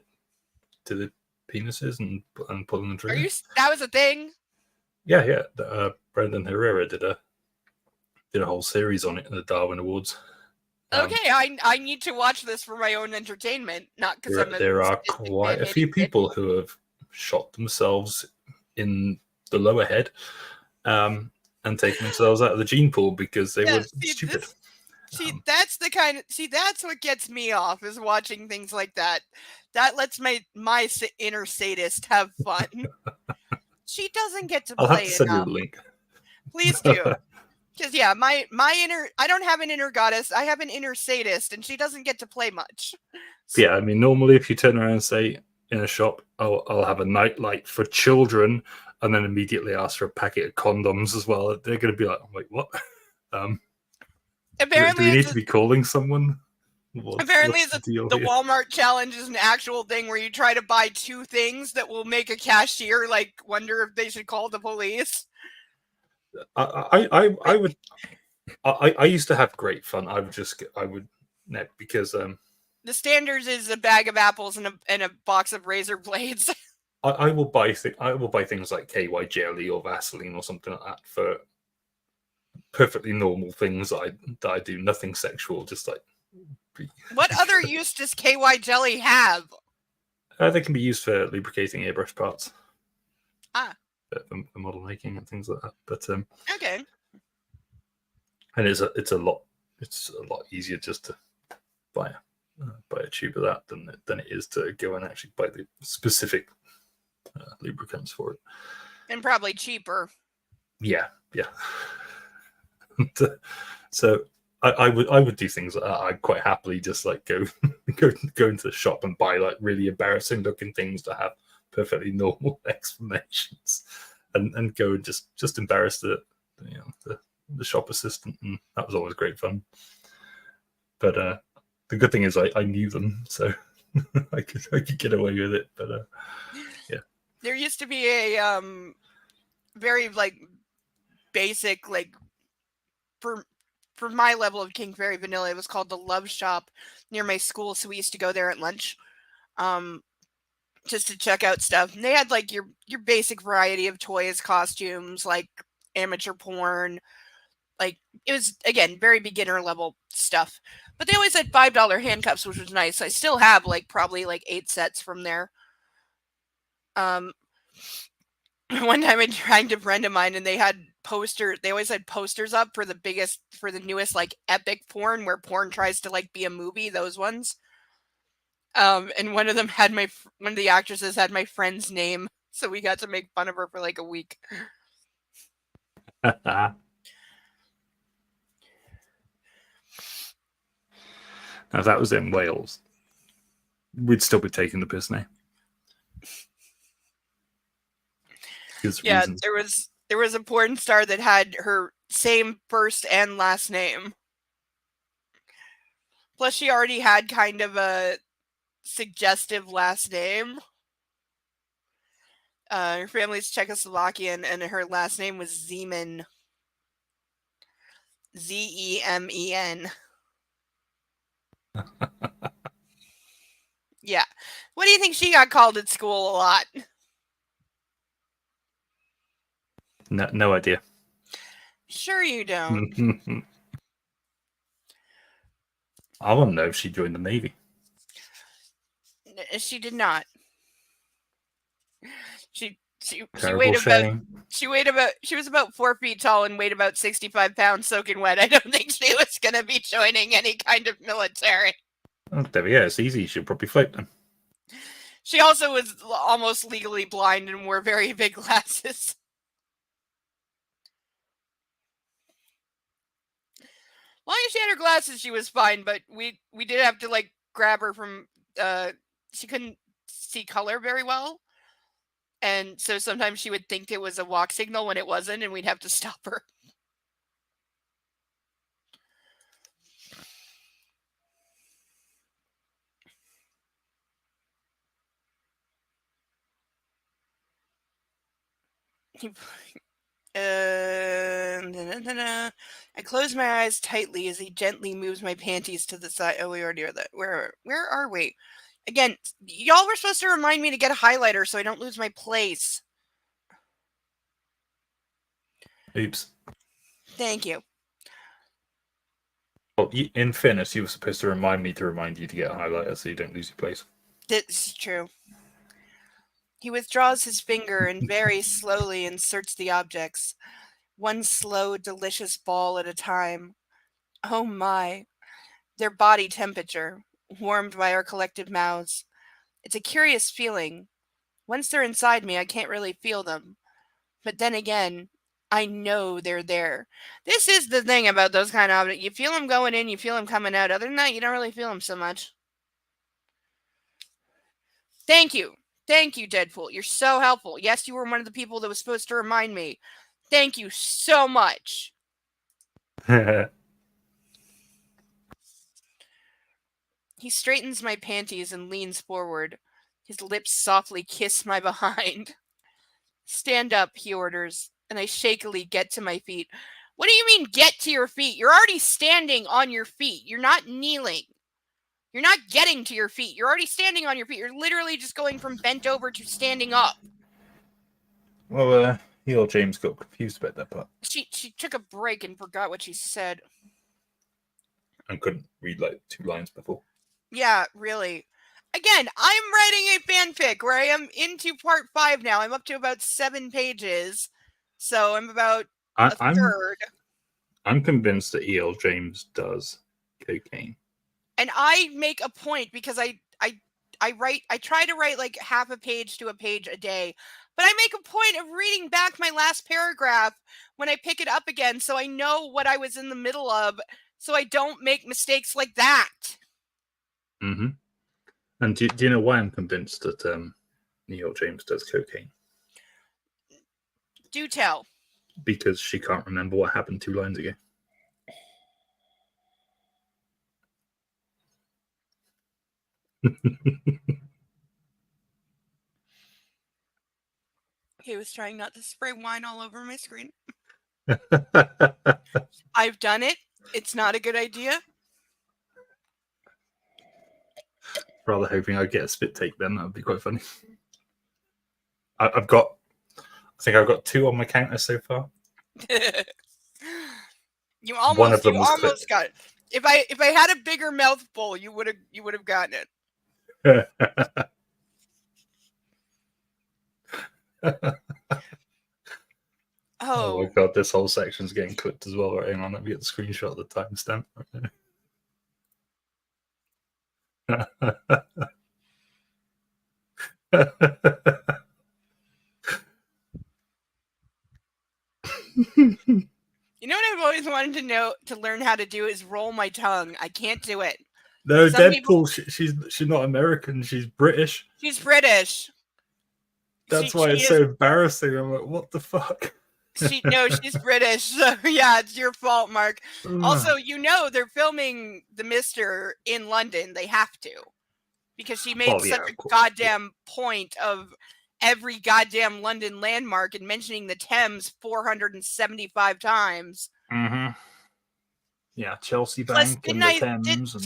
[SPEAKER 3] penises and pulling the trigger.
[SPEAKER 1] That was a thing?
[SPEAKER 3] Yeah. Brendan Herrera did a whole series on it in the Darwin Awards.
[SPEAKER 1] Okay, I need to watch this for my own entertainment, not because
[SPEAKER 3] there are quite a few people who have shot themselves in the lower head and taken themselves out of the gene pool because they were stupid.
[SPEAKER 1] That's what gets me off, is watching things like that. That lets my inner sadist have fun. She doesn't get to play
[SPEAKER 3] I'll have to send you
[SPEAKER 1] enough.
[SPEAKER 3] the link.
[SPEAKER 1] Please do. Because yeah, my inner, I don't have an inner goddess, I have an inner sadist, and she doesn't get to play much.
[SPEAKER 3] So, yeah, I mean, normally if you turn around and say in a shop, I'll have a nightlight for children, and then immediately ask for a packet of condoms as well, they're going to be like, wait, what?
[SPEAKER 1] Apparently,
[SPEAKER 3] do we need to be calling someone?
[SPEAKER 1] Apparently, the Walmart challenge is an actual thing where you try to buy two things that will make a cashier like wonder if they should call the police.
[SPEAKER 3] I used to have great fun. Because
[SPEAKER 1] the standards is a bag of apples and a box of razor blades.
[SPEAKER 3] I will buy things like KY jelly or Vaseline or something like that for perfectly normal things that I do, nothing sexual, just like.
[SPEAKER 1] What other use does KY jelly have?
[SPEAKER 3] They can be used for lubricating airbrush parts.
[SPEAKER 1] For
[SPEAKER 3] model making and things like that. But
[SPEAKER 1] okay.
[SPEAKER 3] And it's a lot easier just to buy a tube of that than it is to go and actually buy the specific lubricants for it.
[SPEAKER 1] And probably cheaper.
[SPEAKER 3] Yeah. So I would do things like that. I'd quite happily just like go into the shop and buy like really embarrassing looking things to have perfectly normal explanations, and go and just embarrass the shop assistant, and that was always great fun. But the good thing is I knew them, so I could get away with it. But yeah,
[SPEAKER 1] there used to be a very like basic like for my level of kink, very vanilla. It was called the Love Shop near my school, so we used to go there at lunch. just to check out stuff. And they had like your basic variety of toys, costumes, like amateur porn. Like it was again very beginner level stuff. But they always had $5 handcuffs, which was nice. I still have like probably like 8 sets from there. One time I dragged a friend of mine and they had posters. They always had posters up for the newest like epic porn where porn tries to like be a movie. Those ones. And one of them had one of the actresses had my friend's name, so we got to make fun of her for like a week.
[SPEAKER 3] Now, if that was in Wales, we'd still be taking the piss now.
[SPEAKER 1] Yeah, there was a porn star that had her same first and last name. Plus, she already had kind of a suggestive last name. Her family's Czechoslovakian, and her last name was Zeman. Zemen. Yeah. What do you think she got called at school a lot?
[SPEAKER 3] No idea.
[SPEAKER 1] Sure you don't.
[SPEAKER 3] I want to know if she joined the Navy.
[SPEAKER 1] She did not. She was about 4 feet tall and weighed about 65 pounds soaking wet. I don't think she was going to be joining any kind of military.
[SPEAKER 3] Oh, there we go. It's easy. She'll probably float them.
[SPEAKER 1] She also was almost legally blind and wore very big glasses. As long as she had her glasses, she was fine, but we did have to like grab her from she couldn't see color very well. And so sometimes she would think it was a walk signal when it wasn't, and we'd have to stop her. I close my eyes tightly as he gently moves my panties to the side. Oh, we already are that. Where are we? Again, y'all were supposed to remind me to get a highlighter so I don't lose my place.
[SPEAKER 3] Oops.
[SPEAKER 1] Thank you.
[SPEAKER 3] Well, in fairness, you were supposed to remind me to remind you to get a highlighter so you don't lose your place.
[SPEAKER 1] That's true. He withdraws his finger and very slowly inserts the objects, one slow, delicious ball at a time. Oh my. Their body temperature, warmed by our collective mouths. It's a curious feeling. Once they're inside me, I can't really feel them. But then again, I know they're there. This is the thing about those kind of objects. You feel them going in, you feel them coming out. Other than that, you don't really feel them so much. Thank you. Thank you, Deadpool. You're so helpful. Yes, you were one of the people that was supposed to remind me. Thank you so much. He straightens my panties and leans forward. His lips softly kiss my behind. Stand up, he orders, and I shakily get to my feet. What do you mean, get to your feet? You're already standing on your feet. You're not kneeling. You're not getting to your feet. You're already standing on your feet. You're literally just going from bent over to standing up.
[SPEAKER 3] Well, he James got confused about that part.
[SPEAKER 1] She took a break and forgot what she said.
[SPEAKER 3] And couldn't read like 2 lines before.
[SPEAKER 1] Yeah, really. Again, I'm writing a fanfic where I am into part 5 now. I'm up to about 7 pages. So I'm about a third.
[SPEAKER 3] I'm convinced that E.L. James does cocaine.
[SPEAKER 1] And I make a point because I try to write like half a page to a page a day. But I make a point of reading back my last paragraph when I pick it up again so I know what I was in the middle of so I don't make mistakes like that.
[SPEAKER 3] Mm-hmm. And do you know why I'm convinced that E.L. James does cocaine?
[SPEAKER 1] Do tell.
[SPEAKER 3] Because she can't remember what happened 2 lines ago.
[SPEAKER 1] He was trying not to spray wine all over my screen. I've done it. It's not a good idea.
[SPEAKER 3] rather hoping I'd get a spit take then. That would be quite funny. I think I've got 2 on my counter so far.
[SPEAKER 1] You
[SPEAKER 3] One of them was
[SPEAKER 1] almost got it. If I had a bigger mouth bowl, you would have gotten it.
[SPEAKER 3] Oh my god, this whole section's getting clipped as well. Right, hang on, let me get the screenshot of the timestamp.
[SPEAKER 1] You know what I've always wanted to learn how to do is roll my tongue. I can't do it.
[SPEAKER 3] No,
[SPEAKER 1] Some
[SPEAKER 3] Deadpool.
[SPEAKER 1] people-
[SPEAKER 3] She's not American. She's British.
[SPEAKER 1] She's British.
[SPEAKER 3] That's why it's so embarrassing. I'm like, what the fuck?
[SPEAKER 1] She's British. So yeah, it's your fault, Mark. Also, they're filming The Mister in London. They have to, because she made such a goddamn point of every goddamn London landmark and mentioning the Thames 475 times.
[SPEAKER 4] Mm-hmm. Yeah, Chelsea Bank and the Thames. And...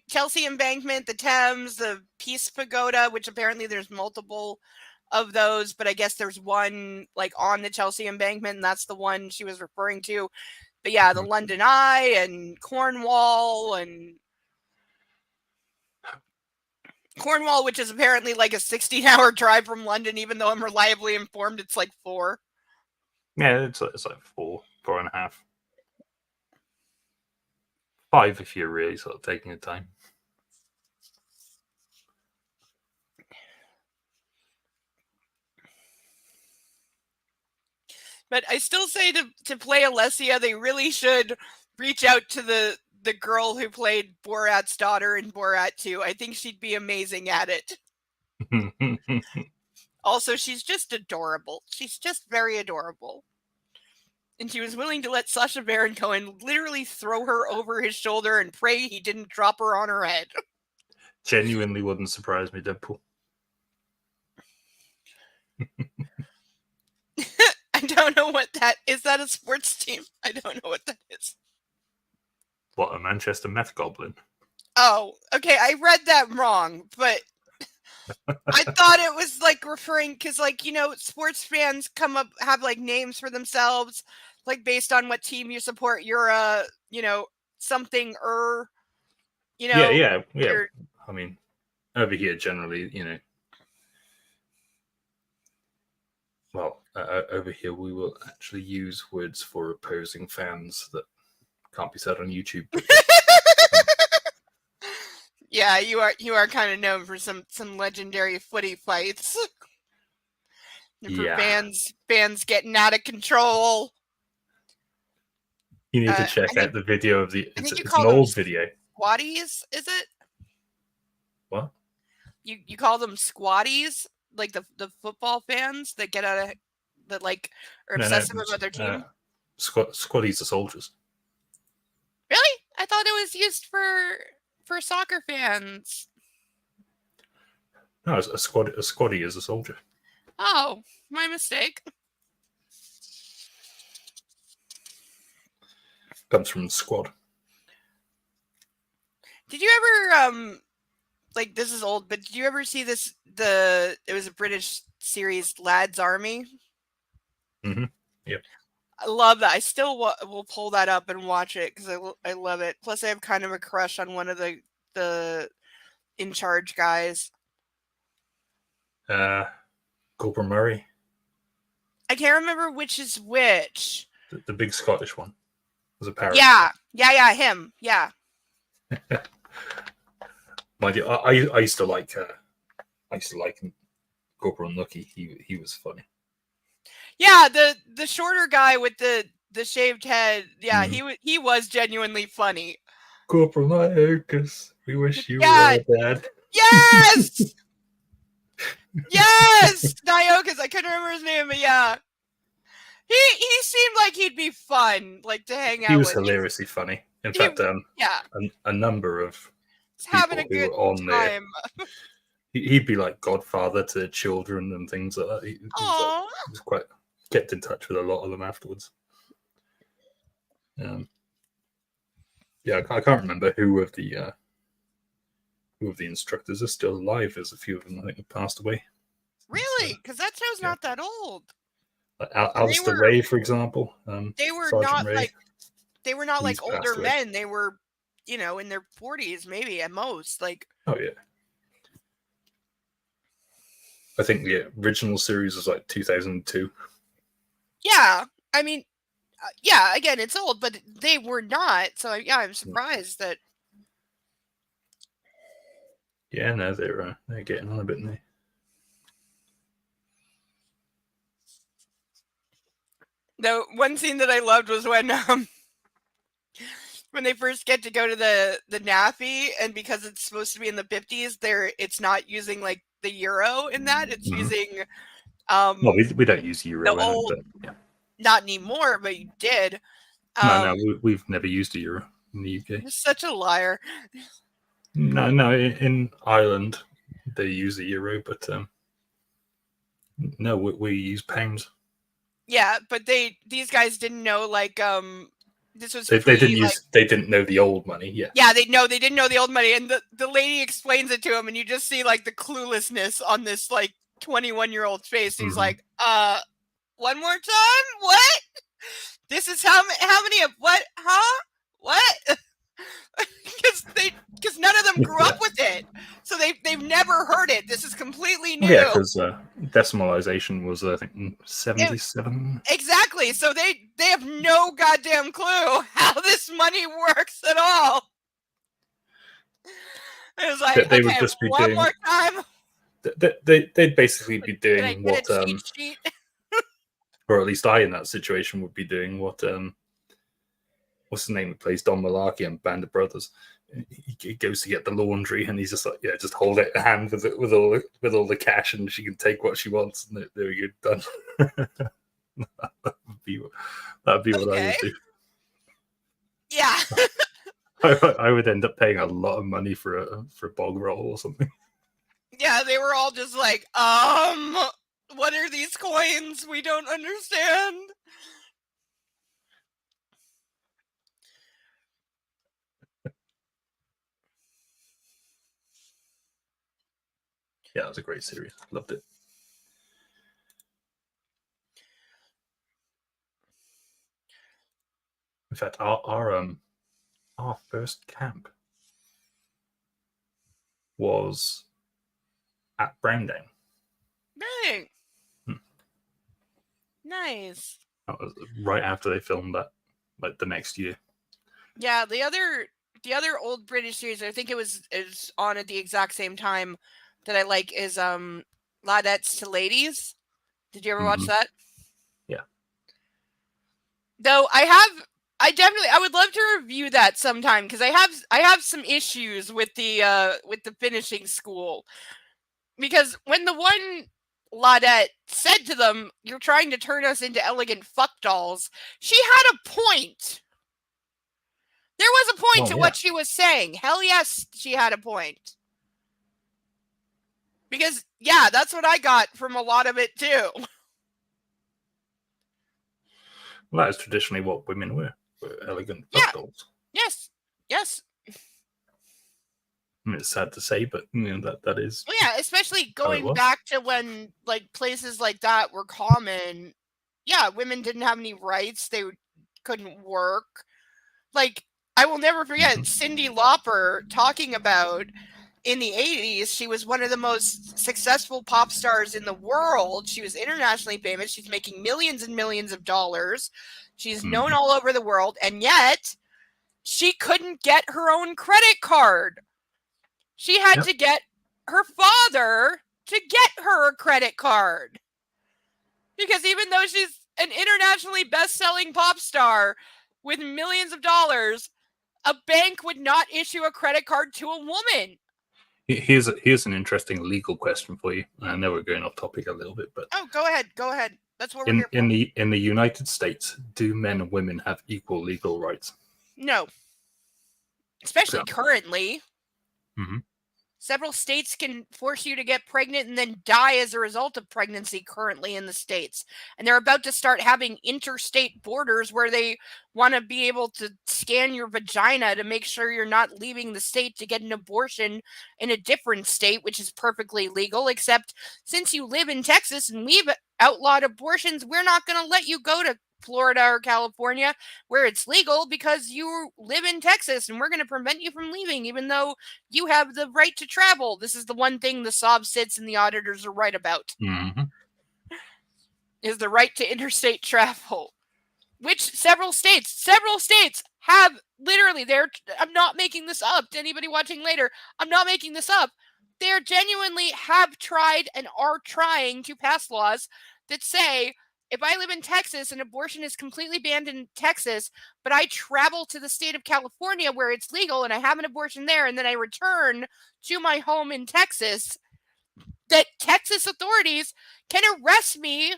[SPEAKER 1] Chelsea Embankment, the Thames, the Peace Pagoda, which apparently there's multiple of those, but I guess there's one like on the Chelsea Embankment, and that's the one she was referring to. But yeah, the London Eye and Cornwall, which is apparently like a 16-hour drive from London, even though I'm reliably informed it's like 4.
[SPEAKER 4] Yeah, it's like 4.5. 5 if you're really sort of taking your time.
[SPEAKER 1] But I still say to play Alessia, they really should reach out to the girl who played Borat's daughter in Borat 2. I think she'd be amazing at it. Also, she's just adorable. She's just very adorable. And she was willing to let Sacha Baron Cohen literally throw her over his shoulder and pray he didn't drop her on her head.
[SPEAKER 4] Genuinely wouldn't surprise me, Deadpool.
[SPEAKER 1] I don't know what that is. That a sports team? I don't know what that is.
[SPEAKER 4] What, a Manchester Meth Goblin?
[SPEAKER 1] Oh, okay. I read that wrong, but I thought it was like referring because, like, sports fans have like names for themselves, like based on what team you support. You're a, something
[SPEAKER 4] Yeah. I mean, over here generally, well, over here we will actually use words for opposing fans that can't be said on YouTube.
[SPEAKER 1] Yeah, you are kind of known for some legendary footy fights. And for fans getting out of control.
[SPEAKER 3] You need to check out the video of it's an old video.
[SPEAKER 1] Squatties, is it?
[SPEAKER 3] What?
[SPEAKER 1] You call them squatties? Like the football fans that get out of that like are obsessive about their team?
[SPEAKER 3] Squatties are soldiers.
[SPEAKER 1] Really? I thought it was used for soccer fans.
[SPEAKER 3] No, a squatty is a soldier.
[SPEAKER 1] Oh, my mistake.
[SPEAKER 3] Comes from squad.
[SPEAKER 1] Did you ever like, this is old, but did you ever see this? It was a British series, Lad's Army.
[SPEAKER 3] Mm-hmm. Yep.
[SPEAKER 1] I love that. I still will pull that up and watch it because I love it. Plus, I have kind of a crush on one of the in charge guys.
[SPEAKER 3] Corporal Murray.
[SPEAKER 1] I can't remember which is which.
[SPEAKER 3] The big Scottish one. Was a parrot.
[SPEAKER 1] Yeah, him. Yeah.
[SPEAKER 3] Mind you, I used to like Corporal Nookie. He was funny.
[SPEAKER 1] Yeah, the shorter guy with the shaved head. Yeah, he was genuinely funny.
[SPEAKER 3] Corporal Niocus, we wish you were dead.
[SPEAKER 1] Yes! Yes! Niocus, I couldn't remember his name, but yeah. He seemed like he'd be fun, like to hang out with.
[SPEAKER 3] He was hilariously funny. In fact, a number of
[SPEAKER 1] having a good time.
[SPEAKER 3] He'd be like godfather to children and things like that. He was quite kept in touch with a lot of them afterwards. I can't remember who of the of the instructors are still alive. There's a few of them I think have passed away.
[SPEAKER 1] Really? Because that show's
[SPEAKER 3] yeah.
[SPEAKER 1] not that old.
[SPEAKER 3] Like
[SPEAKER 1] And
[SPEAKER 3] Alistair Ray, for example.
[SPEAKER 1] They were
[SPEAKER 3] Sergeant
[SPEAKER 1] not
[SPEAKER 3] Ray,
[SPEAKER 1] like
[SPEAKER 3] he's
[SPEAKER 1] older
[SPEAKER 3] passed away.
[SPEAKER 1] men. They were, in their 40s maybe at most. Like,
[SPEAKER 3] Oh yeah. I think the original series was like 2002.
[SPEAKER 1] yeah. I mean, yeah. Again, it's old, but they were not. So yeah, I'm surprised that.
[SPEAKER 3] Yeah, no, they're getting on a bit now.
[SPEAKER 1] The one scene that I loved was when they first get to go to the NAFI, and because it's supposed to be in the 50s, it's not using like the euro in that. It's using
[SPEAKER 3] Well, we don't use euro
[SPEAKER 1] the old,
[SPEAKER 3] in it, but yeah.
[SPEAKER 1] Not anymore, but you did.
[SPEAKER 3] No, we've never used a euro in the UK.
[SPEAKER 1] You're such a liar.
[SPEAKER 3] No, in Ireland they use the euro, but no, we use pounds.
[SPEAKER 1] Yeah, but these guys didn't know, like, this was
[SPEAKER 3] they didn't know the old money. Yeah,
[SPEAKER 1] they didn't know the old money, and the lady explains it to him, and you just see like the cluelessness on this like 21-year-old's face. He's like, one more time, what? This is how many of what? Huh? What? Because none of them grew up with it, so they've never heard it. This is completely new.
[SPEAKER 3] Yeah, because decimalization was I think 77.
[SPEAKER 1] Exactly. So they have no goddamn clue how this money works at all. It was like,
[SPEAKER 3] they would just be
[SPEAKER 1] one
[SPEAKER 3] doing,
[SPEAKER 1] more time.
[SPEAKER 3] They'd basically be
[SPEAKER 1] Can I
[SPEAKER 3] doing
[SPEAKER 1] get
[SPEAKER 3] what
[SPEAKER 1] a cheat sheet?
[SPEAKER 3] or at least I in that situation would be doing what what's the name who plays Don Malarkey on Band of Brothers. He goes to get the laundry and he's just like, yeah, just hold it in hand with all the cash and she can take what she wants and there we go, done. that'd be what I would do.
[SPEAKER 1] Yeah.
[SPEAKER 3] I would end up paying a lot of money for a bog roll or something.
[SPEAKER 1] Yeah, they were all just like, what are these coins? We don't understand.
[SPEAKER 3] Yeah, it was a great series. Loved it. In fact, our first camp was at Browndown.
[SPEAKER 1] Dang. Nice.
[SPEAKER 3] That was right after they filmed that, like the next year.
[SPEAKER 1] Yeah, the other old British series, I think is on at the exact same time that I like is Ladettes to Ladies. Did you ever watch that?
[SPEAKER 3] Yeah.
[SPEAKER 1] Though I would love to review that sometime because I have some issues with the finishing school. Because when the one Ladette said to them, "You're trying to turn us into elegant fuck dolls," she had a point. There was a point to what she was saying. Hell yes, she had a point. Because, yeah, that's what I got from a lot of it, too.
[SPEAKER 3] Well, that is traditionally what women were elegant fuck dolls.
[SPEAKER 1] Yes.
[SPEAKER 3] I mean, it's sad to say, but that is.
[SPEAKER 1] Well, yeah, especially going back to when like places like that were common. Yeah, women didn't have any rights. They couldn't work. Like, I will never forget Cyndi Lauper talking about in the 80s, she was one of the most successful pop stars in the world. She was internationally famous. She's making millions and millions of dollars. She's known all over the world. And yet, she couldn't get her own credit card. She had to get her father to get her a credit card. Because even though she's an internationally best-selling pop star with millions of dollars, a bank would not issue a credit card to a woman.
[SPEAKER 3] Here's an interesting legal question for you. I know we're going off topic a little bit, but
[SPEAKER 1] go ahead. That's what we're here for.
[SPEAKER 3] In the United States, do men and women have equal legal rights?
[SPEAKER 1] No, especially currently. Several states can force you to get pregnant and then die as a result of pregnancy currently in the states. And they're about to start having interstate borders where they want to be able to scan your vagina to make sure you're not leaving the state to get an abortion in a different state, which is perfectly legal. Except since you live in Texas and we've outlawed abortions, we're not going to let you go to Florida or California where it's legal because you live in Texas, and we're going to prevent you from leaving even though you have the right to travel. This is the one thing the SOB sits and the auditors are right about, is the right to interstate travel, which several states have literally. I'm not making this up to anybody watching later. I'm not making this up. They're genuinely have tried and are trying to pass laws that say, if I live in Texas and abortion is completely banned in Texas, but I travel to the state of California where it's legal and I have an abortion there, and then I return to my home in Texas, that Texas authorities can arrest me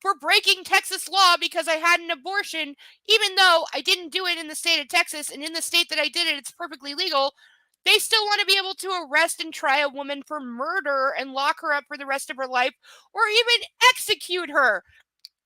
[SPEAKER 1] for breaking Texas law because I had an abortion, even though I didn't do it in the state of Texas, and in the state that I did it, it's perfectly legal. They still want to be able to arrest and try a woman for murder and lock her up for the rest of her life, or even execute her.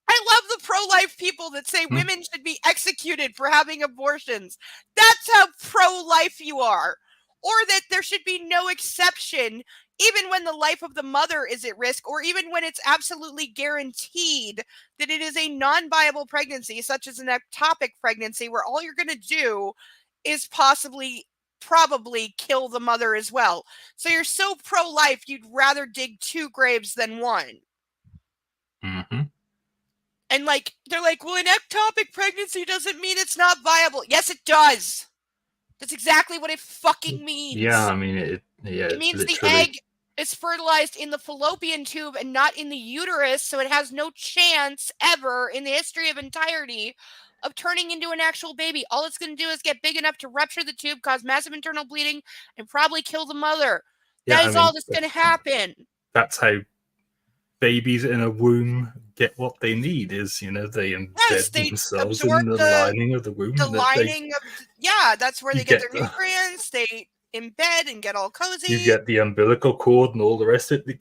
[SPEAKER 1] I love the pro-life people that say women should be executed for having abortions. That's how pro-life you are. Or that there should be no exception, even when the life of the mother is at risk, or even when it's absolutely guaranteed that it is a non-viable pregnancy, such as an ectopic pregnancy, where all you're going to do is probably kill the mother as well. So you're so pro-life, you'd rather dig 2 graves than 1. And they're like, well, an ectopic pregnancy doesn't mean it's not viable. Yes, it does. That's exactly what it fucking means.
[SPEAKER 4] Yeah, I mean, it
[SPEAKER 1] means
[SPEAKER 4] literally...
[SPEAKER 1] the egg is fertilized in the fallopian tube and not in the uterus, so it has no chance ever in the history of entirety of turning into an actual baby. All it's going to do is get big enough to rupture the tube, cause massive internal bleeding, and probably kill the mother. That is all that's going to happen.
[SPEAKER 3] That's how babies in a womb get what they need, is, they embed themselves in the lining of the womb.
[SPEAKER 1] That's where they get their nutrients. They embed and get all cozy.
[SPEAKER 3] You get the umbilical cord and all the rest of it. It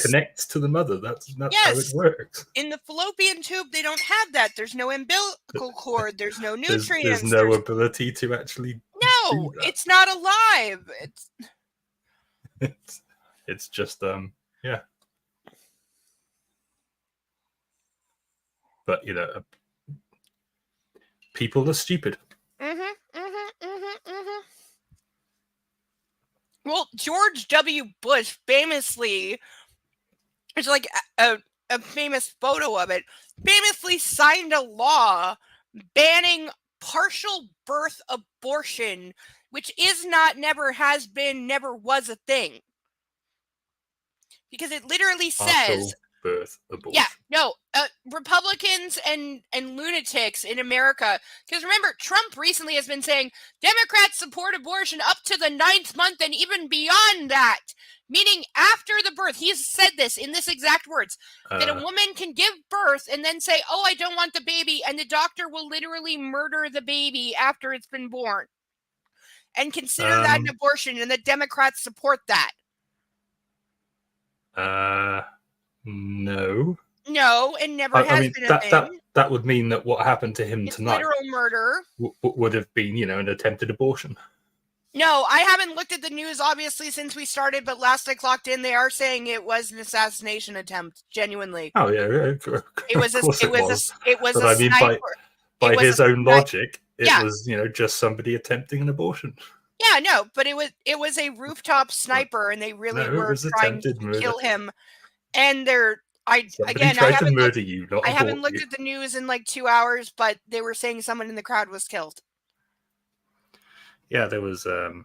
[SPEAKER 3] connects to the mother. That's how it works.
[SPEAKER 1] In the fallopian tube, they don't have that. There's no umbilical cord. There's no nutrients.
[SPEAKER 3] There's no ability to actually.
[SPEAKER 1] No, it's not alive.
[SPEAKER 3] It's just yeah. But people are stupid.
[SPEAKER 1] Well, George W. Bush famously, there's like a famous photo of it, famously signed a law banning partial birth abortion, which is not, never has been, never was a thing. Because it literally says...
[SPEAKER 3] birth abortion.
[SPEAKER 1] Yeah, no, Republicans and lunatics in America, because remember, Trump recently has been saying Democrats support abortion up to the 9th month and even beyond that, meaning after the birth. He's said this in this exact words, that a woman can give birth and then say, oh, I don't want the baby, and the doctor will literally murder the baby after it's been born and consider that an abortion, and the Democrats support that.
[SPEAKER 3] No,
[SPEAKER 1] and never has been a thing.
[SPEAKER 3] That would mean that what happened to him tonight,
[SPEAKER 1] literal murder,
[SPEAKER 3] would have been, an attempted abortion.
[SPEAKER 1] No, I haven't looked at the news obviously since we started, but last I clocked in, they are saying it was an assassination attempt. Genuinely.
[SPEAKER 3] Oh yeah,
[SPEAKER 1] it was a
[SPEAKER 3] mean,
[SPEAKER 1] sniper.
[SPEAKER 3] By his own logic, it was just somebody attempting an abortion.
[SPEAKER 1] Yeah, no, but it was a rooftop sniper, and they really were trying to kill him. And I haven't looked at the news in like 2 hours, but they were saying someone in the crowd was killed.
[SPEAKER 3] Yeah, there was an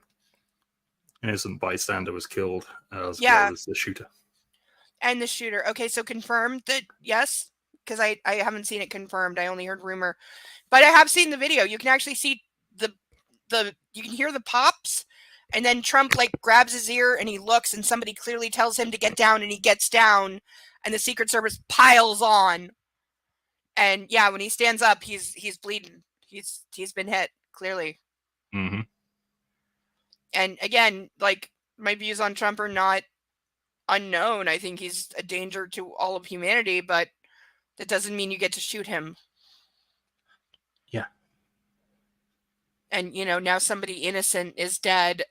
[SPEAKER 3] innocent bystander was killed as well as the shooter.
[SPEAKER 1] And the shooter. Okay, so confirmed that yes, because I haven't seen it confirmed. I only heard rumor, but I have seen the video. You can actually see you can hear the pops. And then Trump grabs his ear and he looks, and somebody clearly tells him to get down, and he gets down, and the Secret Service piles on. And yeah, when he stands up, he's bleeding. He's been hit clearly.
[SPEAKER 3] Mm-hmm.
[SPEAKER 1] And again, my views on Trump are not unknown. I think he's a danger to all of humanity, but that doesn't mean you get to shoot him.
[SPEAKER 3] Yeah.
[SPEAKER 1] And, now somebody innocent is dead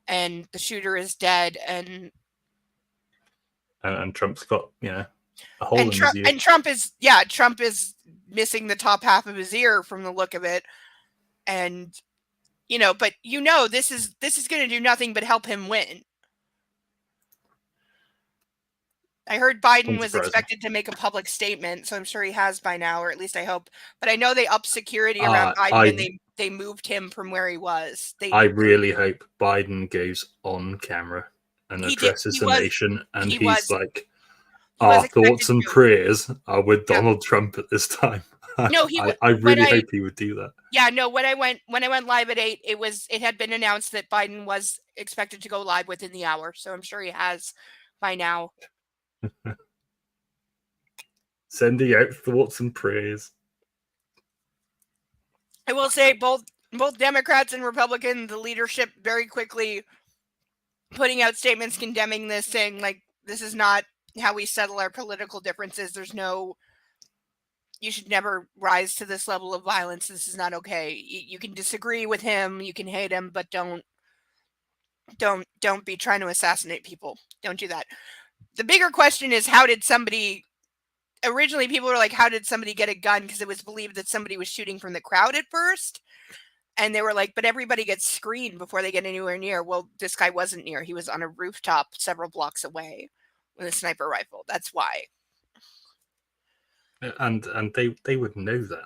[SPEAKER 1] and the shooter is dead, and
[SPEAKER 3] Trump's got, a hole in his ear.
[SPEAKER 1] and Trump is missing the top half of his ear from the look of it. And, but this is going to do nothing but help him win. I heard Biden was expected to make a public statement, so I'm sure he has by now, or at least I hope. But I know they upped security around Biden, and they moved him from where he was.
[SPEAKER 3] I really hope Biden goes on camera and addresses the nation, and he's like, our thoughts and prayers are with Donald Trump at this time.
[SPEAKER 1] No,
[SPEAKER 3] I really hope he would do that.
[SPEAKER 1] Yeah, no. When I went live at 8, it had been announced that Biden was expected to go live within the hour, so I'm sure he has by now.
[SPEAKER 3] Sending out thoughts and prayers.
[SPEAKER 1] I will say both Democrats and Republicans, the leadership very quickly putting out statements condemning this, saying like, this is not how we settle our political differences. You should never rise to this level of violence. This is not okay. You can disagree with him, you can hate him, but don't be trying to assassinate people. Don't do that. The bigger question is, originally people were like, how did somebody get a gun? Because it was believed that somebody was shooting from the crowd at first. And they were like, but everybody gets screened before they get anywhere near. Well, this guy wasn't near. He was on a rooftop several blocks away with a sniper rifle. That's why.
[SPEAKER 3] And they would know that.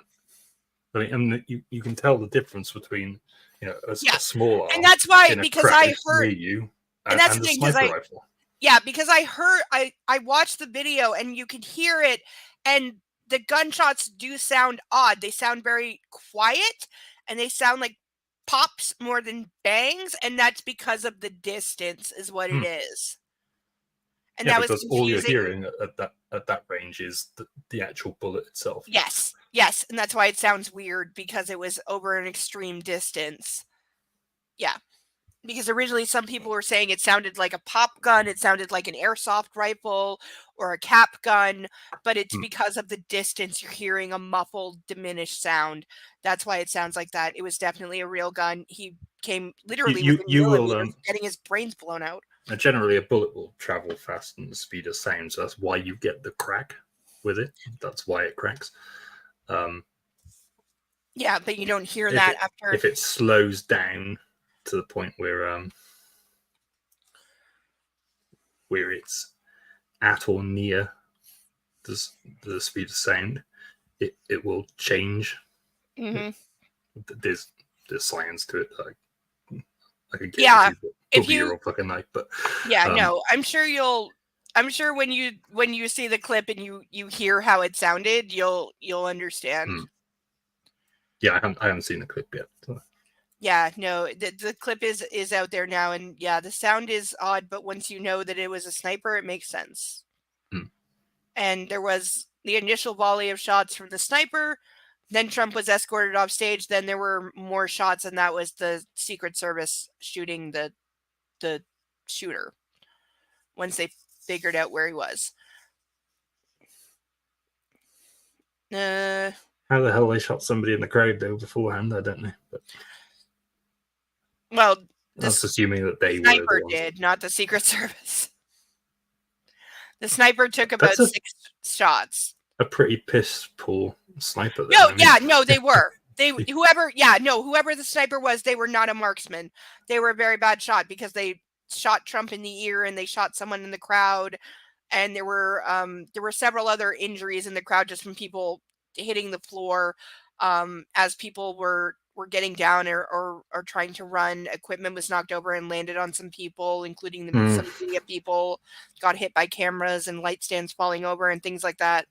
[SPEAKER 3] I mean, you can tell the difference between, a small arm.
[SPEAKER 1] And that's why, because I heard
[SPEAKER 3] you,
[SPEAKER 1] and that's the thing, because
[SPEAKER 3] rifle.
[SPEAKER 1] Yeah, because I watched the video and you could hear it, and the gunshots do sound odd. They sound very quiet, and they sound like pops more than bangs, and that's because of the distance is what it is. And that was confusing.
[SPEAKER 3] All you're hearing at that range is the actual bullet itself.
[SPEAKER 1] Yes, and that's why it sounds weird, because it was over an extreme distance. Yeah. Because originally some people were saying it sounded like a pop gun, it sounded like an airsoft rifle or a cap gun, but it's because of the distance you're hearing a muffled, diminished sound. That's why it sounds like that. It was definitely a real gun. He came literally getting his brains blown out.
[SPEAKER 3] Generally, a bullet will travel faster than the speed of sound, so that's why you get the crack with it. That's why it cracks.
[SPEAKER 1] Yeah, but you don't hear that after.
[SPEAKER 3] If it slows down to the point where it's at or near the speed of sound, it will change.
[SPEAKER 1] Mm-hmm.
[SPEAKER 3] There's science to it. I could get into your old fucking life, but
[SPEAKER 1] no, I'm sure when you see the clip and you hear how it sounded, you'll understand.
[SPEAKER 3] Yeah, I haven't seen the clip yet. So.
[SPEAKER 1] Yeah, no, the clip is out there now, and yeah, the sound is odd, but once you know that it was a sniper, it makes sense. And there was the initial volley of shots from the sniper, then Trump was escorted off stage, then there were more shots, and that was the Secret Service shooting the shooter once they figured out where he was.
[SPEAKER 3] How the hell they shot somebody in the crowd though beforehand, I don't know. But...
[SPEAKER 1] Well,
[SPEAKER 3] that's assuming that they
[SPEAKER 1] sniper did, not the Secret Service. The sniper took about 6 shots.
[SPEAKER 3] A pretty piss poor sniper.
[SPEAKER 1] No, they were. Whoever the sniper was, they were not a marksman. They were a very bad shot because they shot Trump in the ear and they shot someone in the crowd, and there were several other injuries in the crowd just from people hitting the floor as people were getting down or trying to run. Equipment was knocked over and landed on some people, including some media people got hit by cameras and light stands falling over and things like that.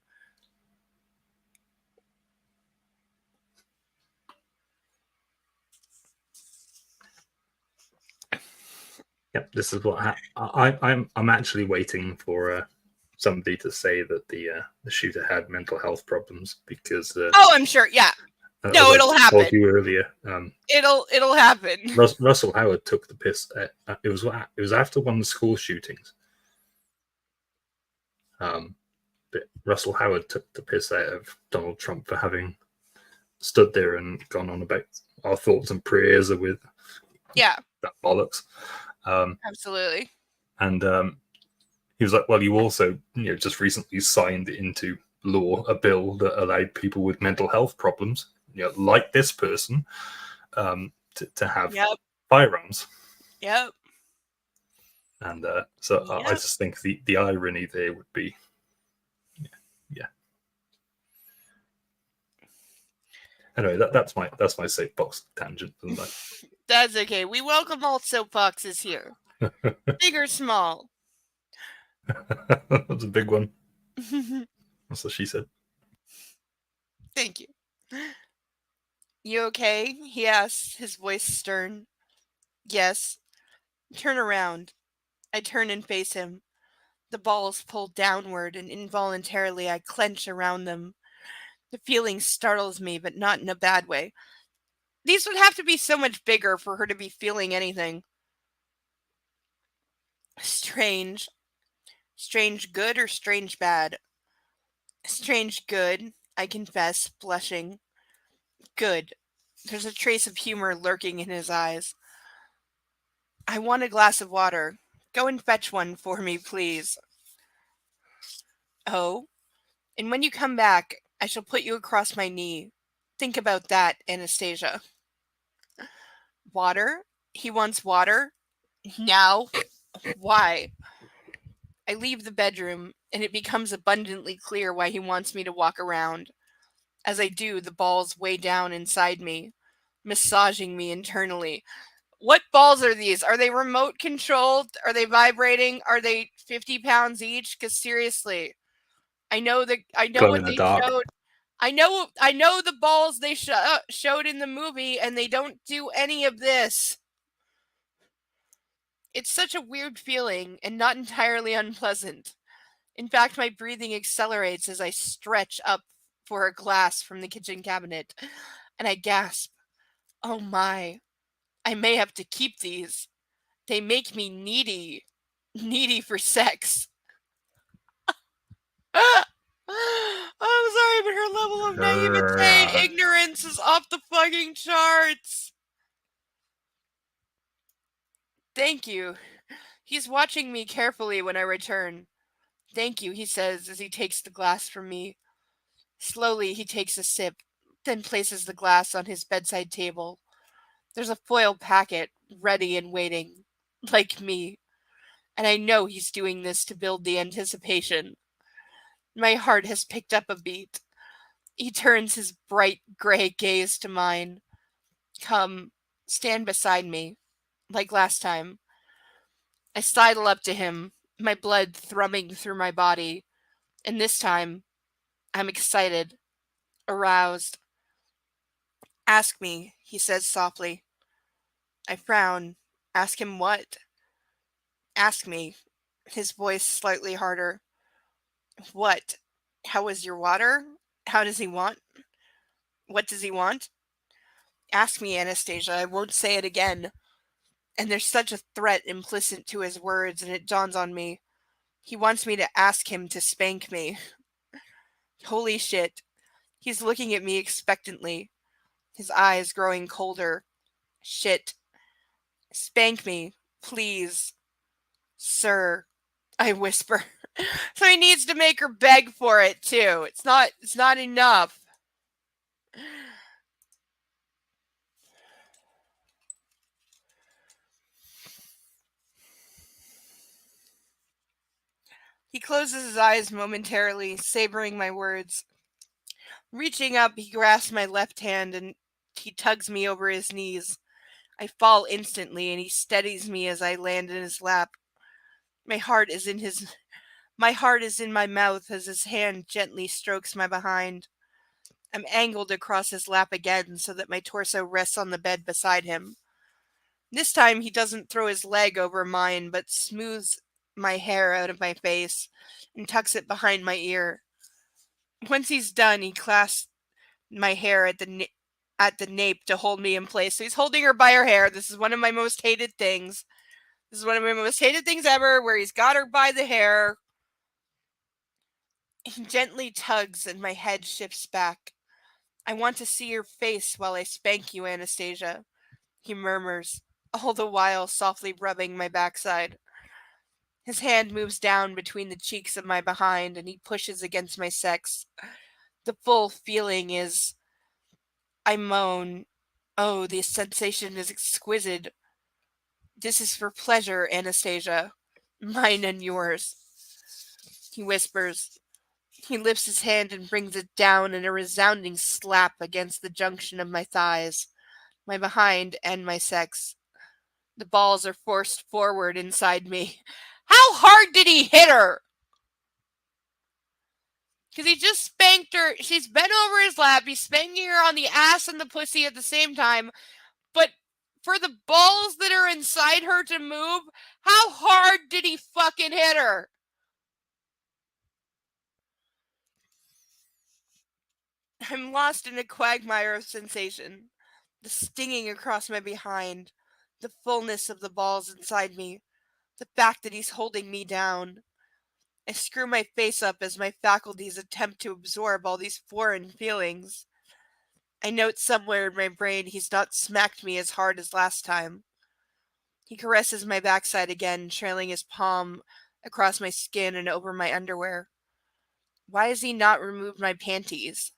[SPEAKER 3] Yep, this is what I'm actually waiting for somebody to say that the shooter had mental health problems because
[SPEAKER 1] I'm sure, yeah.
[SPEAKER 3] as
[SPEAKER 1] No,
[SPEAKER 3] I
[SPEAKER 1] it'll
[SPEAKER 3] told
[SPEAKER 1] happen.
[SPEAKER 3] you earlier,
[SPEAKER 1] It'll happen.
[SPEAKER 3] Russell Howard took the piss. It was after one of the school shootings. But Russell Howard took the piss out of Donald Trump for having stood there and gone on about our thoughts and prayers are with
[SPEAKER 1] Yeah,
[SPEAKER 3] that bollocks.
[SPEAKER 1] absolutely.
[SPEAKER 3] And he was like, well, you also, just recently signed into law a bill that allowed people with mental health problems, like this person, to have
[SPEAKER 1] Yep.
[SPEAKER 3] firearms.
[SPEAKER 1] Yep.
[SPEAKER 3] And so I
[SPEAKER 1] Yep.
[SPEAKER 3] just think the irony there would be, yeah. Anyway, that's my soapbox tangent.
[SPEAKER 1] That's okay. We welcome all soapboxes here, big or small.
[SPEAKER 3] That's a big one. That's what she said.
[SPEAKER 1] Thank you. You okay? He asks, his voice stern. Yes. Turn around. I turn and face him. The balls pull downward, and involuntarily I clench around them. The feeling startles me, but not in a bad way. These would have to be so much bigger for her to be feeling anything. Strange. Strange good or strange bad? Strange good, I confess, blushing. Good. There's a trace of humor lurking in his eyes. I want a glass of water. Go and fetch one for me, please. Oh, and when you come back, I shall put you across my knee. Think about that, Anastasia. Water? He wants water? Now? Why? I leave the bedroom, and it becomes abundantly clear why he wants me to walk around. As I do, the balls weigh down inside me, massaging me internally. What balls are these? Are they remote controlled? Are they vibrating? Are they 50 pounds each? Because seriously, I know
[SPEAKER 3] Glow
[SPEAKER 1] what
[SPEAKER 3] in the
[SPEAKER 1] they
[SPEAKER 3] dark.
[SPEAKER 1] showed. I know the balls they showed in the movie, and they don't do any of this. It's such a weird feeling and not entirely unpleasant. In fact, my breathing accelerates as I stretch up for a glass from the kitchen cabinet, and I gasp, "Oh my, I may have to keep these. They make me needy for sex." I'm sorry, but her level of naivete, ignorance is off the fucking charts. Thank you. He's watching me carefully when I return. Thank you, he says as he takes the glass from me. Slowly, he takes a sip, then places the glass on his bedside table. There's a foil packet, ready and waiting, like me. And I know he's doing this to build the anticipation. My heart has picked up a beat. He turns his bright gray gaze to mine. Come, stand beside me, like last time. I sidle up to him, my blood thrumming through my body, and this time, I'm excited, aroused. Ask me, he says softly. I frown. Ask him what? Ask me, his voice slightly harder. What? How is your water? How does he want? What does he want? Ask me, Anastasia. I won't say it again. And there's such a threat implicit to his words, and it dawns on me. He wants me to ask him to spank me. Holy shit. He's looking at me expectantly, his eyes growing colder. Shit. Spank me, please. Sir, I whisper. So he needs to make her beg for it too. It's not enough. He closes his eyes momentarily, savoring my words. Reaching up, he grasps my left hand and he tugs me over his knees. I fall instantly and he steadies me as I land in his lap. My heart is in my mouth as his hand gently strokes my behind. I'm angled across his lap again so that my torso rests on the bed beside him. This time he doesn't throw his leg over mine, but smooths my hair out of my face and tucks it behind my ear. Once he's done, he clasps my hair at the at the nape to hold me in place. So he's holding her by her hair. This is one of my most hated things. This is one of my most hated things ever, where he's got her by the hair. He gently tugs and my head shifts back. I want to see your face while I spank you, Anastasia, he murmurs, all the while softly rubbing my backside. His hand moves down between the cheeks of my behind and he pushes against my sex. The full feeling is... I moan. Oh, the sensation is exquisite. This is for pleasure, Anastasia. Mine and yours. He whispers. He lifts his hand and brings it down in a resounding slap against the junction of my thighs, my behind, and my sex. The balls are forced forward inside me. How hard did he hit her? Because he just spanked her. She's bent over his lap. He's spanking her on the ass and the pussy at the same time. But for the balls that are inside her to move, how hard did he fucking hit her? I'm lost in a quagmire of sensation. The stinging across my behind, the fullness of the balls inside me, the fact that he's holding me down. I screw my face up as my faculties attempt to absorb all these foreign feelings. I note somewhere in my brain he's not smacked me as hard as last time. He caresses my backside again, trailing his palm across my skin and over my underwear. Why has he not removed my panties?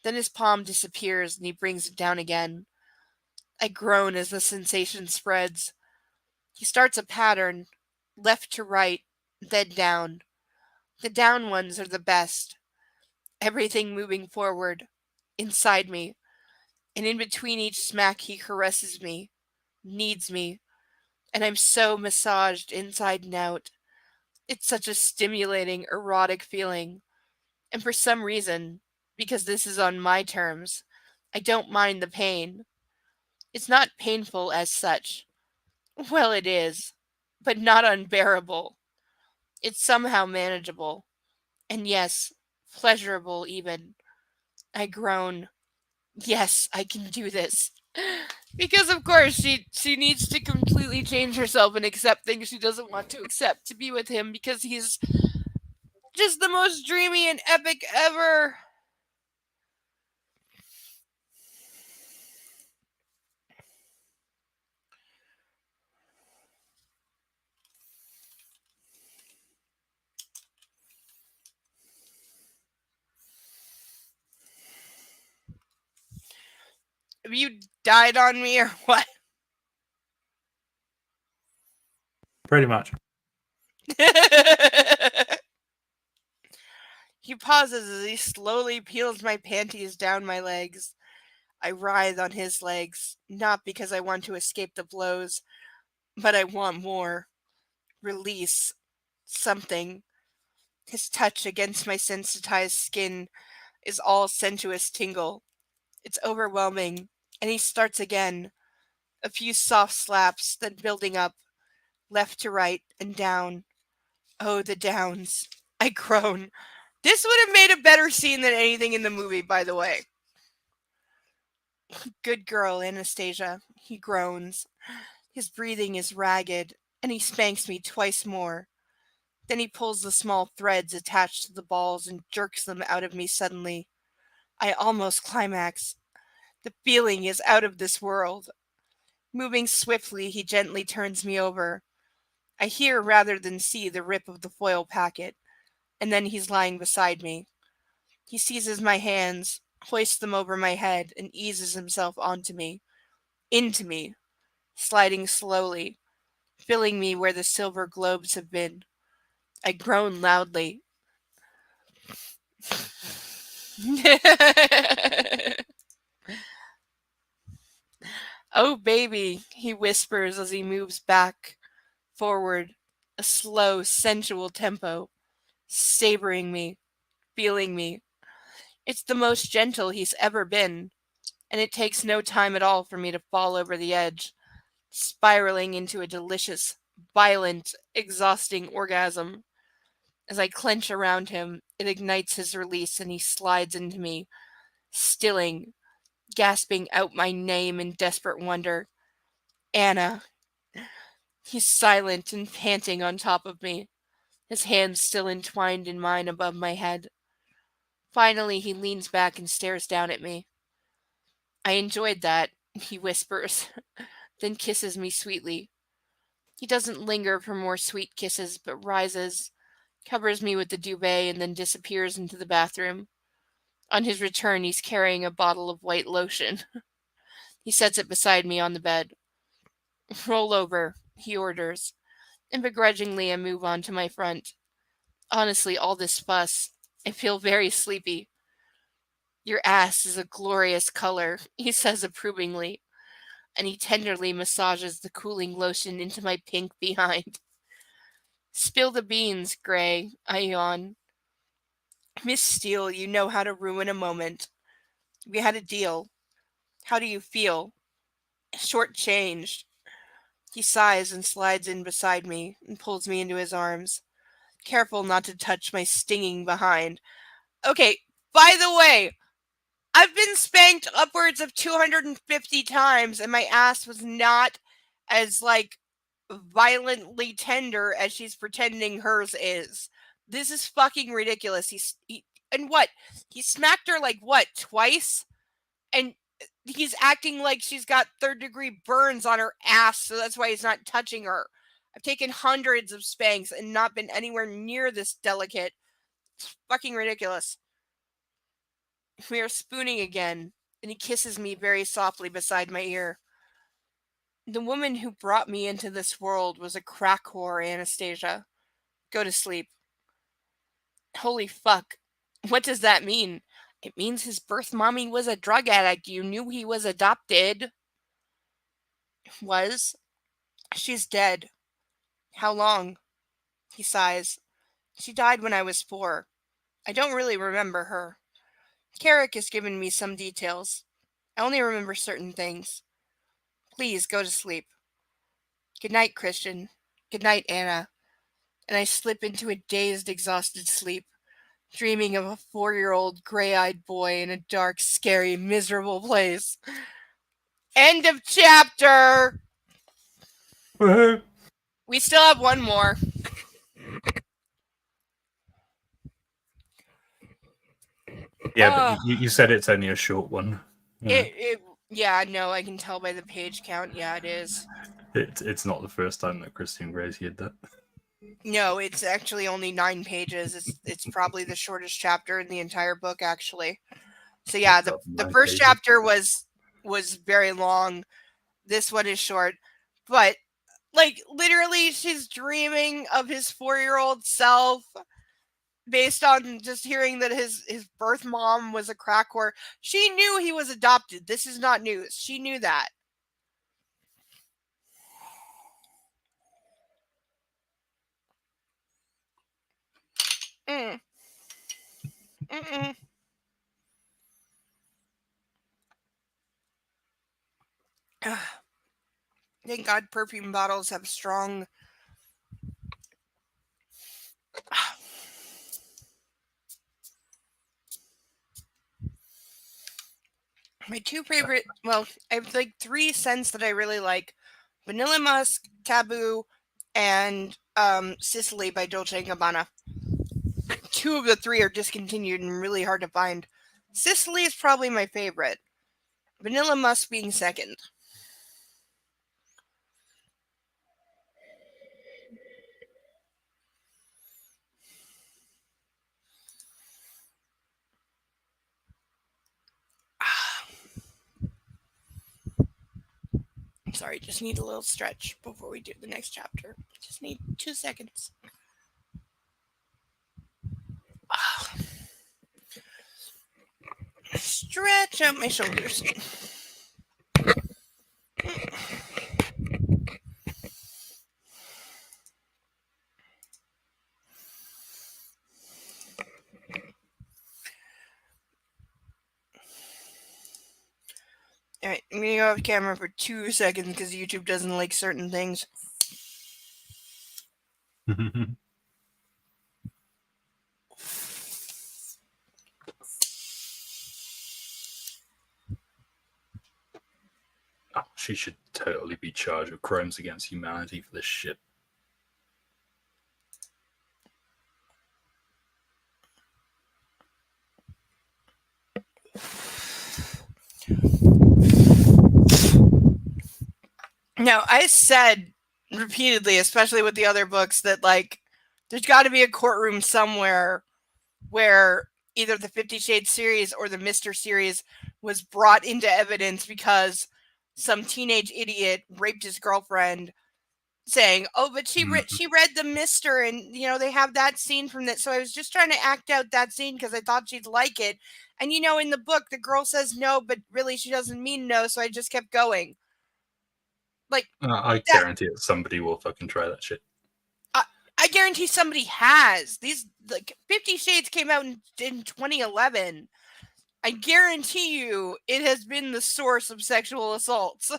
[SPEAKER 1] Then his palm disappears and he brings it down again. I groan as the sensation spreads. He starts a pattern, left to right, then down. The down ones are the best. Everything moving forward, inside me. And in between each smack he caresses me, kneads me, and I'm so massaged inside and out. It's such a stimulating, erotic feeling. And for some reason, because this is on my terms, I don't mind the pain. It's not painful as such. Well, it is, but not unbearable. It's somehow manageable. And yes, pleasurable even. I groan. Yes, I can do this. Because of course she needs to completely change herself and accept things she doesn't want to accept to be with him because he's just the most dreamy and epic ever. Have you died on me or what?
[SPEAKER 4] Pretty much.
[SPEAKER 1] He pauses as he slowly peels my panties down my legs. I writhe on his legs, not because I want to escape the blows, but I want more. Release. Something. His touch against my sensitized skin is all sensuous tingle. It's overwhelming, and he starts again. A few soft slaps, then building up, left to right and down. Oh, the downs. I groan. This would have made a better scene than anything in the movie, by the way. Good girl, Anastasia, he groans. His breathing is ragged, and he spanks me twice more. Then he pulls the small threads attached to the balls and jerks them out of me suddenly. I almost climax. The feeling is out of this world. Moving swiftly, he gently turns me over. I hear rather than see the rip of the foil packet, and then he's lying beside me. He seizes my hands, hoists them over my head, and eases himself onto me, into me, sliding slowly, filling me where the silver globes have been. I groan loudly. Oh, baby, he whispers as he moves back, forward, a slow, sensual tempo, savoring me, feeling me. It's the most gentle he's ever been, and it takes no time at all for me to fall over the edge, spiraling into a delicious, violent, exhausting orgasm. As I clench around him, it ignites his release and he slides into me, stilling, gasping out my name in desperate wonder. Anna. He's silent and panting on top of me, his hands still entwined in mine above my head. Finally, he leans back and stares down at me. I enjoyed that, he whispers, then kisses me sweetly. He doesn't linger for more sweet kisses, but rises, covers me with the duvet, and then disappears into the bathroom. On his return, he's carrying a bottle of white lotion. He sets it beside me on the bed. Roll over, he orders, and begrudgingly I move on to my front. Honestly, all this fuss, I feel very sleepy. Your ass is a glorious color, he says approvingly, and he tenderly massages the cooling lotion into my pink behind. Spill the beans, Gray, I yawn. Miss Steele, you know how to ruin a moment. We had a deal. How do you feel? Shortchanged. He sighs and slides in beside me and pulls me into his arms, careful not to touch my stinging behind. Okay, by the way, I've been spanked upwards of 250 times and my ass was not as violently tender as she's pretending hers is. This is fucking ridiculous. And what? He smacked her twice? And he's acting like she's got third-degree burns on her ass, so that's why he's not touching her. I've taken hundreds of spanks and not been anywhere near this delicate. It's fucking ridiculous. We are spooning again, and he kisses me very softly beside my ear. The woman who brought me into this world was a crack whore, Anastasia. Go to sleep. Holy fuck. What does that mean? It means his birth mommy was a drug addict. You knew he was adopted. Was? She's dead. How long? He sighs. She died when I was 4. I don't really remember her. Carrick has given me some details. I only remember certain things. Please go to sleep. Good night, Christian. Good night, Anna. And I slip into a dazed, exhausted sleep, dreaming of a 4-year-old gray-eyed boy in a dark, scary, miserable place. End of chapter!
[SPEAKER 3] Woohoo!
[SPEAKER 1] We still have one more.
[SPEAKER 3] Yeah, but you said it's only a short one. Yeah.
[SPEAKER 1] Yeah, no, I can tell by the page count. Yeah, it is.
[SPEAKER 3] It's not the first time that Christian Gray's did that.
[SPEAKER 1] No, it's actually only 9 pages. It's probably the shortest chapter in the entire book, actually. So yeah, the first chapter was very long. This one is short, but literally, she's dreaming of his 4-year-old self based on just hearing that his birth mom was a crack whore. She knew he was adopted. This is not news. She knew that. Thank God perfume bottles have strong... My 2 favorite... Well, I have 3 scents that I really like. Vanilla Musk, Taboo, and Sicily by Dolce & Gabbana. 2 of the 3 are discontinued and really hard to find. Sicily is probably my favorite. Vanilla Musk being second. I'm sorry, just need a little stretch before we do the next chapter. Just need 2 seconds. Stretch out my shoulders. Alright, I'm gonna go off camera for 2 seconds because YouTube doesn't like certain things.
[SPEAKER 4] She should totally be charged with crimes against humanity for this shit.
[SPEAKER 1] Now, I said repeatedly, especially with the other books, that like there's got to be a courtroom somewhere where either the 50 Shades series or the Mister series was brought into evidence because some teenage idiot raped his girlfriend, saying, "Oh, but she read the Mister, and you know they have that scene from that." So I was just trying to act out that scene because I thought she'd like it. And you know, in the book, the girl says no, but really she doesn't mean no. So I just kept going. Like
[SPEAKER 4] I
[SPEAKER 1] that,
[SPEAKER 4] guarantee it. Somebody will fucking try that shit.
[SPEAKER 1] I guarantee somebody has. These like 50 Shades came out in 2011. I guarantee you it has been the source of sexual assaults.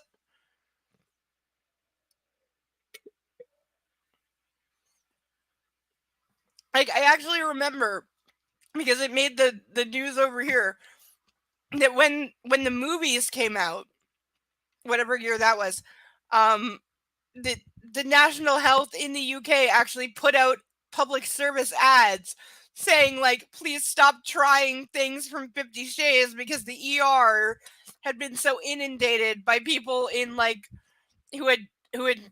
[SPEAKER 1] Like I actually remember, because it made the news over here, that when the movies came out, whatever year that was, the National Health in the UK actually put out public service ads saying like, please stop trying things from 50 Shades, because the ER had been so inundated by people in like who had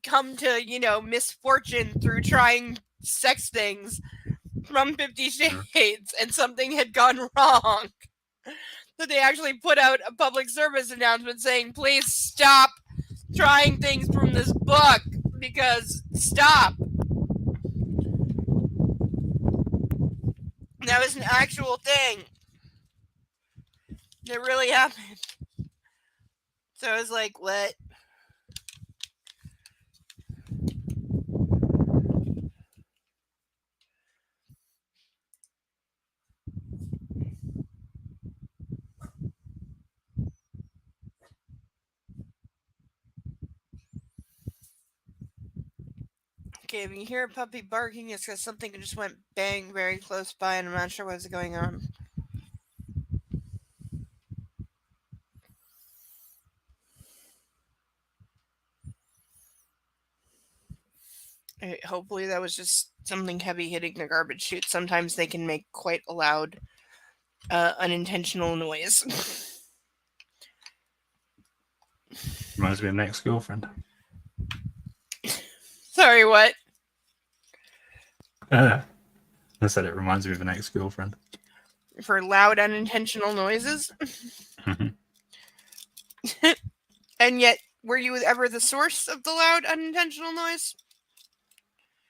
[SPEAKER 1] come to, you know, misfortune through trying sex things from 50 Shades, and something had gone wrong, that they actually put out a public service announcement saying, please stop trying things from this book, because stop. That was an actual thing that really happened. So I was like, what? Okay, if you hear a puppy barking, it's because something just went bang very close by, and I'm not sure what's going on. Hopefully that was just something heavy hitting the garbage chute. Sometimes they can make quite a loud, unintentional noise.
[SPEAKER 4] Reminds me of an ex-girlfriend.
[SPEAKER 1] Sorry, what?
[SPEAKER 4] I said it reminds me of an ex-girlfriend.
[SPEAKER 1] For loud, unintentional noises? And yet, were you ever the source of the loud, unintentional noise?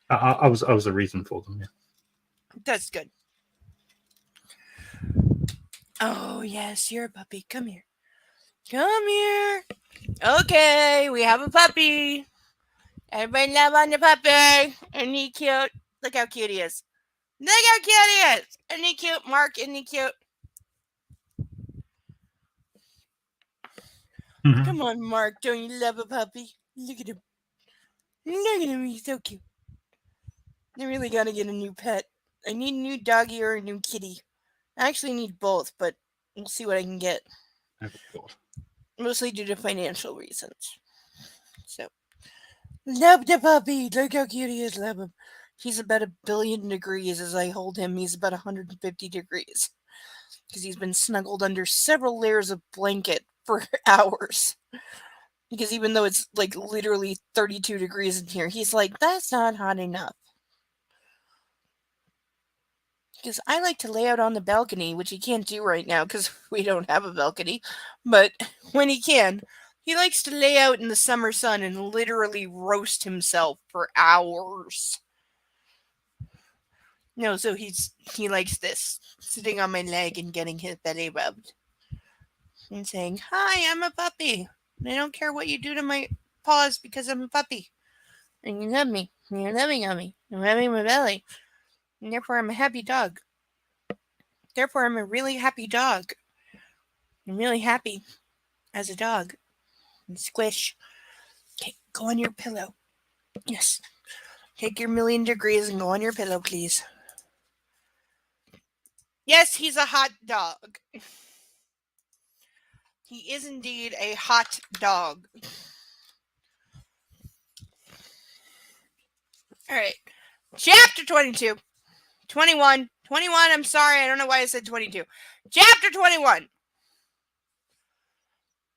[SPEAKER 4] I was the reason for them. Yeah.
[SPEAKER 1] That's good. Oh, yes, you're a puppy. Come here. Come here. Okay, we have a puppy. Everybody love on the puppy. Isn't he cute? Look how cute he is. Look how cute he is. Isn't he cute? Mark, isn't he cute? Come on, Mark. Don't you love a puppy? Look at him. Look at him. He's so cute. I really gotta get a new pet. I need a new doggy or a new kitty. I actually need both, but we'll see what I can get.
[SPEAKER 4] Oh, God.
[SPEAKER 1] Mostly due to financial reasons. So, love the puppy. Look how cute he is. Love him. He's about 1 billion degrees as I hold him. He's about 150 degrees. Because he's been snuggled under several layers of blanket for hours. Because even though it's like literally 32 degrees in here, he's like, that's not hot enough. Because I like to lay out on the balcony, which he can't do right now because we don't have a balcony. But when he can, he likes to lay out in the summer sun and literally roast himself for hours. No, so he likes this, sitting on my leg and getting his belly rubbed. And saying, hi, I'm a puppy. And I don't care what you do to my paws because I'm a puppy. And you love me. And you're loving on me. You're rubbing my belly. And therefore I'm a happy dog. Therefore I'm a really happy dog. I'm really happy as a dog. And squish. Okay, go on your pillow. Yes. Take your 1,000,000 degrees and go on your pillow, please. Yes, he's a hot dog. He is indeed a hot dog. All right. Chapter 22. 21. 21. I'm sorry. I don't know why I said 22. Chapter 21.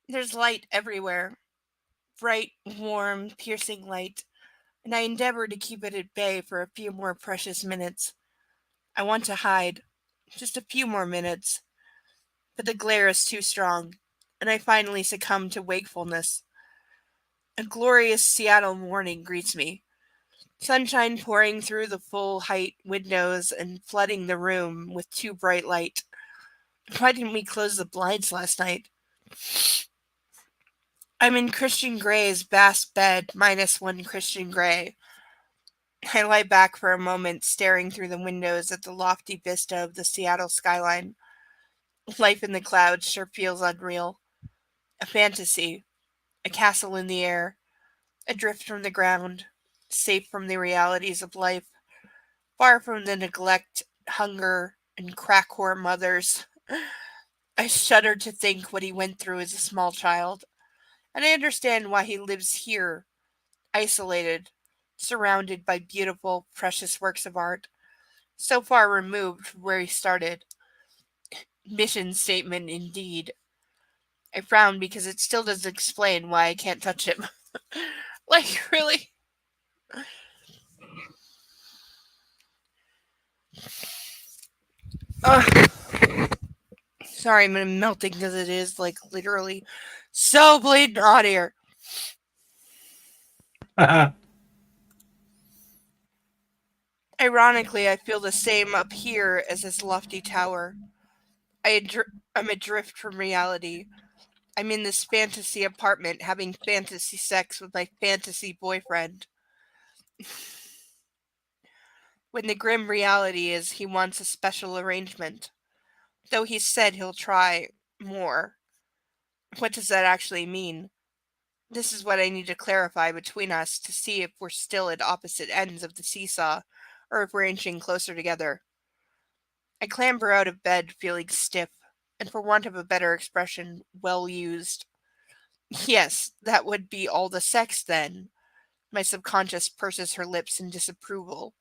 [SPEAKER 1] There's light everywhere. Bright, warm, piercing light. And I endeavor to keep it at bay for a few more precious minutes. I want to hide. Just a few more minutes. But the glare is too strong, and I finally succumb to wakefulness. A glorious Seattle morning greets me. Sunshine pouring through the full-height windows and flooding the room with too bright light. Why didn't we close the blinds last night? I'm in Christian Grey's vast bed, minus one Christian Grey. I lie back for a moment, staring through the windows at the lofty vista of the Seattle skyline. Life in the clouds sure feels unreal. A fantasy. A castle in the air. Adrift from the ground. Safe from the realities of life. Far from the neglect, hunger, and crack whore mothers. I shudder to think what he went through as a small child. And I understand why he lives here, isolated, surrounded by beautiful, precious works of art, so far removed from where he started. Mission statement, indeed. I frown because it still doesn't explain why I can't touch him. Like, really? Sorry, I'm melting because it is, like, literally so bleeding hot here. Ironically, I feel the same up here as this lofty tower. I'm adrift from reality. I'm in this fantasy apartment having fantasy sex with my fantasy boyfriend. When the grim reality is he wants a special arrangement. Though he said he'll try more. What does that actually mean? This is what I need to clarify between us to see if we're still at opposite ends of the seesaw, or if we're inching closer together. I clamber out of bed feeling stiff, and for want of a better expression, well used. Yes, that would be all the sex then. My subconscious purses her lips in disapproval.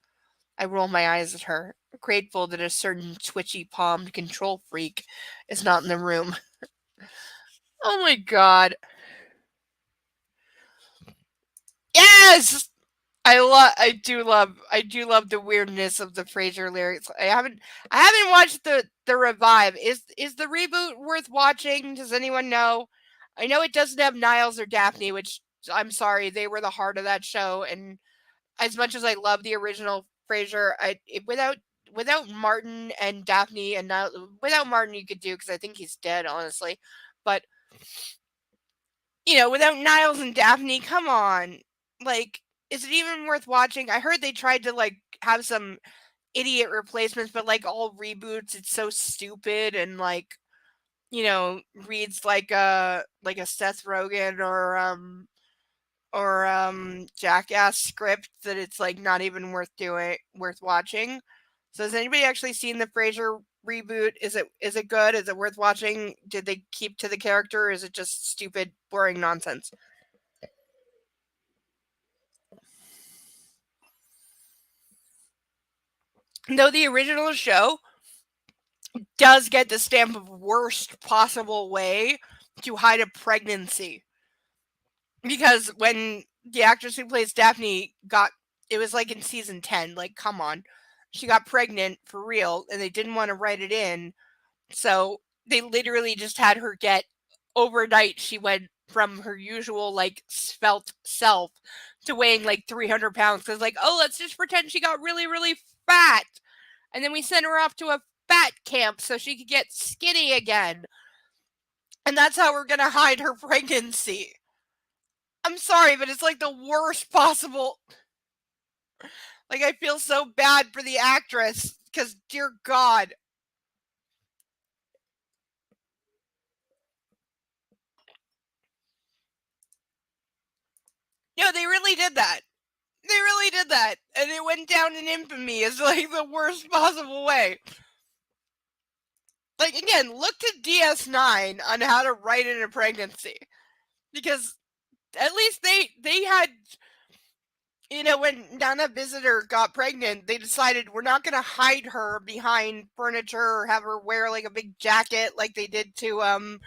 [SPEAKER 1] I roll my eyes at her, grateful that a certain twitchy-palmed control freak is not in the room. Oh my god. Yes! I do love the weirdness of the Frasier lyrics. I haven't watched the revive. Is the reboot worth watching? Does anyone know? I know it doesn't have Niles or Daphne, which I'm sorry, they were the heart of that show, and as much as I love the original Frasier, without Martin and Daphne and Niles, without Martin you could do, because I think he's dead, honestly. But without Niles and Daphne, come on. Like, is it even worth watching? I heard they tried to, like, have some idiot replacements, but, like, all reboots, it's so stupid and, like, reads like a Seth Rogen or Jackass script that it's, like, not even worth watching. So has anybody actually seen the Frasier reboot? Is it good? Is it worth watching? Did they keep to the character, or is it just stupid, boring nonsense? Though the original show does get the stamp of worst possible way to hide a pregnancy. Because when the actress who plays Daphne it was like in season 10, like, come on. She got pregnant for real, and they didn't want to write it in. So they literally just had her get, overnight, she went from her usual, like, svelte self to weighing like 300 pounds. Because, like, oh, let's just pretend she got really, really fat. And then we sent her off to a fat camp so she could get skinny again. And that's how we're going to hide her pregnancy. I'm sorry, but it's like the worst possible. Like, I feel so bad for the actress because, dear God. They really did that. They really did that. And it went down in infamy as, like, the worst possible way. Like, again, look to DS9 on how to write in a pregnancy. Because at least they had when Nana Visitor got pregnant, they decided we're not going to hide her behind furniture or have her wear like a big jacket like they did to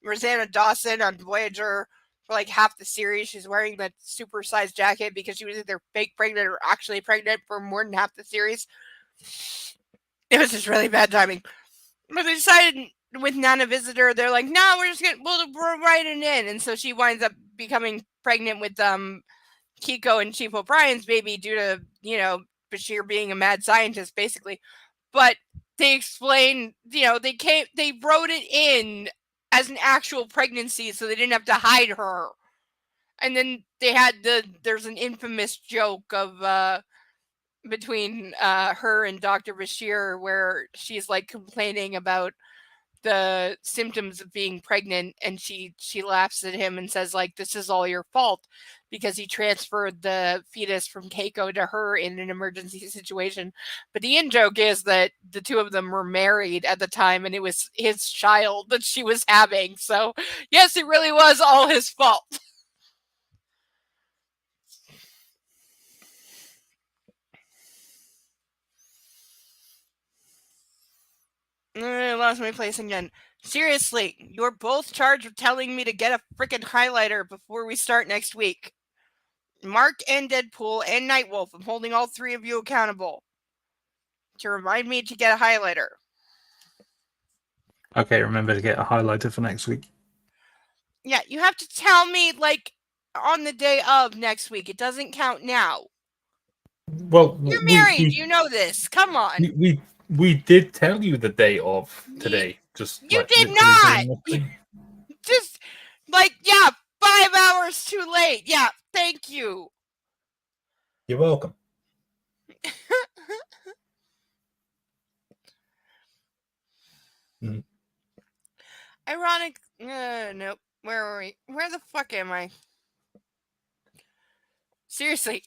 [SPEAKER 1] Rosanna Dawson on Voyager for like half the series. She's wearing that supersized jacket because she was either fake pregnant or actually pregnant for more than half the series. It was just really bad timing. But they decided with Nana Visitor, they're like, no, we're writing in. And so she winds up becoming pregnant with Kiko and Chief O'Brien's baby due to, Bashir being a mad scientist, basically. But they explained, they wrote it in as an actual pregnancy so they didn't have to hide her. And then they had there's an infamous joke of between her and Dr. Bashir where she's like complaining about the symptoms of being pregnant, and she laughs at him and says like, this is all your fault because he transferred the fetus from Keiko to her in an emergency situation. But the in-joke is that the two of them were married at the time and it was his child that she was having. So yes, it really was all his fault. I lost my place again. Seriously, you're both charged with telling me to get a frickin' highlighter before we start next week. Mark and Deadpool and Nightwolf, I'm holding all three of you accountable to remind me to get a highlighter.
[SPEAKER 4] Okay, remember to get a highlighter for next week.
[SPEAKER 1] Yeah, you have to tell me, like, on the day of next week. It doesn't count now.
[SPEAKER 3] Well,
[SPEAKER 1] You're married. You know this. Come on.
[SPEAKER 3] We did tell you the day of today. Just
[SPEAKER 1] You
[SPEAKER 3] like,
[SPEAKER 1] did
[SPEAKER 3] literally
[SPEAKER 1] not.
[SPEAKER 3] doing nothing.
[SPEAKER 1] Just, like, yeah, 5 hours too late. Yeah, thank you.
[SPEAKER 3] You're welcome.
[SPEAKER 1] Ironic. Nope. Where were we? Where the fuck am I? Seriously.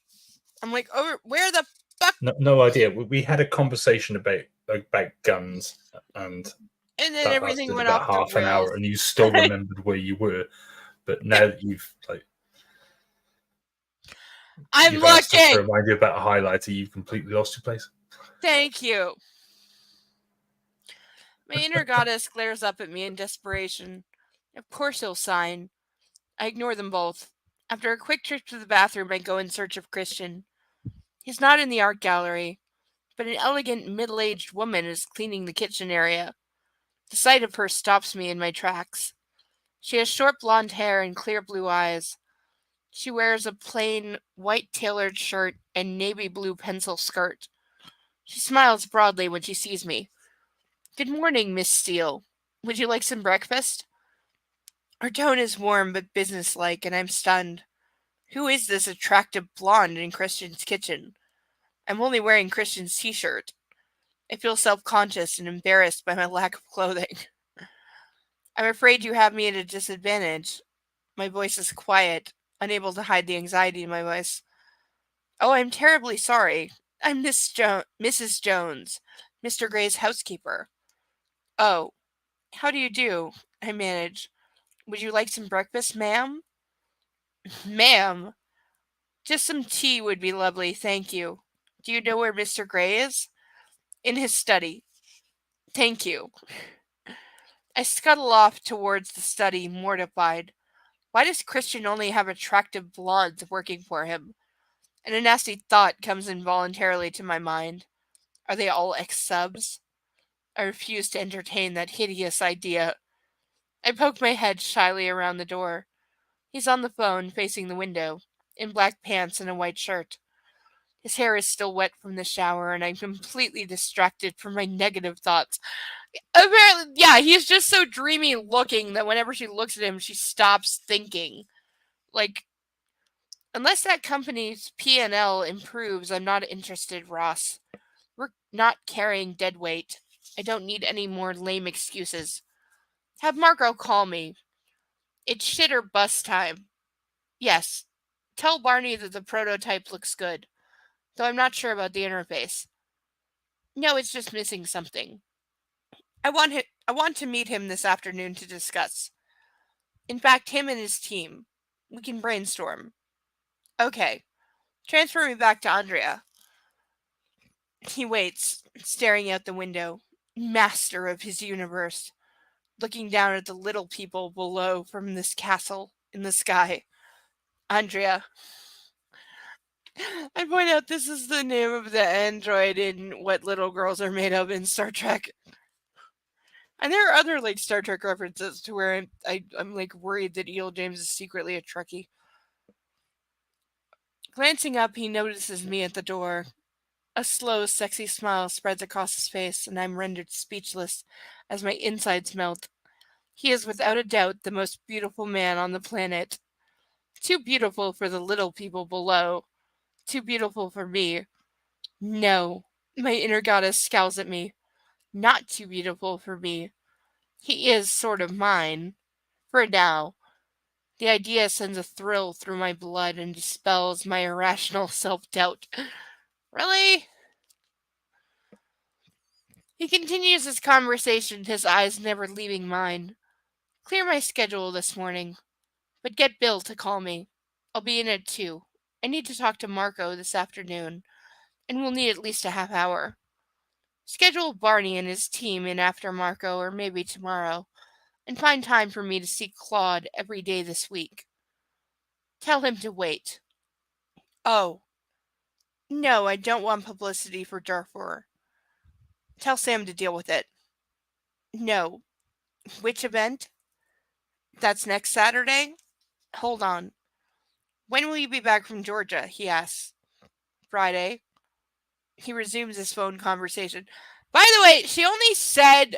[SPEAKER 1] I'm like, where the fuck?
[SPEAKER 3] No idea. We had a conversation about guns, and
[SPEAKER 1] then
[SPEAKER 3] that
[SPEAKER 1] everything
[SPEAKER 3] lasted
[SPEAKER 1] went
[SPEAKER 3] about
[SPEAKER 1] off the
[SPEAKER 3] half an
[SPEAKER 1] rails.
[SPEAKER 3] hour, and you still remembered where you were. But now that you've
[SPEAKER 1] I'm
[SPEAKER 3] asked us to
[SPEAKER 1] looking.
[SPEAKER 3] remind you about a highlighter, you've completely lost your place.
[SPEAKER 1] Thank you. My inner goddess glares up at me in desperation. Of course he'll sign. I ignore them both. After a quick trip to the bathroom, I go in search of Christian. He's not in the art gallery, but an elegant middle-aged woman is cleaning the kitchen area. The sight of her stops me in my tracks. She has short blonde hair and clear blue eyes. She wears a plain white tailored shirt and navy blue pencil skirt. She smiles broadly when she sees me. Good morning, Miss Steele. Would you like some breakfast? Her tone is warm but businesslike, and I'm stunned. Who is this attractive blonde in Christian's kitchen? I'm only wearing Christian's t-shirt. I feel self-conscious and embarrassed by my lack of clothing. I'm afraid you have me at a disadvantage. My voice is quiet, unable to hide the anxiety in my voice. Oh, I'm terribly sorry. I'm Mrs. Jones, Mr. Gray's housekeeper. Oh, how do you do? I manage. Would you like some breakfast, ma'am? Ma'am? Just some tea would be lovely, thank you. Do you know where Mr. Gray is? In his study. Thank you. I scuttle off towards the study, mortified. Why does Christian only have attractive blondes working for him? And a nasty thought comes involuntarily to my mind. Are they all ex-subs? I refuse to entertain that hideous idea. I poke my head shyly around the door. He's on the phone, facing the window, in black pants and a white shirt. His hair is still wet from the shower, and I'm completely distracted from my negative thoughts. Apparently, yeah, he's just so dreamy looking that whenever she looks at him, she stops thinking. Like, unless that company's P&L improves, I'm not interested, Ross. We're not carrying dead weight. I don't need any more lame excuses. Have Marco call me. It's shit or bust time. Yes. Tell Barney that the prototype looks good, though I'm not sure about the interface. No, it's just missing something. I want to meet him this afternoon to discuss. In fact, him and his team. We can brainstorm. Okay. Transfer me back to Andrea. He waits, staring out the window, master of his universe, looking down at the little people below from this castle in the sky. Andrea. I point out this is the name of the android in What Little Girls Are Made Of in Star Trek. And there are other like Star Trek references to where I'm like worried that E.L. James is secretly a Trekkie. Glancing up, he notices me at the door. A slow, sexy smile spreads across his face, and I'm rendered speechless as my insides melt. He is without a doubt the most beautiful man on the planet. Too beautiful for the little people below. Too beautiful for me. No, my inner goddess scowls at me. Not too beautiful for me. He is sort of mine. For now. The idea sends a thrill through my blood and dispels my irrational self-doubt. Really? He continues his conversation, his eyes never leaving mine. Clear my schedule this morning, but get Bill to call me. I'll be in at 2. I need to talk to Marco this afternoon, and we'll need at least a half hour. Schedule Barney and his team in after Marco, or maybe tomorrow, and find time for me to see Claude every day this week. Tell him to wait. Oh. No, I don't want publicity for Darfur. Tell Sam to deal with it. No. Which event? That's next Saturday? Hold on. When will you be back from Georgia? He asks. Friday. He resumes his phone conversation. By the way, she only said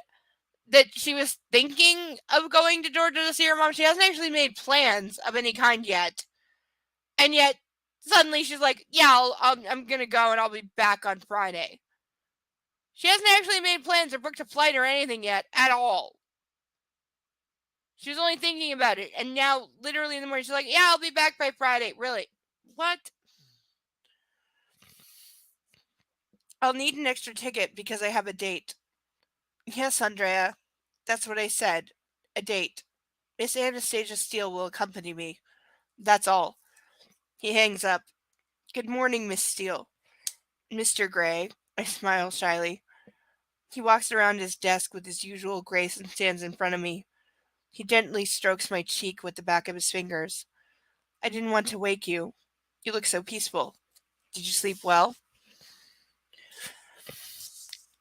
[SPEAKER 1] that she was thinking of going to Georgia to see her mom. She hasn't actually made plans of any kind yet. And yet, suddenly she's like, yeah, I'm going to go and I'll be back on Friday. She hasn't actually made plans or booked a flight or anything yet at all. She was only thinking about it. And now, literally in the morning, she's like, yeah, I'll be back by Friday. Really? What? I'll need an extra ticket because I have a date. Yes, Andrea. That's what I said. A date. Miss Anastasia Steele will accompany me. That's all. He hangs up. Good morning, Miss Steele. Mr. Gray. I smile shyly. He walks around his desk with his usual grace and stands in front of me. He gently strokes my cheek with the back of his fingers. I didn't want to wake you. You look so peaceful. Did you sleep well?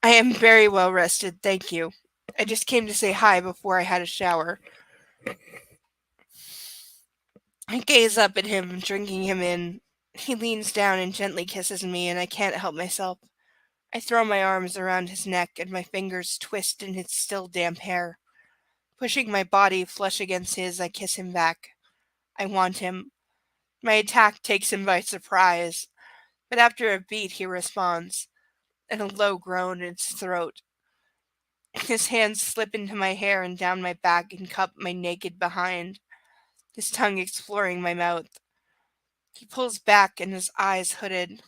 [SPEAKER 1] I am very well rested, thank you. I just came to say hi before I had a shower. I gaze up at him, drinking him in. He leans down and gently kisses me, and I can't help myself. I throw my arms around his neck, and my fingers twist in his still damp hair. Pushing my body flush against his, I kiss him back. I want him. My attack takes him by surprise, but after a beat he responds, and a low groan in his throat. His hands slip into my hair and down my back and cup my naked behind, his tongue exploring my mouth. He pulls back and his eyes hooded.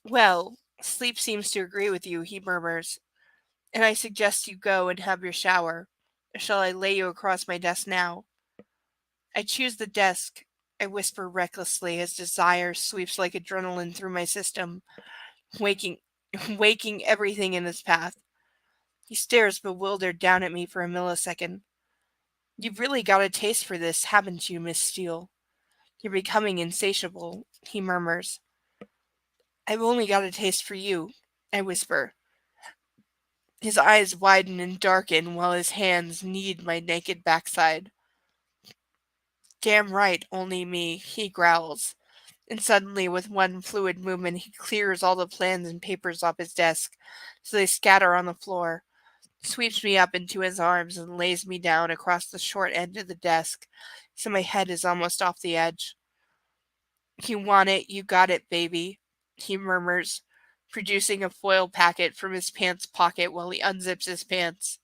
[SPEAKER 1] Well, sleep seems to agree with you, he murmurs, and I suggest you go and have your shower. Or shall I lay you across my desk now? I choose the desk, I whisper recklessly as desire sweeps like adrenaline through my system, waking everything in its path. He stares bewildered down at me for a millisecond. You've really got a taste for this, haven't you, Miss Steele? You're becoming insatiable, he murmurs. I've only got a taste for you, I whisper. His eyes widen and darken while his hands knead my naked backside. Damn right, only me, he growls. And suddenly, with one fluid movement, he clears all the plans and papers off his desk, so they scatter on the floor, sweeps me up into his arms, and lays me down across the short end of the desk, so my head is almost off the edge. You want it, you got it, baby, he murmurs, producing a foil packet from his pants pocket while he unzips his pants.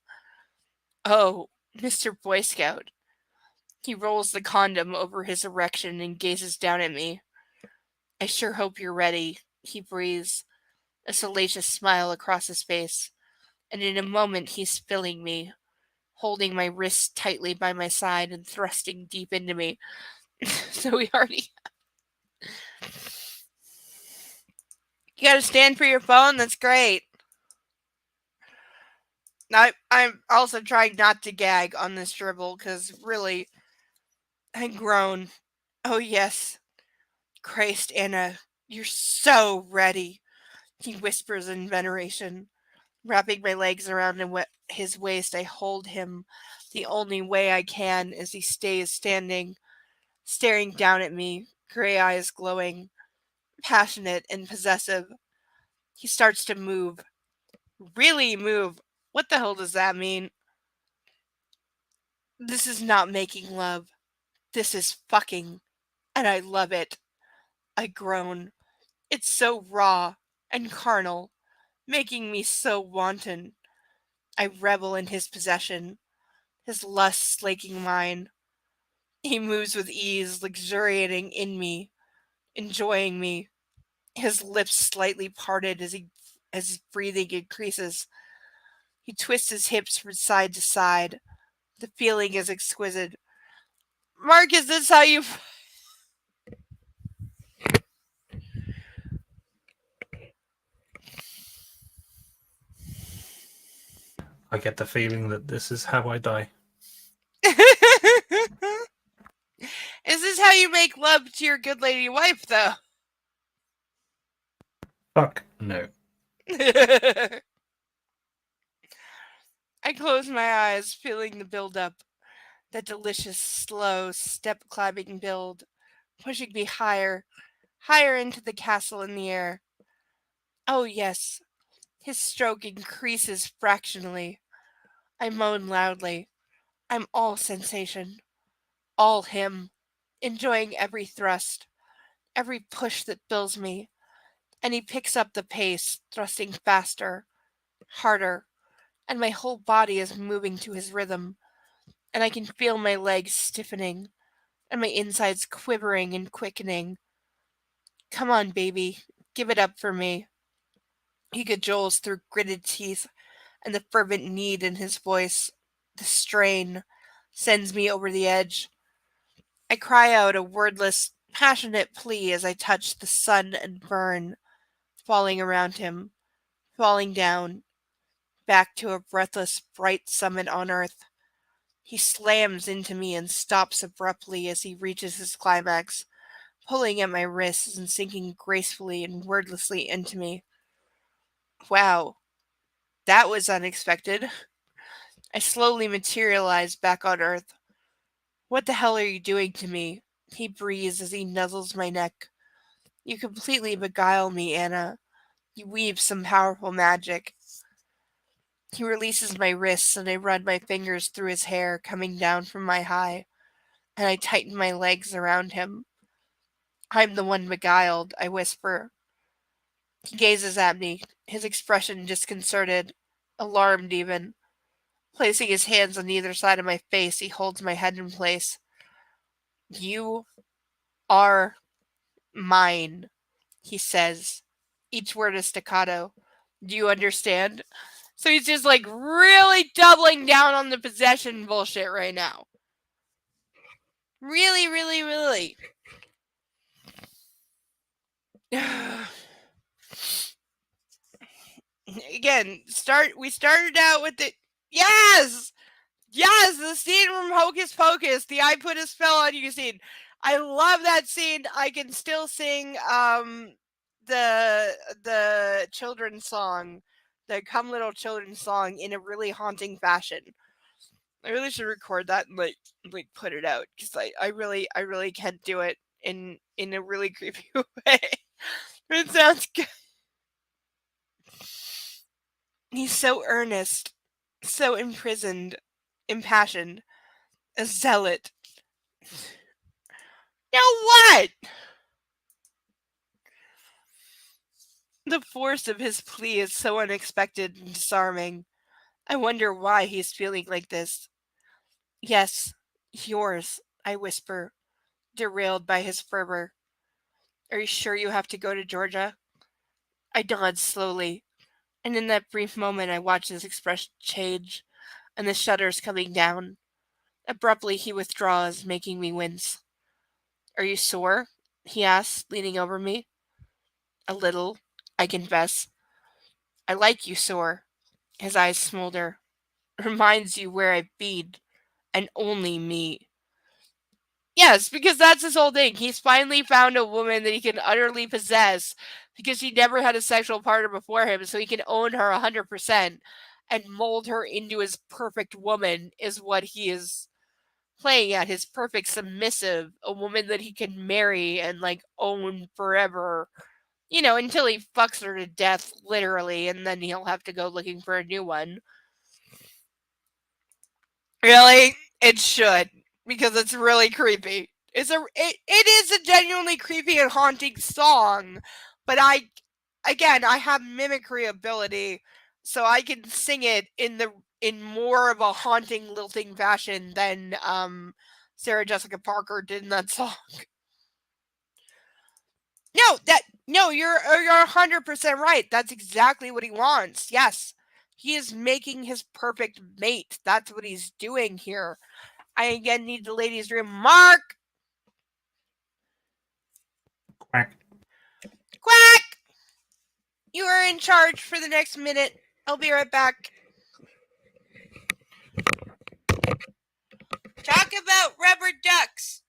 [SPEAKER 1] Oh, Mr. Boy Scout. He rolls the condom over his erection and gazes down at me. I sure hope you're ready, he breathes, a salacious smile across his face, and in a moment he's filling me, holding my wrists tightly by my side and thrusting deep into me. So we already You gotta stand for your phone? That's great. I'm also trying not to gag on this dribble, because really, I groan. Oh, yes. Christ, Anna, you're so ready, he whispers in veneration. Wrapping my legs around his waist, I hold him the only way I can as he stays standing, staring down at me, gray eyes glowing, passionate and possessive. He starts to move. Really move. What the hell does that mean? This is not making love. This is fucking. And I love it. I groan. It's so raw and carnal, making me so wanton. I revel in his possession, his lust slaking mine. He moves with ease, luxuriating in me, enjoying me. His lips slightly parted as his breathing increases. He twists his hips from side to side. The feeling is exquisite. Mark, is this how you...
[SPEAKER 4] I get the feeling that this is how I die.
[SPEAKER 1] Is this how you make love to your good lady wife, though?
[SPEAKER 4] Fuck no.
[SPEAKER 1] I close my eyes, feeling the build-up. That delicious, slow, step-climbing build, pushing me higher, higher into the castle in the air. Oh, yes. His stroke increases fractionally. I moan loudly. I'm all sensation. All him. Enjoying every thrust, every push that fills me. And he picks up the pace, thrusting faster, harder, and my whole body is moving to his rhythm, and I can feel my legs stiffening, and my insides quivering and quickening. Come on, baby, give it up for me. He cajoles through gritted teeth, and the fervent need in his voice, the strain, sends me over the edge. I cry out a wordless, passionate plea as I touch the sun and burn, falling around him, falling down, back to a breathless, bright summit on earth. He slams into me and stops abruptly as he reaches his climax, pulling at my wrists and sinking gracefully and wordlessly into me. Wow, that was unexpected. I slowly materialize back on Earth. What the hell are you doing to me? He breathes as he nuzzles my neck. You completely beguile me, Anna. You weave some powerful magic. He releases my wrists and I run my fingers through his hair coming down from my high, and I tighten my legs around him. I'm the one beguiled, I whisper. He gazes at me, his expression disconcerted, alarmed even. Placing his hands on either side of my face, he holds my head in place. You are mine, he says. Each word is staccato. Do you understand? So he's just like really doubling down on the possession bullshit right now. Really, really, really. Again, we started out with the yes! Yes, the scene from Hocus Pocus, the I put a spell on you scene. I love that scene. I can still sing the children's song, the Come Little Children song in a really haunting fashion. I really should record that and like put it out, because I really can't do it in a really creepy way. It sounds good. He's so earnest, so imprisoned, impassioned, a zealot. Now what? The force of his plea is so unexpected and disarming. I wonder why he's feeling like this. Yes, yours, I whisper, derailed by his fervor. Are you sure you have to go to Georgia? I nod slowly, and in that brief moment I watch his expression change, and the shudders coming down. Abruptly he withdraws, making me wince. Are you sore? He asks, leaning over me. A little, I confess. I like you, Soar. His eyes smolder. Reminds you where I've been, and only me. Yes, because that's his whole thing. He's finally found a woman that he can utterly possess because he never had a sexual partner before him, so he can own her 100% and mold her into his perfect woman, is what he is playing at. His perfect submissive, a woman that he can marry and like own forever, until he fucks her to death, literally, and then he'll have to go looking for a new one. Really? It should, because it's really creepy. It is a genuinely creepy and haunting song, but I have mimicry ability, so I can sing it in more of a haunting, lilting fashion than Sarah Jessica Parker did in that song. No, you're 100% right. That's exactly what he wants. Yes. He is making his perfect mate. That's what he's doing here. I again need the ladies' room. Mark!
[SPEAKER 3] Quack.
[SPEAKER 1] Quack! You are in charge for the next minute. I'll be right back. Talk about rubber ducks.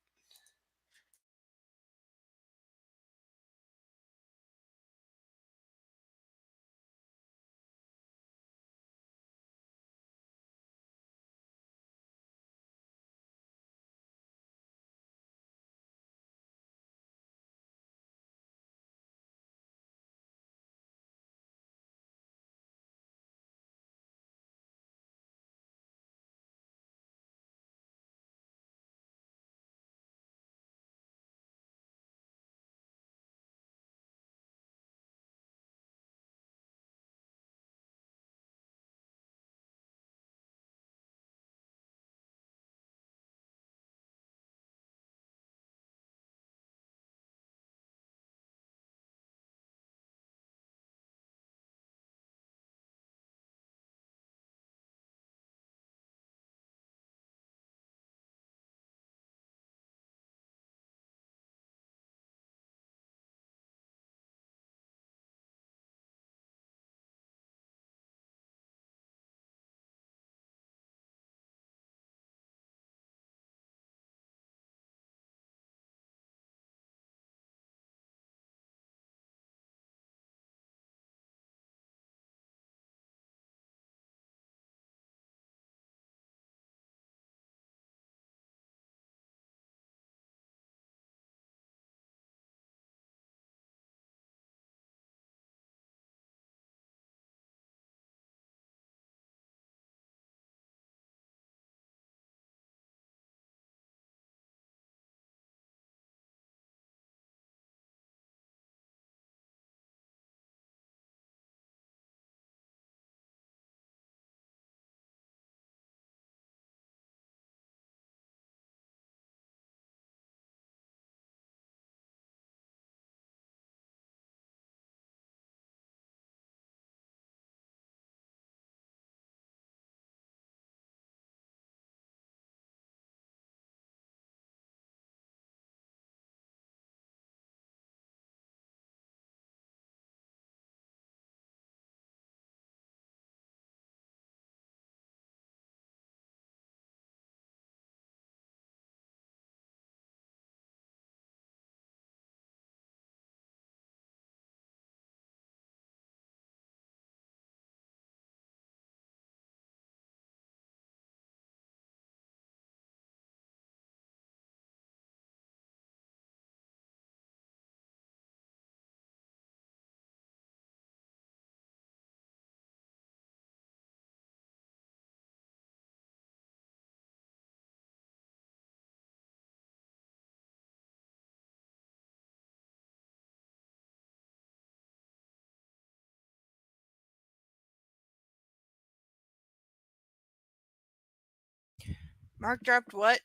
[SPEAKER 1] Mark dropped what?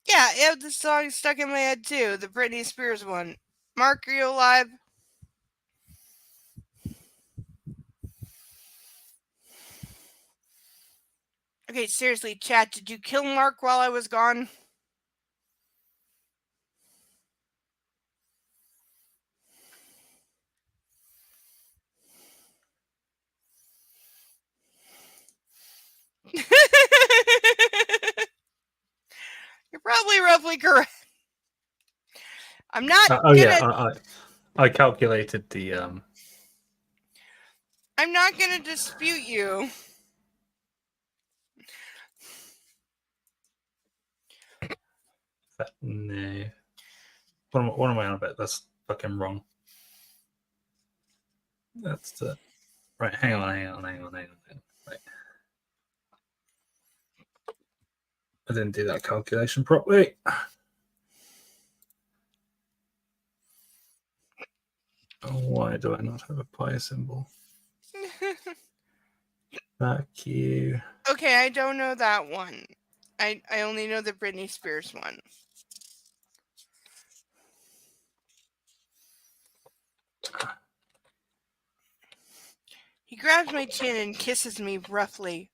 [SPEAKER 1] Yeah, the song stuck in my head too. The Britney Spears one. Mark, are you alive? Okay, seriously, chat, did you kill Mark while I was gone? You're probably roughly correct. I'm not
[SPEAKER 4] I calculated the
[SPEAKER 1] I'm not gonna dispute you.
[SPEAKER 4] no. What am I on about? That's fucking wrong. That's the right. Hang on. Right. I didn't do that calculation properly. Oh, why do I not have a pi symbol? Fuck you.
[SPEAKER 1] Okay, I don't know that one. I only know the Britney Spears one. He grabs my chin and kisses me roughly,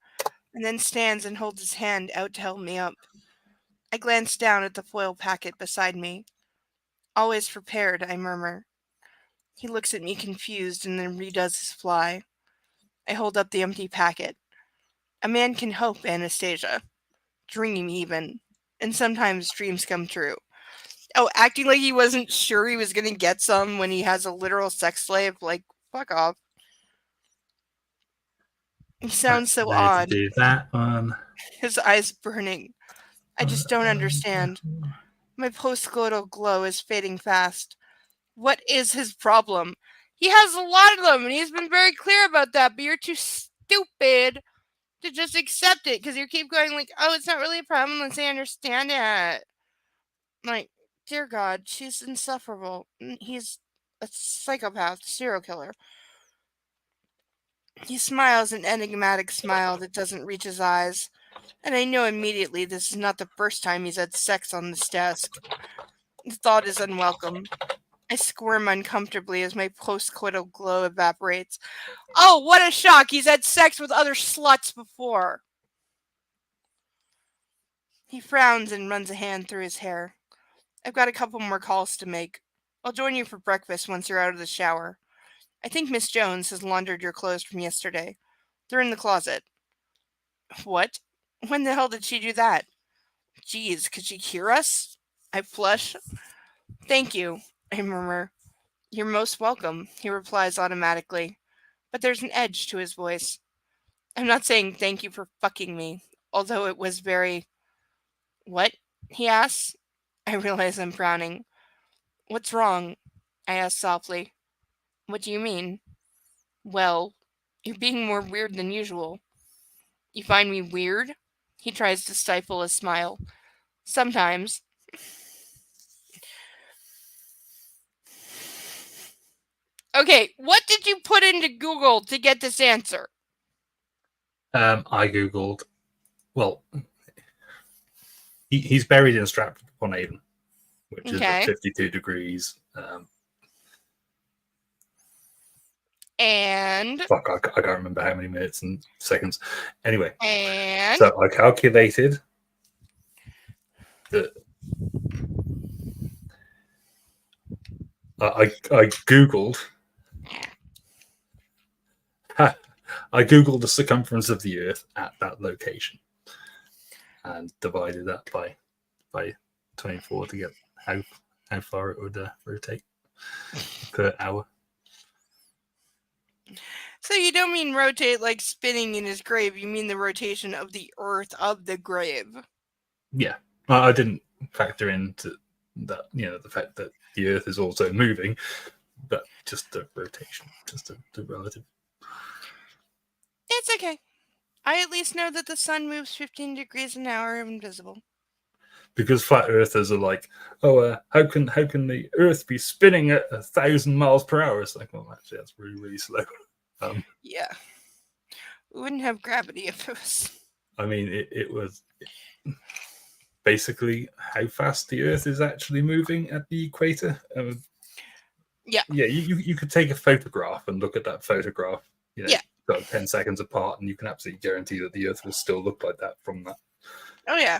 [SPEAKER 1] and then stands and holds his hand out to help me up. I glance down at the foil packet beside me. Always prepared, I murmur. He looks at me confused and then redoes his fly. I hold up the empty packet. A man can hope, Anastasia. Dream, even. And sometimes dreams come true. Oh, acting like he wasn't sure he was going to get some when he has a literal sex slave? Like, fuck off. He sounds so odd.
[SPEAKER 4] Do that one.
[SPEAKER 1] His eyes burning. I just don't understand. My postcoital glow is fading fast. What is his problem? He has a lot of them, and he's been very clear about that, but you're too stupid to just accept it, because you keep going like, oh, it's not really a problem unless I understand it. Like, dear God, she's insufferable. He's a psychopath, serial killer. He smiles an enigmatic smile that doesn't reach his eyes, and I know immediately this is not the first time he's had sex on this desk. The thought is unwelcome. I squirm uncomfortably as my postcoital glow evaporates. Oh, what a shock! He's had sex with other sluts before. He frowns and runs a hand through his hair. I've got a couple more calls to make. I'll join you for breakfast once you're out of the shower. I think Miss Jones has laundered your clothes from yesterday. They're in the closet. What? When the hell did she do that? Geez, could she hear us? I flush. Thank you, I murmur. You're most welcome, he replies automatically. But there's an edge to his voice. I'm not saying thank you for fucking me, although it was very... What? He asks. I realize I'm frowning. What's wrong? I ask softly. What do you mean? Well, you're being more weird than usual. You find me weird? He tries to stifle a smile. Sometimes. Okay, what did you put into Google to get this answer?
[SPEAKER 4] I googled. Well, he's buried in Stratford-upon-Avon, which is at 52 degrees.
[SPEAKER 1] And
[SPEAKER 4] fuck, I can't remember how many minutes and seconds. Anyway,
[SPEAKER 1] and
[SPEAKER 4] so I calculated that I googled. I googled the circumference of the Earth at that location and divided that by 24 to get how far it would rotate per hour.
[SPEAKER 1] So you don't mean rotate like spinning in his grave. You mean the rotation of the Earth of the grave.
[SPEAKER 4] Yeah, I didn't factor into that. The fact that the Earth is also moving, but just the rotation, just the relative.
[SPEAKER 1] It's okay. I at least know that the sun moves 15 degrees an hour invisible.
[SPEAKER 4] Because flat earthers are like, oh, how can the Earth be spinning at 1,000 miles per hour? It's like, well, actually, that's really, really slow.
[SPEAKER 1] Yeah. We wouldn't have gravity if it was...
[SPEAKER 4] I mean, it was basically how fast the Earth is actually moving at the equator.
[SPEAKER 1] Yeah.
[SPEAKER 4] Yeah, you could take a photograph and look at that photograph.
[SPEAKER 1] Yeah.
[SPEAKER 4] got 10 seconds apart, and you can absolutely guarantee that the Earth will still look like that from that.
[SPEAKER 1] Oh yeah.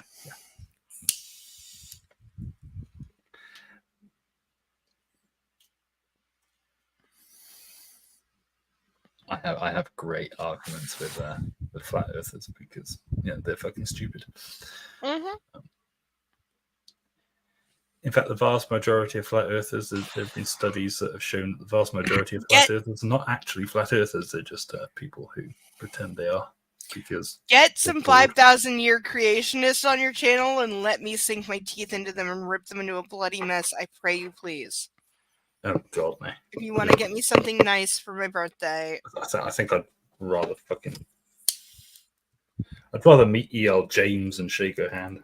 [SPEAKER 4] I have great arguments with flat earthers because they're fucking stupid.
[SPEAKER 1] Mm-hmm.
[SPEAKER 4] In fact, the vast majority of flat earthers, there have been studies that have shown that the vast majority of flat earthers are not actually flat earthers. They're just people who pretend they are. Because
[SPEAKER 1] get some 5,000-year creationists on your channel and let me sink my teeth into them and rip them into a bloody mess. I pray you, please.
[SPEAKER 4] Oh God, no!
[SPEAKER 1] If you want to get me something nice for my birthday,
[SPEAKER 4] I think I'd rather I'd rather meet E.L. James and shake her hand.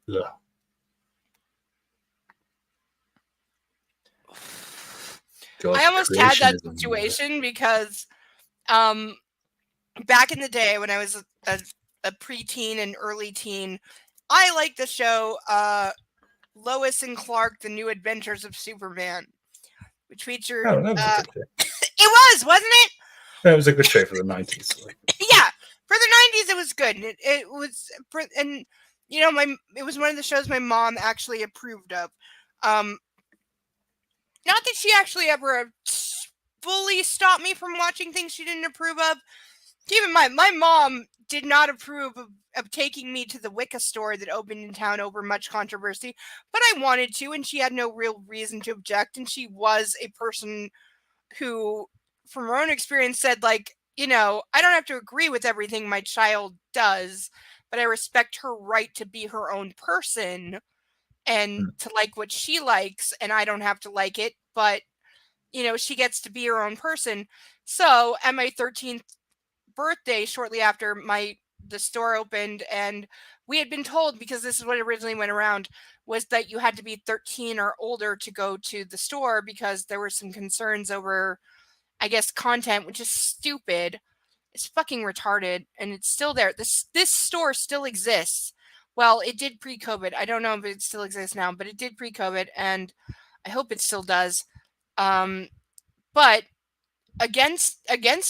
[SPEAKER 4] Yeah. God,
[SPEAKER 1] I almost had that
[SPEAKER 4] creationism,
[SPEAKER 1] situation because back in the day when I was a preteen and early teen, I liked the show Lois and Clark: The New Adventures of Superman, which featured
[SPEAKER 4] Oh, that was a good show.
[SPEAKER 1] it wasn't it?
[SPEAKER 4] That was a good show for the 90s.
[SPEAKER 1] Yeah, for the 90s it was good. It was, and it was one of the shows my mom actually approved of. Not that she actually ever fully stopped me from watching things she didn't approve of. Keep in mind, my mom did not approve of taking me to the Wicca store that opened in town over much controversy, but I wanted to, and she had no real reason to object. And she was a person who, from her own experience, said, like, I don't have to agree with everything my child does, but I respect her right to be her own person and to like what she likes, and I don't have to like it, but, she gets to be her own person. So at my 13th birthday, shortly after the store opened, and we had been told, because this is what originally went around, was that you had to be 13 or older to go to the store because there were some concerns over, I guess, content, which is stupid. It's fucking retarded, and it's still there. This store still exists. Well, it did pre-COVID. I don't know if it still exists now, but it did pre-COVID, and I hope it still does. But against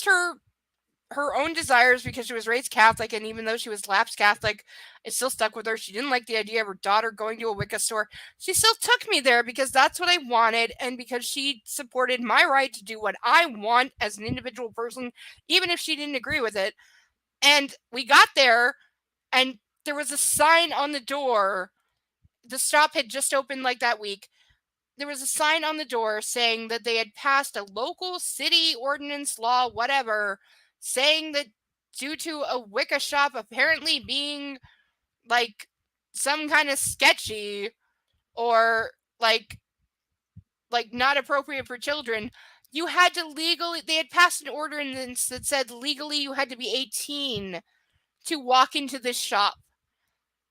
[SPEAKER 1] her own desires, because she was raised Catholic, and even though she was lapsed Catholic, it still stuck with her. She didn't like the idea of her daughter going to a Wicca store. She still took me there because that's what I wanted, and because she supported my right to do what I want as an individual person, even if she didn't agree with it. And we got there, and there was a sign on the door. The shop had just opened like that week. There was a sign on the door saying that they had passed a local city ordinance law, whatever, saying that due to a Wicca shop apparently being like some kind of sketchy or like not appropriate for children, you had to they had passed an ordinance that said legally you had to be 18 to walk into this shop.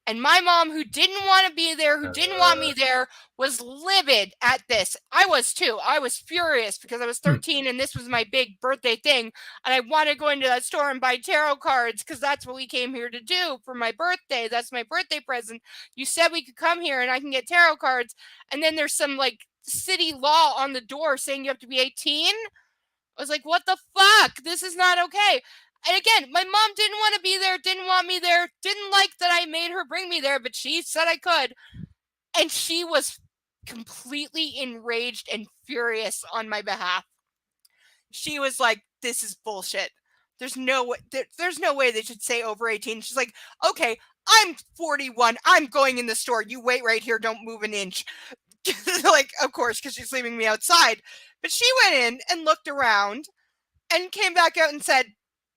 [SPEAKER 1] And my mom, who didn't want to be there, who didn't want me there, was livid at this. I was too. I was furious because I was 13 and this was my big birthday thing. And I wanted to go into that store and buy tarot cards because that's what we came here to do for my birthday. That's my birthday present. You said we could come here and I can get tarot cards. And then there's some like city law on the door saying you have to be 18. I was like, what the fuck? This is not okay. And again, my mom didn't want to be there, didn't want me there, didn't like that I made her bring me there, but she said I could. And she was completely enraged and furious on my behalf. She was like, this is bullshit. There's no way they should say over 18. She's like, okay, I'm 41. I'm going in the store. You wait right here. Don't move an inch. Like, of course, because she's leaving me outside. But she went in and looked around and came back out and said,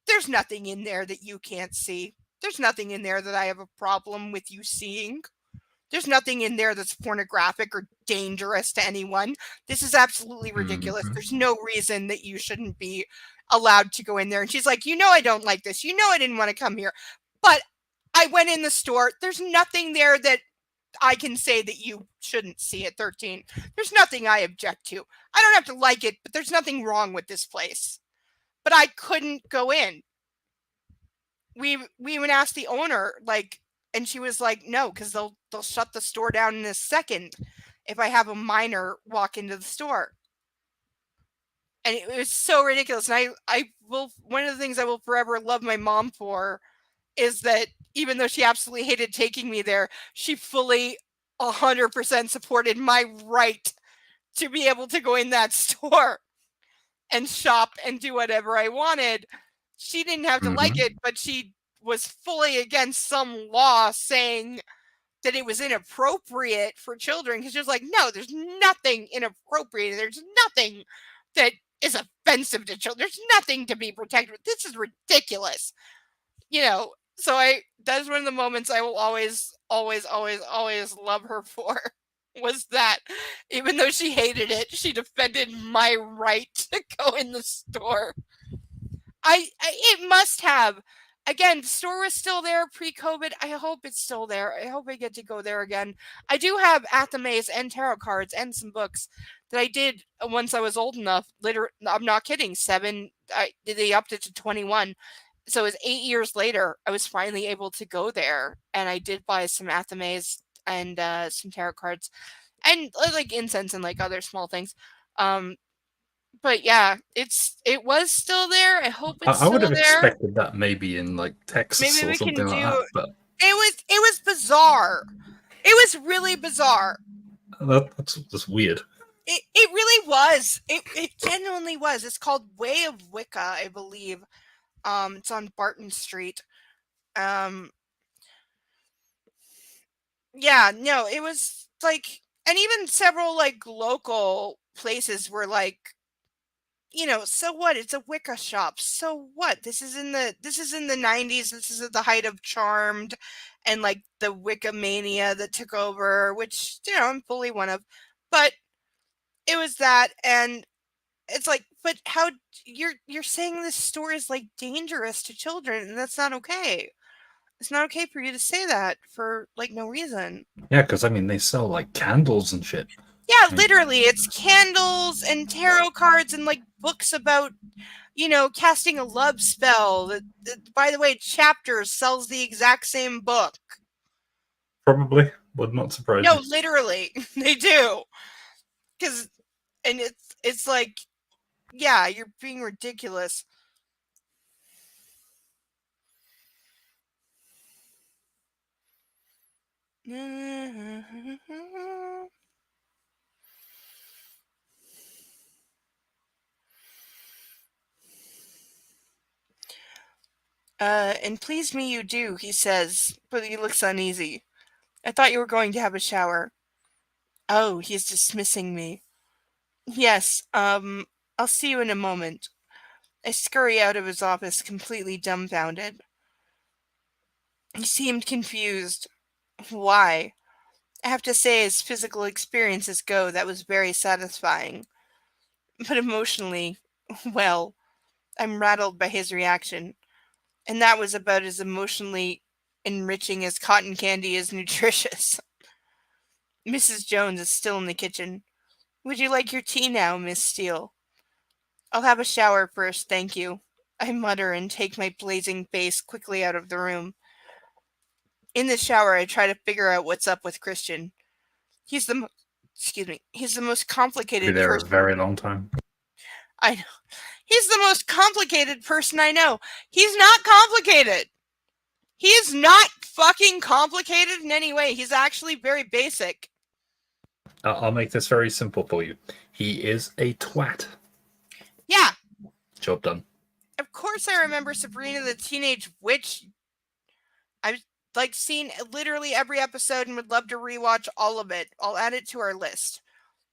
[SPEAKER 1] there's nothing in there that you can't see. There's nothing in there that I have a problem with you seeing. There's nothing in there that's pornographic or dangerous to anyone. This is absolutely ridiculous. There's no reason that you shouldn't be allowed to go in there. And she's like, I don't like this. I didn't want to come here. But I went in the store. There's nothing there that I can say that you shouldn't see at 13. There's nothing I object to. I don't have to like it, but there's nothing wrong with this place. But I couldn't go in. We even asked the owner, and she was like, no, because they'll shut the store down in a second if I have a minor walk into the store. And it was so ridiculous. And I will, one of the things I will forever love my mom for is that even though she absolutely hated taking me there, she fully 100% supported my right to be able to go in that store and shop and do whatever I wanted. She didn't have to like it, but she was fully against some law saying that it was inappropriate for children, because she was like, no, there's nothing inappropriate. There's nothing that is offensive to children. There's nothing to be protected. This is ridiculous. You know, so that's one of the moments I will always love her for, was that even though she hated it, she defended my right to go in the store. It must have. Again, the store was still there pre-COVID. I hope it's still there. I hope I get to go there again. I do have Athames and tarot cards and some books that I did once I was old enough. Later, I'm not kidding. They upped it to 21. So it was 8 years later, I was finally able to go there, and I did buy some Athames and some tarot cards, and like incense and like other small things. But yeah, it was still there. I hope it's
[SPEAKER 4] I would
[SPEAKER 1] still
[SPEAKER 4] have
[SPEAKER 1] there.
[SPEAKER 4] expected that maybe in like Texas
[SPEAKER 1] Maybe
[SPEAKER 4] or
[SPEAKER 1] we can
[SPEAKER 4] something like that, but
[SPEAKER 1] it was bizarre. It was really bizarre.
[SPEAKER 4] that's weird.
[SPEAKER 1] It really was. It genuinely was. It's called Way of Wicca, I believe. It's on Barton Street. Yeah, no, it was like, and even several like local places were like, you know, so what? It's a Wicca shop. So what? This is in the 90s. This is at the height of Charmed and like the Wicca mania that took over, which, you know, I'm fully one of. But it was that, and it's like, but how you're saying this store is like dangerous to children, and that's not okay. It's not okay for you to say that for like no reason.
[SPEAKER 4] Yeah, because I mean they sell like candles and shit.
[SPEAKER 1] Yeah, literally, it's candles and tarot cards and like books about, you know, casting a love spell. By the way, Chapters sells the exact same book.
[SPEAKER 4] Probably would not surprise
[SPEAKER 1] No,
[SPEAKER 4] me.
[SPEAKER 1] literally, they do. And it's like, yeah, you're being ridiculous. And please me you do, he says, but he looks uneasy. I thought you were going to have a shower. Oh, he's dismissing me. Yes, I'll see you in a moment. I scurry out of his office, completely dumbfounded. He seemed confused. Why? I have to say, as physical experiences go, that was very satisfying. But emotionally, well, I'm rattled by his reaction. And that was about as emotionally enriching as cotton candy is nutritious. Mrs. Jones is still in the kitchen. Would you like your tea now, Miss Steele? I'll have a shower first, thank you. I mutter and take my blazing face quickly out of the room. In the shower, I try to figure out what's up with Christian. He's the most complicated
[SPEAKER 4] Be there
[SPEAKER 1] person.
[SPEAKER 4] a very long time.
[SPEAKER 1] I know. He's the most complicated person I know. He's not complicated. He is not fucking complicated in any way. He's actually very basic.
[SPEAKER 4] I'll make this very simple for you. He is a twat.
[SPEAKER 1] Yeah.
[SPEAKER 4] Job done.
[SPEAKER 1] Of course I remember Sabrina the Teenage Witch. I've like seen literally every episode and would love to rewatch all of it. I'll add it to our list.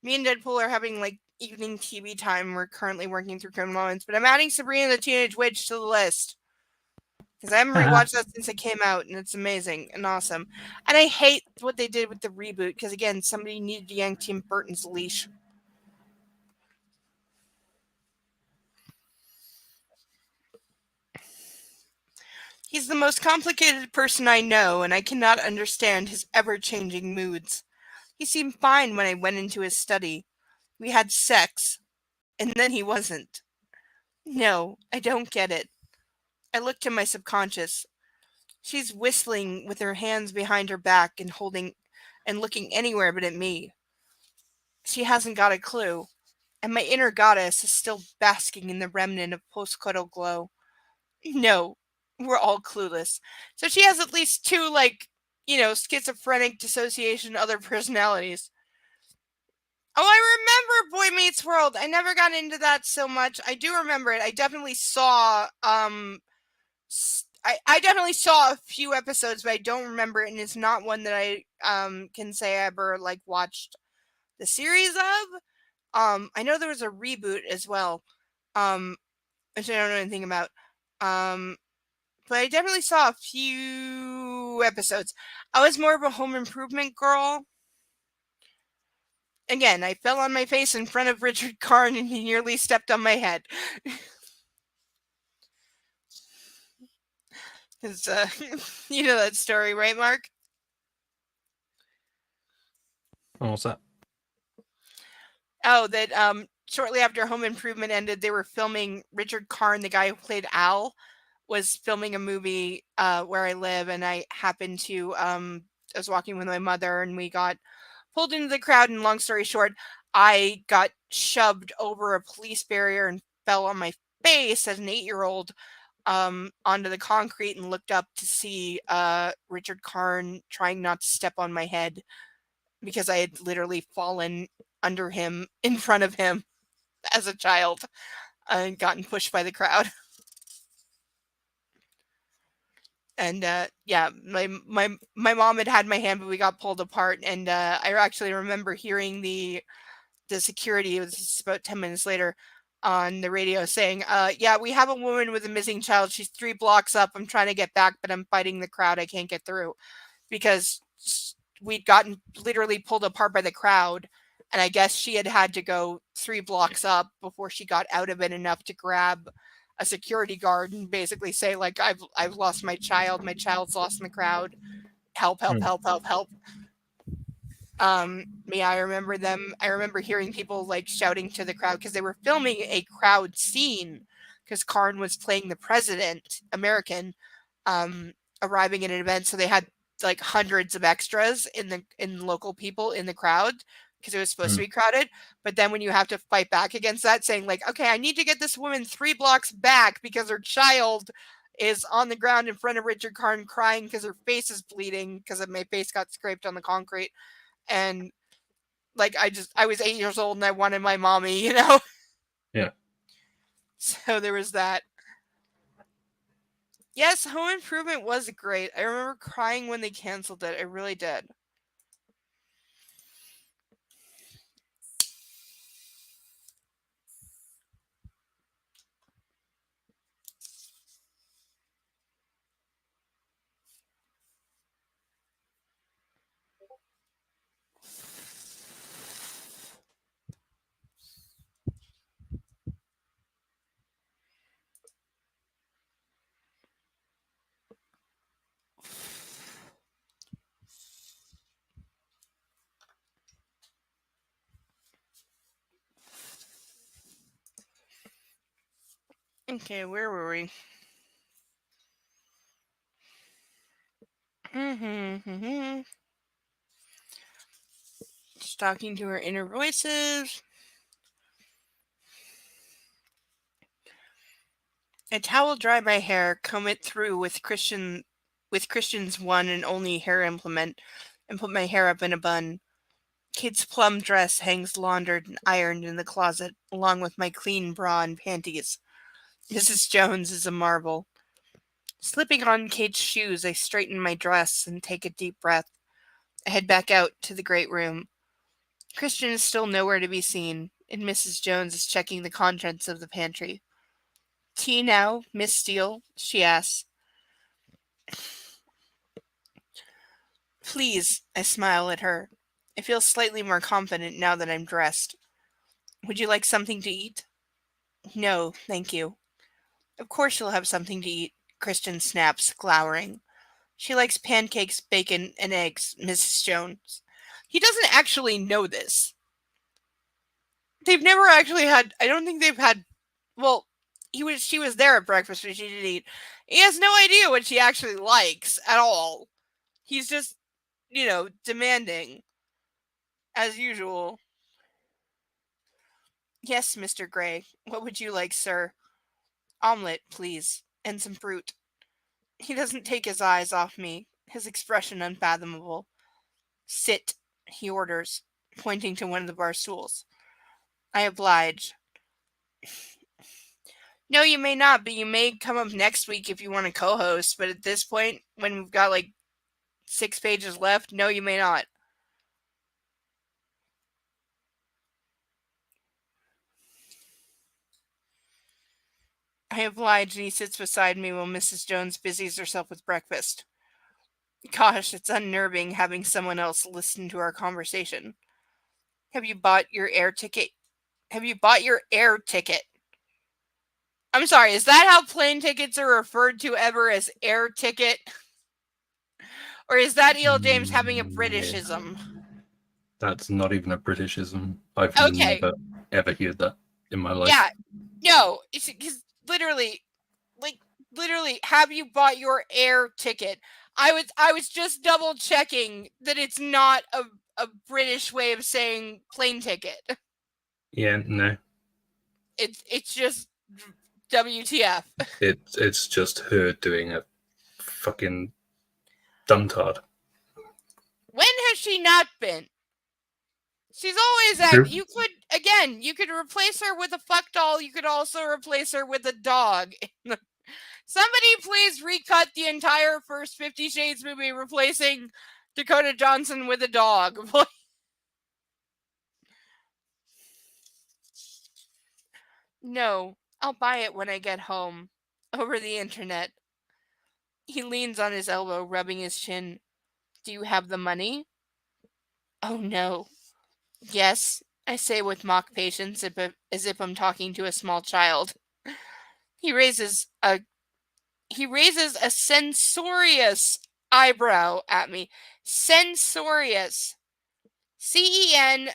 [SPEAKER 1] Me and Deadpool are having like evening TV time. We're currently working through Criminal Minds, but I'm adding Sabrina the Teenage Witch to the list. Because I haven't rewatched that since it came out, and it's amazing and awesome. And I hate what they did with the reboot, because again, somebody needed to yank Tim Burton's leash. He's the most complicated person I know, and I cannot understand his ever-changing moods. He seemed fine when I went into his study. We had sex, and then he wasn't. No, I don't get it. I look to my subconscious. She's whistling with her hands behind her back and holding and looking anywhere but at me. She hasn't got a clue. and my inner goddess is still basking in the remnant of post-cuddle glow. No, we're all clueless. So she has at least two, like, schizophrenic, dissociation, other personalities. Oh, I remember Boy Meets World. I never got into that so much. I do remember it. I definitely saw, I definitely saw a few episodes, but I don't remember it, and it's not one that I, can say I ever, like, watched the series of. I know there was a reboot as well, which I don't know anything about. But I definitely saw a few episodes. I was more of a home improvement girl. Again, I fell on my face in front of Richard Karn and he nearly stepped on my head. Cause, you know that story, right, Mark?
[SPEAKER 4] Oh, what's that?
[SPEAKER 1] Oh, that shortly after Home Improvement ended, they were filming Richard Karn, the guy who played Al, was filming a movie where I live, and I happened to I was walking with my mother, and we got pulled into the crowd. And long story short, I got shoved over a police barrier and fell on my face as an 8-year-old onto the concrete and looked up to see Richard Karn trying not to step on my head because I had literally fallen under him in front of him as a child and gotten pushed by the crowd. And yeah, my mom had my hand, but we got pulled apart. And I actually remember hearing the security, it was about 10 minutes later, on the radio saying, yeah, we have a woman with a missing child. She's 3 blocks up. I'm trying to get back, but I'm fighting the crowd. I can't get through. Because we'd gotten literally pulled apart by the crowd. And I guess she had to go 3 blocks up before she got out of it enough to grab a security guard and basically say, like, I've lost my child. My child's lost in the crowd. Help, help, help, help, help. Yeah, I remember hearing people like shouting to the crowd because they were filming a crowd scene because Karn was playing the president, American, arriving at an event. So they had like hundreds of extras in local people in the crowd because it was supposed to be crowded. But then when you have to fight back against that, saying like, okay, I need to get this woman 3 blocks back because her child is on the ground in front of Richard Karn crying because her face is bleeding because my face got scraped on the concrete. And like I was 8 years old and I wanted my mommy, you know?
[SPEAKER 4] Yeah.
[SPEAKER 1] So there was that. Yes, Home Improvement was great. I remember crying when they canceled it. I really did. Okay, where were we? Just talking to her inner voices. A towel dry my hair, comb it through with Christian's one and only hair implement, and put my hair up in a bun. Kate's plum dress hangs laundered and ironed in the closet, along with my clean bra and panties. Mrs. Jones is a marvel. Slipping on Kate's shoes, I straighten my dress and take a deep breath. I head back out to the great room. Christian is still nowhere to be seen, and Mrs. Jones is checking the contents of the pantry. Tea now, Miss Steele? She asks. Please, I smile at her. I feel slightly more confident now that I'm dressed. Would you like something to eat? No, thank you. Of course you'll have something to eat, Christian snaps, glowering. She likes pancakes, bacon, and eggs, Mrs. Jones. He doesn't actually know this. They've never actually had, I don't think they've had, well, she was there at breakfast, but she didn't eat. He has no idea what she actually likes at all. He's just, demanding, as usual. Yes, Mr. Gray. What would you like, sir? Omelette, please, and some fruit. He doesn't take his eyes off me, his expression unfathomable. Sit, he orders, pointing to one of the bar stools. I oblige. No, you may not, but you may come up next week if you want to co-host. But at this point, when we've got like 6 pages left, no, you may not. I oblige, and he sits beside me while Mrs. Jones busies herself with breakfast. Gosh, it's unnerving having someone else listen to our conversation. Have you bought your air ticket? Have you bought your air ticket? I'm sorry, is that how plane tickets are referred to ever, as air ticket? Or is that E.L. James having a Britishism?
[SPEAKER 4] That's not even a Britishism. I've
[SPEAKER 1] Okay.
[SPEAKER 4] never ever heard that in my life.
[SPEAKER 1] Yeah, no, because literally, have you bought your air ticket? I was just double checking that it's not a British way of saying plane ticket.
[SPEAKER 4] Yeah, no.
[SPEAKER 1] It's just WTF.
[SPEAKER 4] It's just her doing a fucking duntard.
[SPEAKER 1] When has she not been? She's always
[SPEAKER 4] True.
[SPEAKER 1] you could replace her with a fuck doll. You could also replace her with a dog. Somebody please recut the entire first 50 Shades movie, replacing Dakota Johnson with a dog. No, I'll buy it when I get home. Over the internet. He leans on his elbow, rubbing his chin. Do you have the money? Oh no. Yes, I say with mock patience, as if I'm talking to a small child. He raises a censorious eyebrow at me. Censorious. CENSORIU.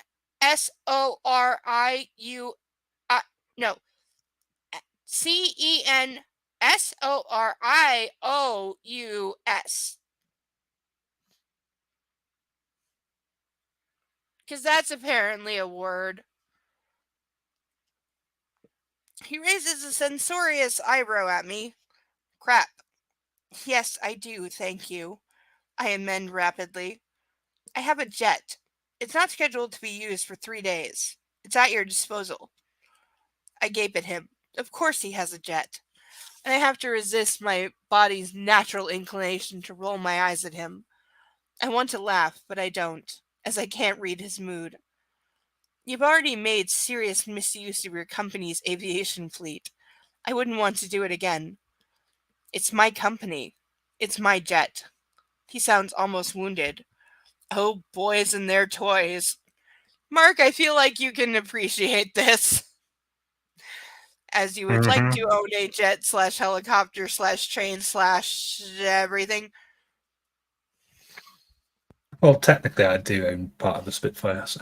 [SPEAKER 1] No. CENSORIOUS. Because that's apparently a word. He raises a censorious eyebrow at me. Crap. Yes, I do, thank you. I amend rapidly. I have a jet. It's not scheduled to be used for 3 days. It's at your disposal. I gape at him. Of course he has a jet. And I have to resist my body's natural inclination to roll my eyes at him. I want to laugh, but I don't, as I can't read his mood. You've already made serious misuse of your company's aviation fleet. I wouldn't want to do it again. It's my company. It's my jet. He sounds almost wounded. Oh, boys and their toys. Mark, I feel like you can appreciate this. As you would like to own a jet / helicopter / train / everything.
[SPEAKER 4] Well, technically, I do own part of the Spitfire, so.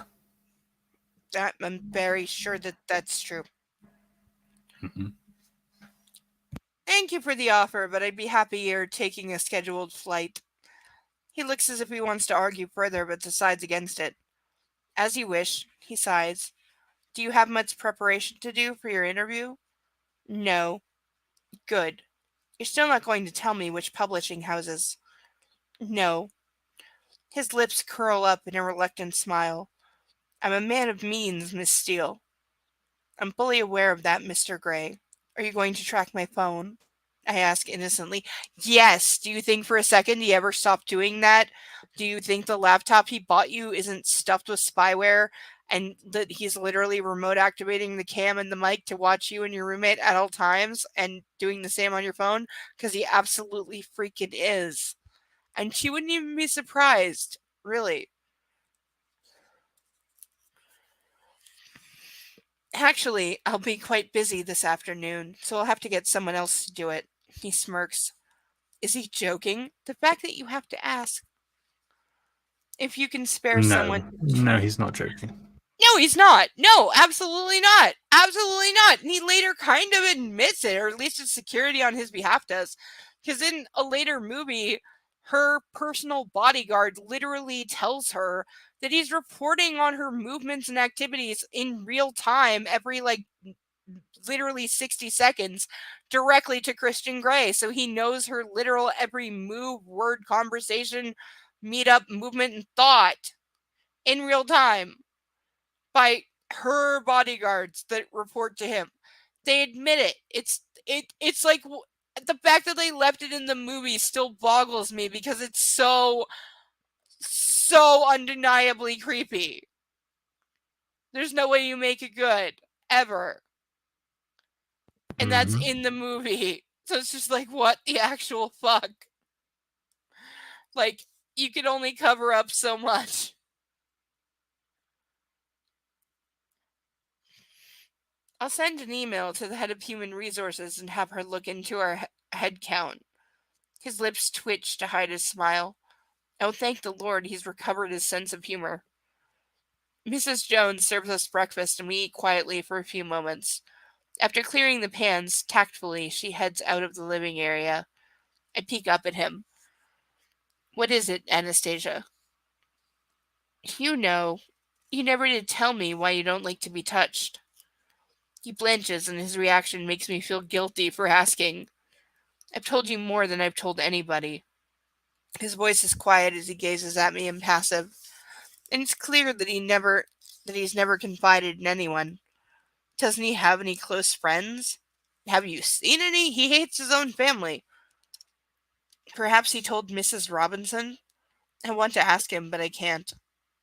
[SPEAKER 1] I'm very sure that that's true.
[SPEAKER 4] Mm-hmm.
[SPEAKER 1] Thank you for the offer, but I'd be happier taking a scheduled flight. He looks as if he wants to argue further, but decides against it. As you wish, he sighs. Do you have much preparation to do for your interview? No. Good. You're still not going to tell me which publishing houses. No. His lips curl up in a reluctant smile. I'm a man of means, Miss Steele. I'm fully aware of that, Mr. Gray. Are you going to track my phone? I ask innocently. Yes. Do you think for a second he ever stopped doing that? Do you think the laptop he bought you isn't stuffed with spyware and that he's literally remote activating the cam and the mic to watch you and your roommate at all times and doing the same on your phone? Because he absolutely freaking is. And she wouldn't even be surprised. Really. Actually, I'll be quite busy this afternoon, so I'll have to get someone else to do it. He smirks. Is he joking? The fact that you have to ask. If you can spare someone...
[SPEAKER 4] No, he's not joking.
[SPEAKER 1] No, he's not. No, absolutely not. Absolutely not. And he later kind of admits it, or at least his security on his behalf does. Because in a later movie, her personal bodyguard literally tells her that he's reporting on her movements and activities in real time every literally 60 seconds directly to Christian Grey. So he knows her literal every move, word, conversation, meetup, movement, and thought in real time by her bodyguards that report to him. They admit it. It's like the fact that they left it in the movie still boggles me because it's so undeniably creepy. There's no way you make it good ever. And that's in the movie. So it's just like, what the actual fuck? Like, you can only cover up so much. I'll send an email to the head of human resources and have her look into our head count. His lips twitched to hide his smile. Oh, thank the Lord he's recovered his sense of humor. Mrs. Jones serves us breakfast and we eat quietly for a few moments. After clearing the pans, tactfully, she heads out of the living area. I peek up at him. What is it, Anastasia? You know, you never did tell me why you don't like to be touched. He blanches and his reaction makes me feel guilty for asking. I've told you more than I've told anybody. His voice is quiet as he gazes at me impassive, and it's clear that he's never confided in anyone. Doesn't he have any close friends? Have you seen any? He hates his own family. Perhaps he told Mrs. Robinson? I want to ask him, but I can't.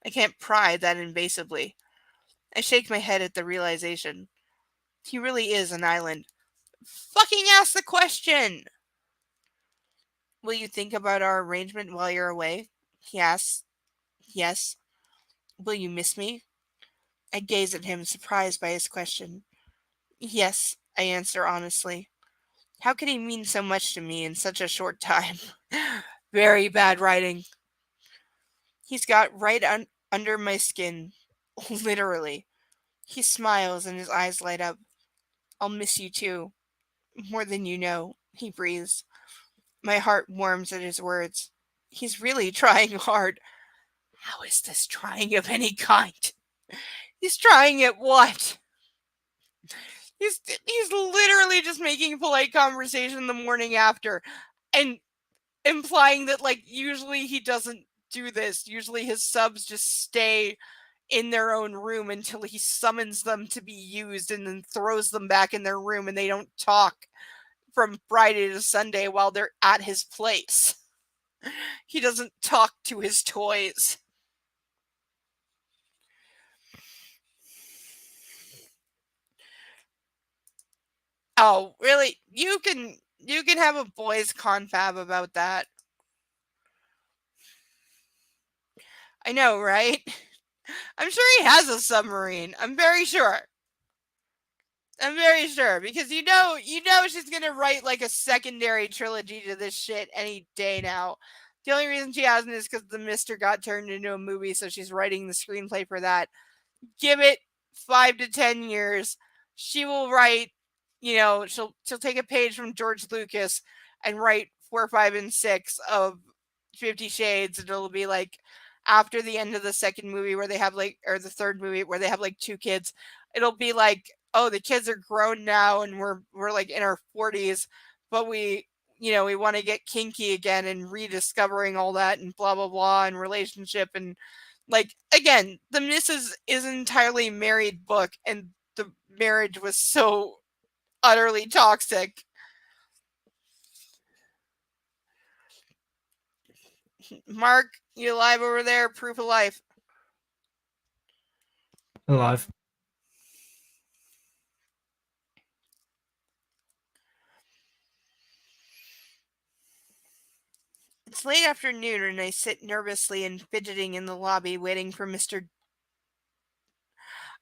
[SPEAKER 1] I can't pry that invasively. I shake my head at the realization. He really is an island. Fucking ask the question! Will you think about our arrangement while you're away? He asks. Yes. Will you miss me? I gaze at him, surprised by his question. Yes, I answer honestly. How could he mean so much to me in such a short time? Very bad writing. He's got right under my skin. Literally. He smiles and his eyes light up. I'll miss you too. More than you know, he breathes. My heart warms at his words. He's really trying hard. How is this trying of any kind? He's trying at what? He's literally just making polite conversation the morning after and implying that usually he doesn't do this. Usually his subs just stay in their own room until he summons them to be used and then throws them back in their room and they don't talk from Friday to Sunday while they're at his place. He doesn't talk to his toys. Oh, really? You can have a boys' confab about that. I know, right? I'm sure he has a submarine. I'm very sure. Because you know she's gonna write a secondary trilogy to this shit any day now. The only reason she hasn't is because The Mister got turned into a movie, so she's writing the screenplay for that. Give it 5 to 10 years, she will write. She'll take a page from George Lucas and write 4, 5, and 6 of 50 Shades, and it'll be after the end of the second movie where they have or the third movie where they have 2 kids. It'll be oh, the kids are grown now and we're in our 40s, but we want to get kinky again and rediscovering all that and blah blah blah and relationship and again, The Missus is an entirely married book and the marriage was so utterly toxic. Mark, you alive over there? Proof of life.
[SPEAKER 4] Alive.
[SPEAKER 1] It's late afternoon and I sit nervously and fidgeting in the lobby waiting for Mr.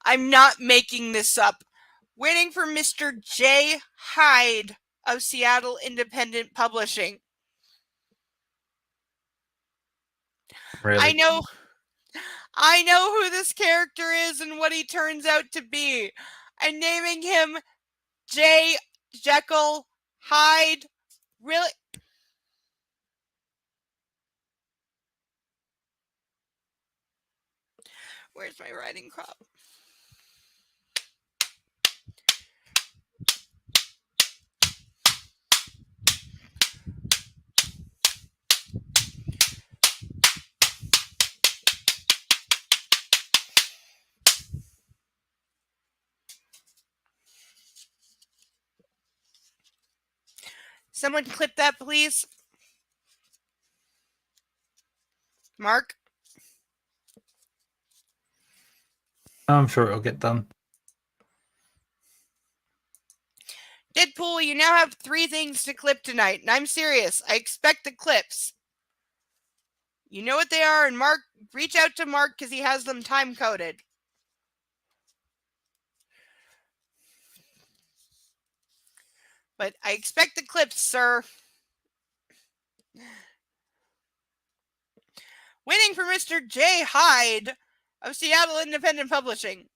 [SPEAKER 1] I'm not making this up. Waiting for Mr. J. Hyde of Seattle Independent Publishing.
[SPEAKER 4] Really?
[SPEAKER 1] I know who this character is and what he turns out to be. And naming him J. Jekyll Hyde. Really? Where's my riding crop? Someone clip that, please. Mark?
[SPEAKER 4] I'm sure it'll get done.
[SPEAKER 1] Deadpool, you now have 3 things to clip tonight, and I'm serious. I expect the clips. You know what they are, and Mark, reach out to Mark because he has them time-coded. But I expect the clips, sir. Waiting for Mr. J. Hyde of Seattle Independent Publishing.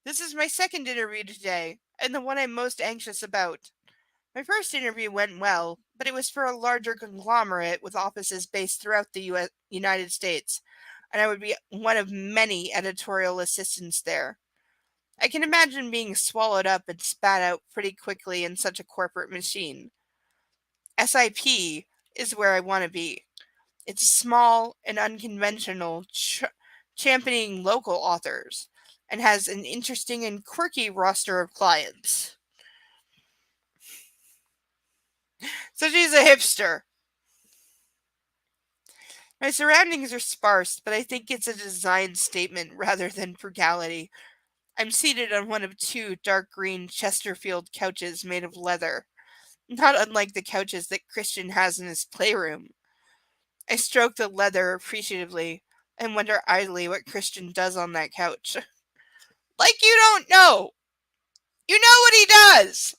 [SPEAKER 1] This is my second interview today, and the one I'm most anxious about. My first interview went well, but it was for a larger conglomerate with offices based throughout the United States, and I would be one of many editorial assistants there. I can imagine being swallowed up and spat out pretty quickly in such a corporate machine. SIP is where I want to be. It's small and unconventional, championing local authors, and has an interesting and quirky roster of clients. So she's a hipster. My surroundings are sparse, but I think it's a design statement rather than frugality. I'm seated on one of 2 dark green Chesterfield couches made of leather, not unlike the couches that Christian has in his playroom. I stroke the leather appreciatively and wonder idly what Christian does on that couch. Like you don't know! You know what he does!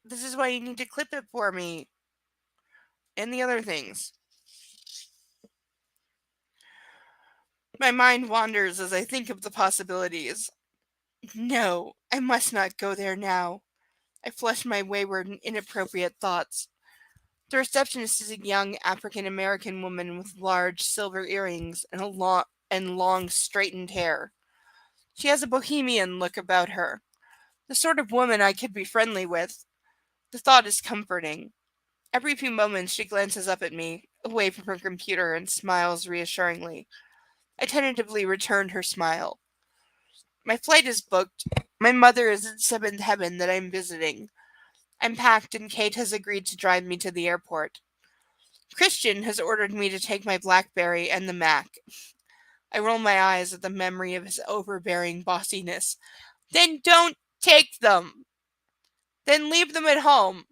[SPEAKER 1] This is why you need to clip it for me. And the other things. My mind wanders as I think of the possibilities. No, I must not go there now. I flush my wayward and inappropriate thoughts. The receptionist is a young African-American woman with large silver earrings and long straightened hair. She has a bohemian look about her. The sort of woman I could be friendly with. The thought is comforting. Every few moments she glances up at me, away from her computer, and smiles reassuringly. I tentatively returned her smile. My flight is booked. My mother is in 7th heaven that I'm visiting. I'm packed and Kate has agreed to drive me to the airport. Christian has ordered me to take my BlackBerry and the Mac. I roll my eyes at the memory of his overbearing bossiness. Then don't take them. Then leave them at home.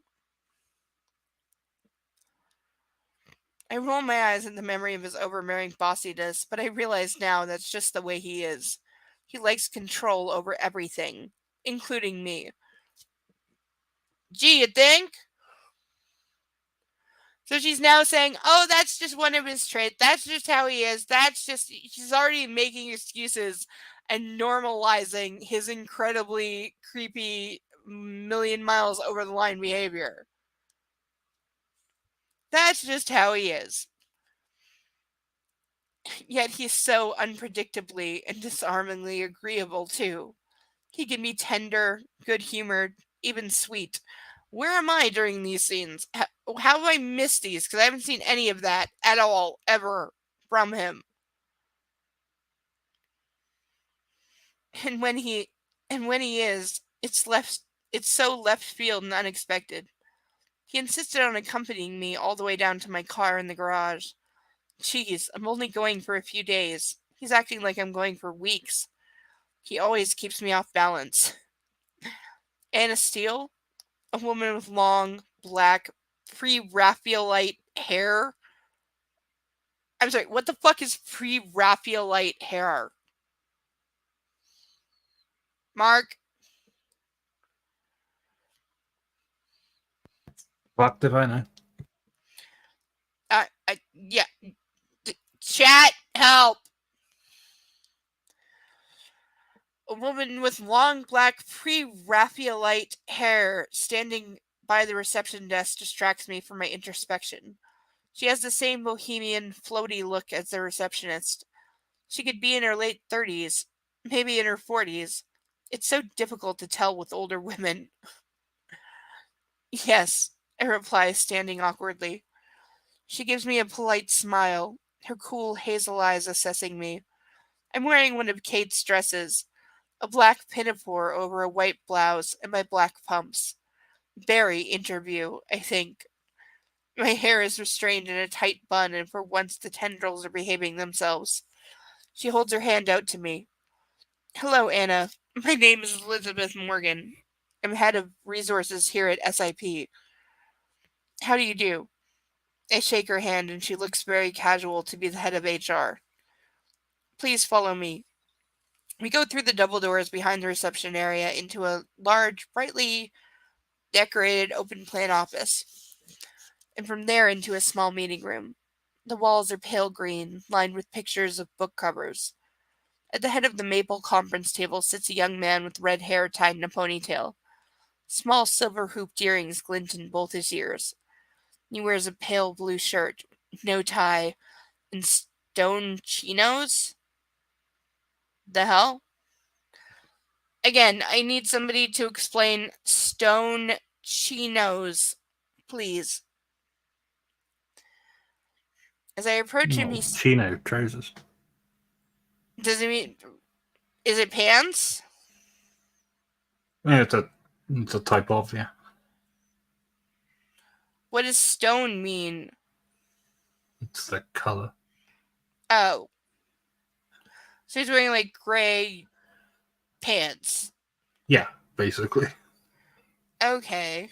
[SPEAKER 1] I roll my eyes at the memory of his overbearing bossiness, but I realize now that's just the way he is. He likes control over everything, including me. Gee, you think? So she's now saying, oh, that's just one of his traits. That's just how he is. She's already making excuses and normalizing his incredibly creepy, million miles over the line behavior. That's just how he is. Yet he's so unpredictably and disarmingly agreeable, too. He can be tender, good-humored, even sweet. Where am I during these scenes? How have I missed these? Because I haven't seen any of that at all, ever, from him. And when he is, it's so left field and unexpected. He insisted on accompanying me all the way down to my car in the garage. Jeez, I'm only going for a few days. He's acting like I'm going for weeks. He always keeps me off balance. Anna Steele, a woman with long, black, pre-Raphaelite hair. I'm sorry, what the fuck is pre-Raphaelite hair? Mark?
[SPEAKER 4] Fuck if I know.
[SPEAKER 1] Yeah. Chat, help! A woman with long black pre-Raphaelite hair standing by the reception desk distracts me from my introspection. She has the same bohemian, floaty look as the receptionist. She could be in her late 30s, maybe in her 40s. It's so difficult to tell with older women. Yes, I reply, standing awkwardly. She gives me a polite smile, her cool hazel eyes assessing me. I'm wearing one of Kate's dresses, a black pinafore over a white blouse and my black pumps. Very interview, I think. My hair is restrained in a tight bun, and for once the tendrils are behaving themselves. She holds her hand out to me. Hello, Anna. My name is Elizabeth Morgan. I'm head of resources here at SIP. How do you do? I shake her hand, and she looks very casual to be the head of HR. Please follow me. We go through the double doors behind the reception area into a large, brightly decorated open-plan office, and from there into a small meeting room. The walls are pale green, lined with pictures of book covers. At the head of the maple conference table sits a young man with red hair tied in a ponytail. Small silver hooped earrings glint in both his ears. He wears a pale blue shirt, no tie, and stone chinos? The hell? Again, I need somebody to explain stone chinos, please. As I approach him,
[SPEAKER 4] No,
[SPEAKER 1] he...
[SPEAKER 4] chino trousers.
[SPEAKER 1] Does he mean... Is it pants?
[SPEAKER 4] Yeah, it's a type of, yeah.
[SPEAKER 1] What does stone mean?
[SPEAKER 4] It's the color.
[SPEAKER 1] Oh. So he's wearing, like, gray pants.
[SPEAKER 4] Yeah, basically.
[SPEAKER 1] Okay.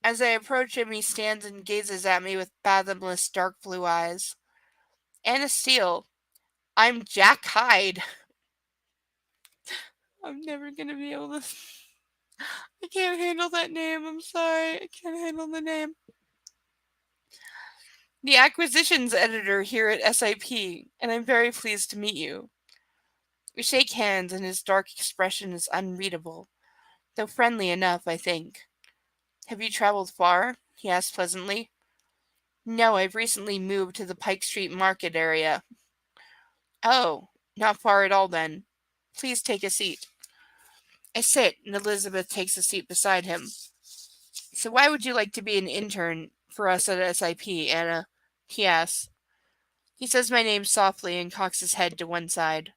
[SPEAKER 1] As I approach him, he stands and gazes at me with fathomless dark blue eyes. Anna Steele, I'm Jack Hyde. I'm never gonna be able to... I can't handle that name. I'm sorry. I can't handle the name. The acquisitions editor here at SIP, and I'm very pleased to meet you. We shake hands, and his dark expression is unreadable, though friendly enough, I think. Have you traveled far? He asks pleasantly. No, I've recently moved to the Pike Street Market area. Oh, not far at all then. Please take a seat. I sit, and Elizabeth takes a seat beside him. So why would you like to be an intern for us at SIP, Anna? He asks. He says my name softly and cocks his head to one side.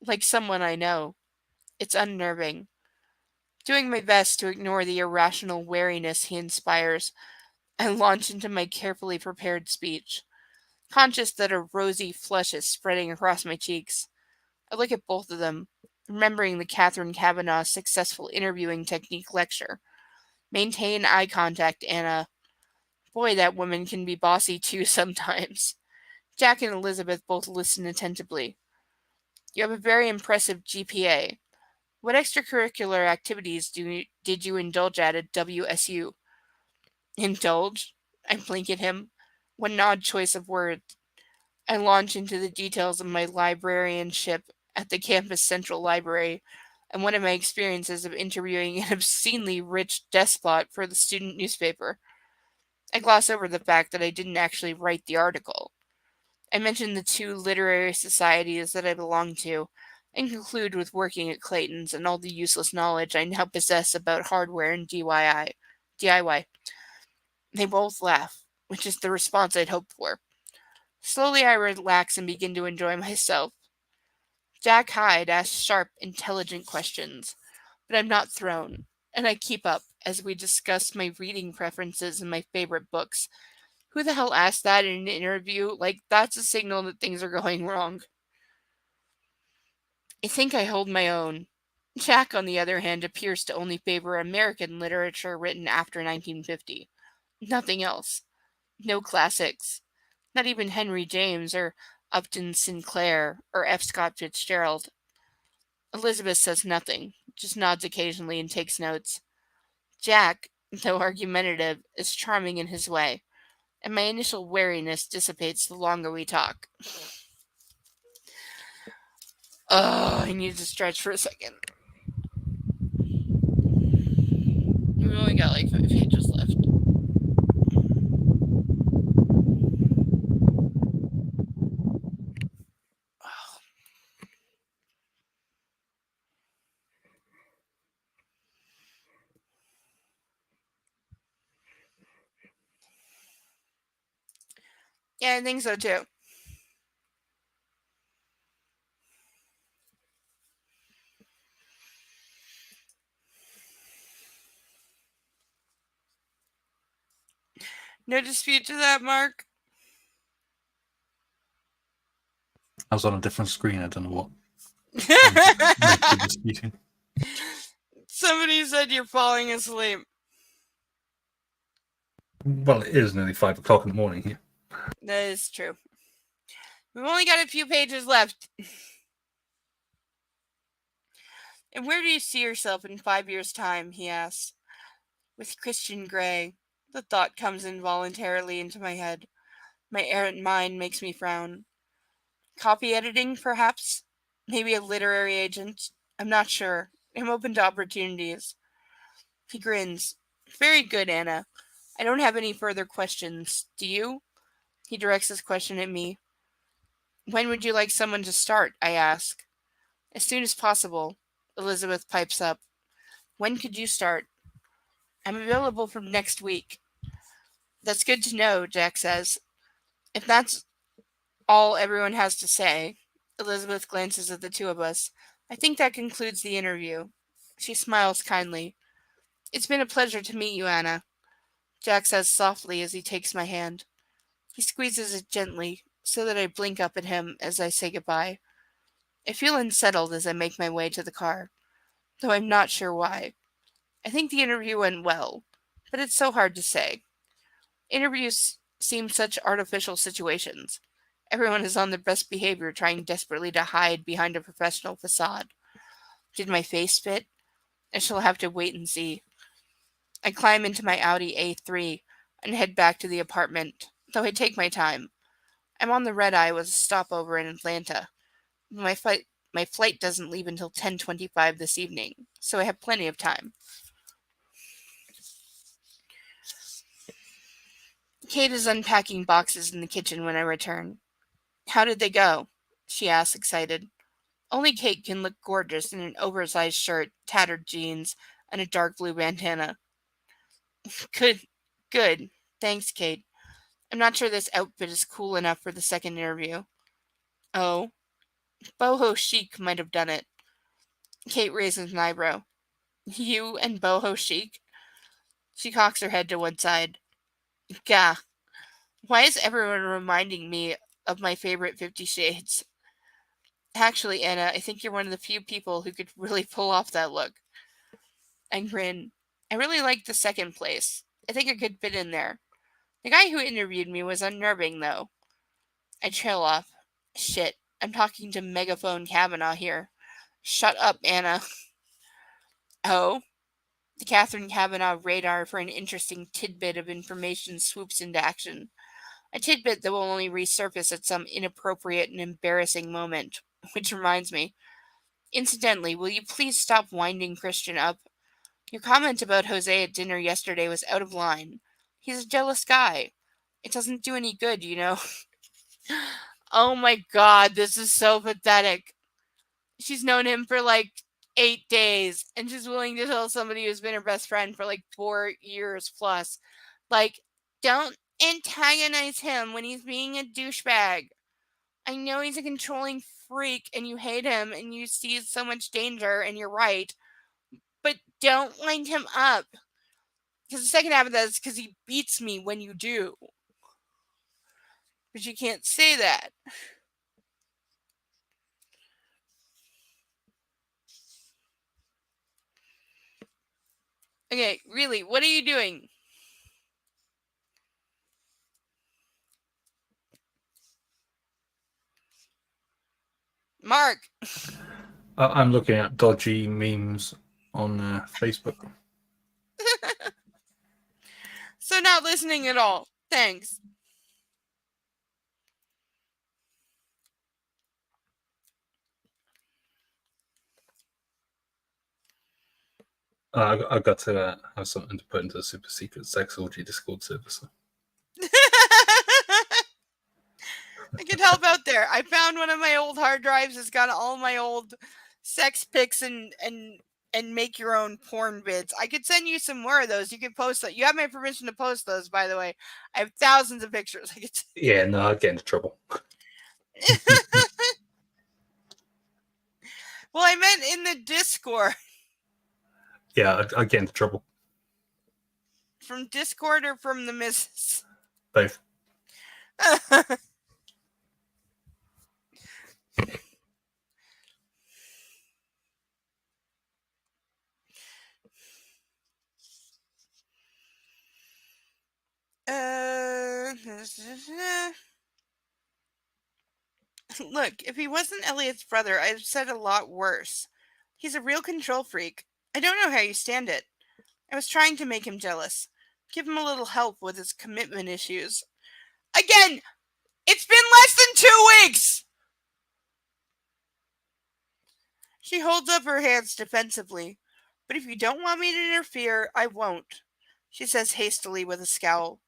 [SPEAKER 1] Like someone I know. It's unnerving. Doing my best to ignore the irrational wariness he inspires, I launch into my carefully prepared speech, conscious that a rosy flush is spreading across my cheeks. I look at both of them, remembering the Catherine Kavanaugh successful interviewing technique lecture. Maintain eye contact, Anna. Boy, that woman can be bossy too sometimes. Jack and Elizabeth both listen attentively. You have a very impressive GPA. What extracurricular activities did you indulge at WSU? Indulge? I blink at him. What an odd choice of words. I launch into the details of my librarianship at the campus central library and one of my experiences of interviewing an obscenely rich despot for the student newspaper. I gloss over the fact that I didn't actually write the article. I mention the 2 literary societies that I belong to, and conclude with working at Clayton's and all the useless knowledge I now possess about hardware and DIY. They both laugh, which is the response I'd hoped for. Slowly I relax and begin to enjoy myself. Jack Hyde asks sharp, intelligent questions, but I'm not thrown, and I keep up as we discuss my reading preferences and my favorite books. Who the hell asked that in an interview? Like, that's a signal that things are going wrong. I think I hold my own. Jack, on the other hand, appears to only favor American literature written after 1950. Nothing else. No classics. Not even Henry James or Upton Sinclair or F. Scott Fitzgerald. Elizabeth says nothing, just nods occasionally and takes notes. Jack, though argumentative, is charming in his way, and my initial wariness dissipates the longer we talk. I need to stretch for a second. We've only got like 5 pages left. Yeah, I think so too. No dispute to that, Mark?
[SPEAKER 4] I was on a different screen. I don't know what might be disputing.
[SPEAKER 1] Somebody said you're falling asleep.
[SPEAKER 4] Well, it is nearly 5 o'clock in the morning here.
[SPEAKER 1] That is true. We've only got a few pages left. And where do you see yourself in 5 years' time? He asks. With Christian Grey. The thought comes involuntarily into my head. My errant mind makes me frown. Copy editing, perhaps? Maybe a literary agent? I'm not sure. I'm open to opportunities. He grins. Very good, Anna. I don't have any further questions. Do you? He directs his question at me. When would you like someone to start? I ask. As soon as possible. Elizabeth pipes up. When could you start? I'm available from next week. That's good to know, Jack says. If that's all everyone has to say, Elizabeth glances at the two of us. I think that concludes the interview. She smiles kindly. It's been a pleasure to meet you, Anna, Jack says softly as he takes my hand. He squeezes it gently, so that I blink up at him as I say goodbye. I feel unsettled as I make my way to the car, though I'm not sure why. I think the interview went well, but it's so hard to say. Interviews seem such artificial situations. Everyone is on their best behavior, trying desperately to hide behind a professional facade. Did my face fit? I shall have to wait and see. I climb into my Audi A3 and head back to the apartment, though I take my time. I'm on the red-eye with a stopover in Atlanta. My flight doesn't leave until 10:25 this evening, so I have plenty of time. Kate is unpacking boxes in the kitchen when I return. How did they go? She asks, excited. Only Kate can look gorgeous in an oversized shirt, tattered jeans, and a dark blue bandana. Good. Thanks, Kate. I'm not sure this outfit is cool enough for the second interview. Oh? Boho Chic might have done it. Kate raises an eyebrow. You and Boho Chic? She cocks her head to one side. Gah. Why is everyone reminding me of my favorite 50 Shades? Actually, Anna, I think you're one of the few people who could really pull off that look. I grin. I really liked the second place. I think I could fit in there. The guy who interviewed me was unnerving, though. I trail off. Shit, I'm talking to Megaphone Kavanaugh here. Shut up, Anna. Oh? The Catherine Kavanaugh radar for an interesting tidbit of information swoops into action. A tidbit that will only resurface at some inappropriate and embarrassing moment. Which reminds me. Incidentally, will you please stop winding Christian up? Your comment about Jose at dinner yesterday was out of line. He's a jealous guy. It doesn't do any good, you know. Oh my god, this is so pathetic. She's known him for like 8 days, and she's willing to tell somebody who's been her best friend for like 4 years plus. Like, don't antagonize him when he's being a douchebag. I know he's a controlling freak, and you hate him, and you see so much danger, and you're right. But don't wind him up. Because the second half of that is because he beats me when you do. But you can't say that. Okay, really, what are you doing? Mark!
[SPEAKER 4] I'm looking at dodgy memes on Facebook.
[SPEAKER 1] So not listening at all. Thanks.
[SPEAKER 4] I've got to have something to put into a super secret sex orgy Discord server. So.
[SPEAKER 1] I can help out there. I found one of my old hard drives. It's got all my old sex pics and and make your own porn vids. I could send you some more of those. You could post that. You have my permission to post those, by the way. I have thousands of pictures. I could
[SPEAKER 4] Yeah, no, I'd get into trouble.
[SPEAKER 1] Well, I meant in the Discord.
[SPEAKER 4] Yeah, I'd get into trouble.
[SPEAKER 1] From Discord or from the missus?
[SPEAKER 4] Both.
[SPEAKER 1] Look, if he wasn't Elliot's brother, I'd have said a lot worse. He's a real control freak. I don't know how you stand it. I was trying to make him jealous. Give him a little help with his commitment issues. Again, it's been less than 2 weeks! She holds up her hands defensively. But if you don't want me to interfere, I won't, she says hastily with a scowl.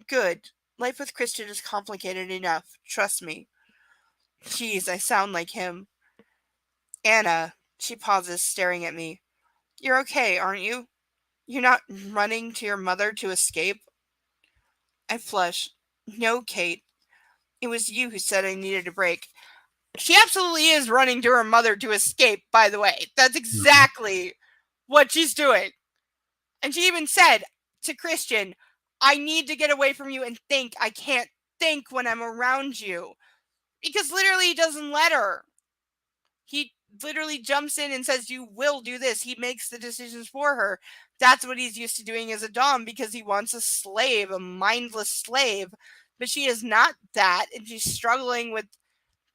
[SPEAKER 1] Good. Life with Christian is complicated enough. Trust me. Jeez, I sound like him. Anna, she pauses, staring at me. You're okay, aren't you? You're not running to your mother to escape? I flush. No, Kate. It was you who said I needed a break. She absolutely is running to her mother to escape, by the way. That's exactly what she's doing. And she even said to Christian, I need to get away from you and think. I can't think when I'm around you. Because literally he doesn't let her. He literally jumps in and says, you will do this. He makes the decisions for her. That's what he's used to doing as a dom because he wants a slave, a mindless slave. But she is not that. And she's struggling with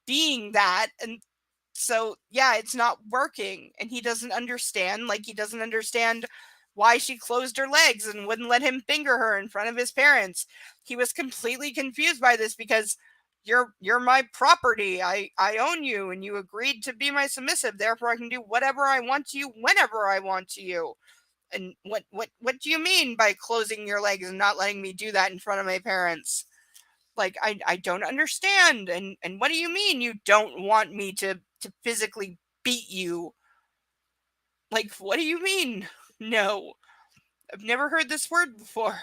[SPEAKER 1] being that. And so, yeah, it's not working. And he doesn't understand. Like, he doesn't understand why she closed her legs and wouldn't let him finger her in front of his parents. He was completely confused by this because you're my property. I own you and you agreed to be my submissive. Therefore I can do whatever I want to you whenever I want to you. And what do you mean by closing your legs and not letting me do that in front of my parents? Like, I don't understand. And what do you mean you don't want me to physically beat you? Like, what do you mean? No. I've never heard this word before.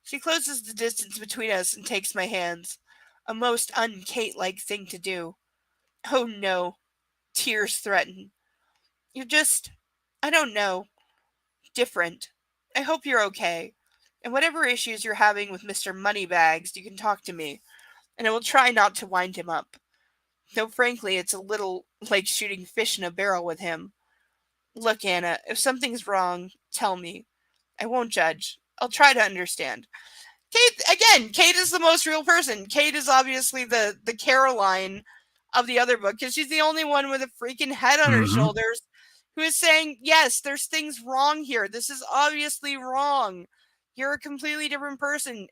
[SPEAKER 1] She closes the distance between us and takes my hands. A most un-Kate-like thing to do. Oh no. Tears threaten. You're just, I don't know, different. I hope you're okay. And whatever issues you're having with Mr. Moneybags, you can talk to me. And I will try not to wind him up. Though frankly, it's a little like shooting fish in a barrel with him. Look, Anna, if something's wrong, tell me. I won't judge. I'll try to understand. Kate is the most real person. Kate is obviously the Caroline of the other book because she's the only one with a freaking head on her shoulders who is saying, yes, there's things wrong here. This is obviously wrong. You're a completely different person.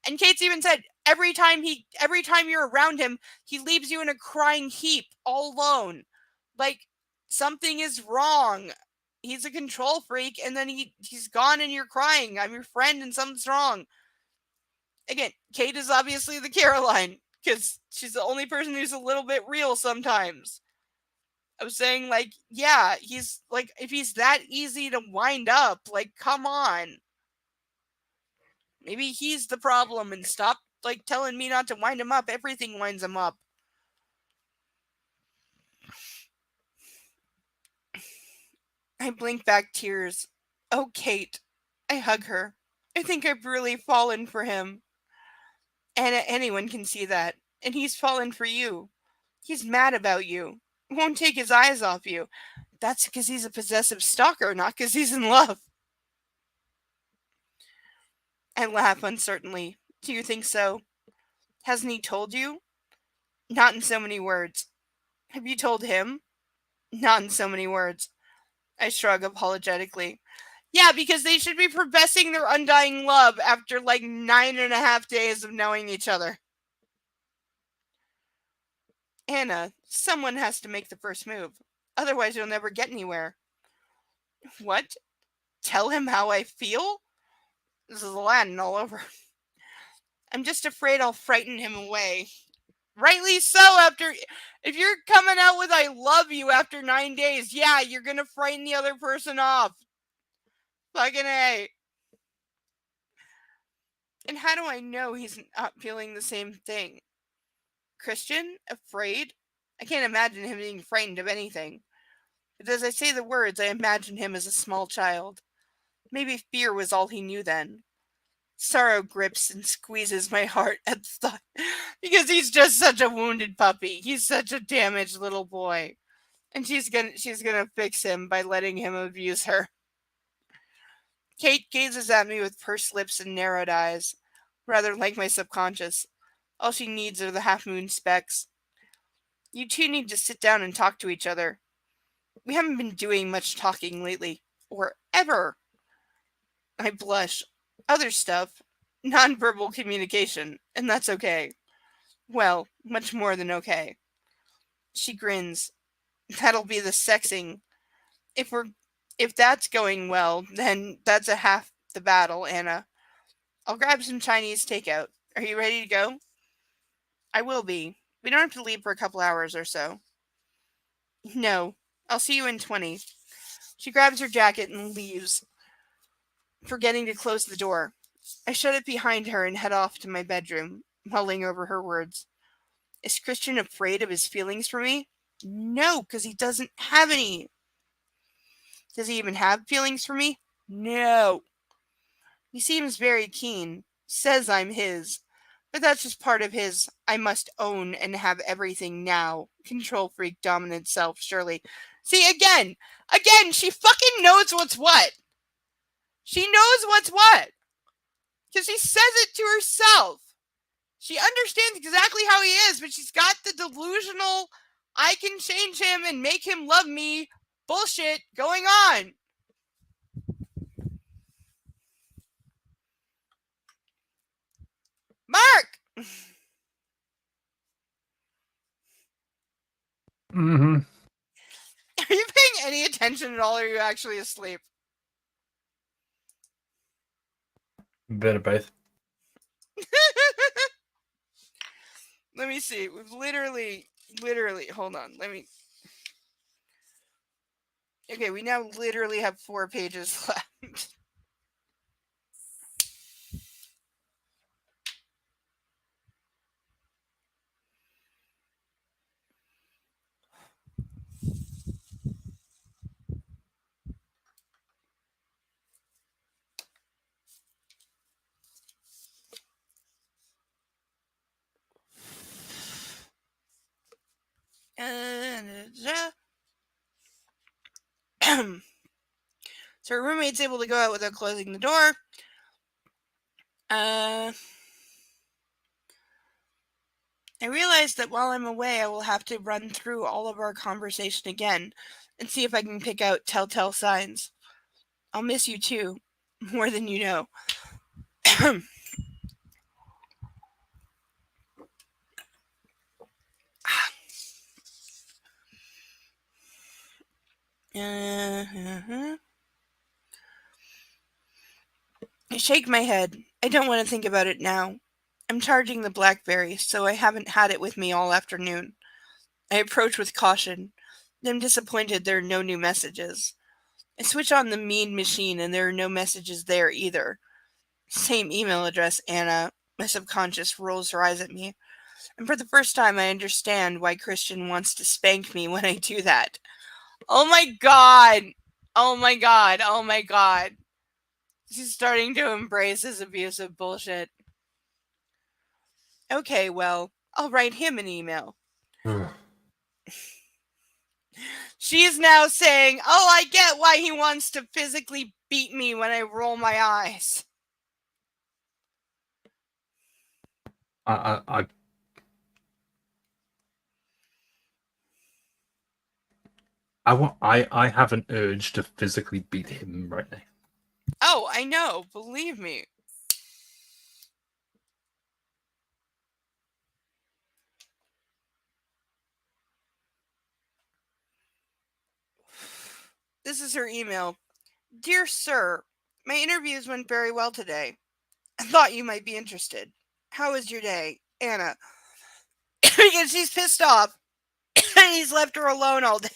[SPEAKER 1] And Kate's even said, every time you're around him, he leaves you in a crying heap all alone. Like, something is wrong. He's a control freak, and then he's gone and you're crying. I'm your friend and something's wrong. Again, Kate is obviously the Caroline, because she's the only person who's a little bit real sometimes. I was saying, like, yeah, he's, like, if he's that easy to wind up, like, come on. Maybe he's the problem, and stop, like, telling me not to wind him up. Everything winds him up. I blink back tears. Oh, Kate. I hug her. I think I've really fallen for him. And anyone can see that. And he's fallen for you. He's mad about you. Won't take his eyes off you. That's because he's a possessive stalker, not because he's in love. I laugh uncertainly. Do you think so? Hasn't he told you? Not in so many words. Have you told him? Not in so many words. I shrug apologetically. Yeah, because they should be professing their undying love after like 9.5 days of knowing each other. Anna, someone has to make the first move. Otherwise you'll never get anywhere. What? Tell him how I feel? This is Latin all over. I'm just afraid I'll frighten him away. Rightly so. If you're coming out with "I love you" after 9 days, yeah, you're gonna frighten the other person off. Fucking A. And how do I know he's not feeling the same thing? Christian? Afraid? I can't imagine him being frightened of anything. But as I say the words, I imagine him as a small child. Maybe fear was all he knew then. Sorrow grips and squeezes my heart at the thought, because he's just such a wounded puppy. He's such a damaged little boy. And she's gonna fix him by letting him abuse her. Kate gazes at me with pursed lips and narrowed eyes, rather like my subconscious. All she needs are the half-moon specks. You two need to sit down and talk to each other. We haven't been doing much talking lately. Or ever. I blush. Other stuff. Nonverbal communication. And that's okay. Well, much more than okay. She grins. That'll be the sexing. If that's going well, then that's a half the battle, Anna. I'll grab some Chinese takeout. Are you ready to go? I will be. We don't have to leave for a couple hours or so. No. I'll see you in 20. She grabs her jacket and leaves, forgetting to close the door. I shut it behind her and head off to my bedroom, mulling over her words. Is Christian afraid of his feelings for me? No, because he doesn't have any. Does he even have feelings for me? No. He seems very keen, says I'm his, but that's just part of his I must own and have everything now. Control freak dominant self, surely. See, again, she fucking knows what's what. She knows what's what. Because she says it to herself. She understands exactly how he is, but she's got the delusional, I can change him and make him love me bullshit going on. Mark!
[SPEAKER 4] Mm-hmm.
[SPEAKER 1] Are you paying any attention at all, or are you actually asleep?
[SPEAKER 4] Bit of both.
[SPEAKER 1] Let me see. We've literally, hold on. Okay, we now literally have 4 pages left. So her roommate's able to go out without closing the door. I realize that while I'm away, I will have to run through all of our conversation again and see if I can pick out telltale signs. I'll miss you too, more than you know. I shake my head. I don't want to think about it now. I'm charging the BlackBerry, so I haven't had it with me all afternoon. I approach with caution. I'm disappointed there are no new messages. I switch on the mean machine and there are no messages there either. Same email address, Anna. My subconscious rolls her eyes at me. And for the first time, I understand why Christian wants to spank me when I do that. Oh my god! Oh my god! Oh my god! She's starting to embrace his abusive bullshit. Okay, well, I'll write him an email. She's now saying, oh, I get why he wants to physically beat me when I roll my eyes.
[SPEAKER 4] I have an urge to physically beat him right now.
[SPEAKER 1] Oh, I know. Believe me. This is her email. Dear Sir, my interviews went very well today. I thought you might be interested. How was your day? Anna. because she's pissed off and he's left her alone all day.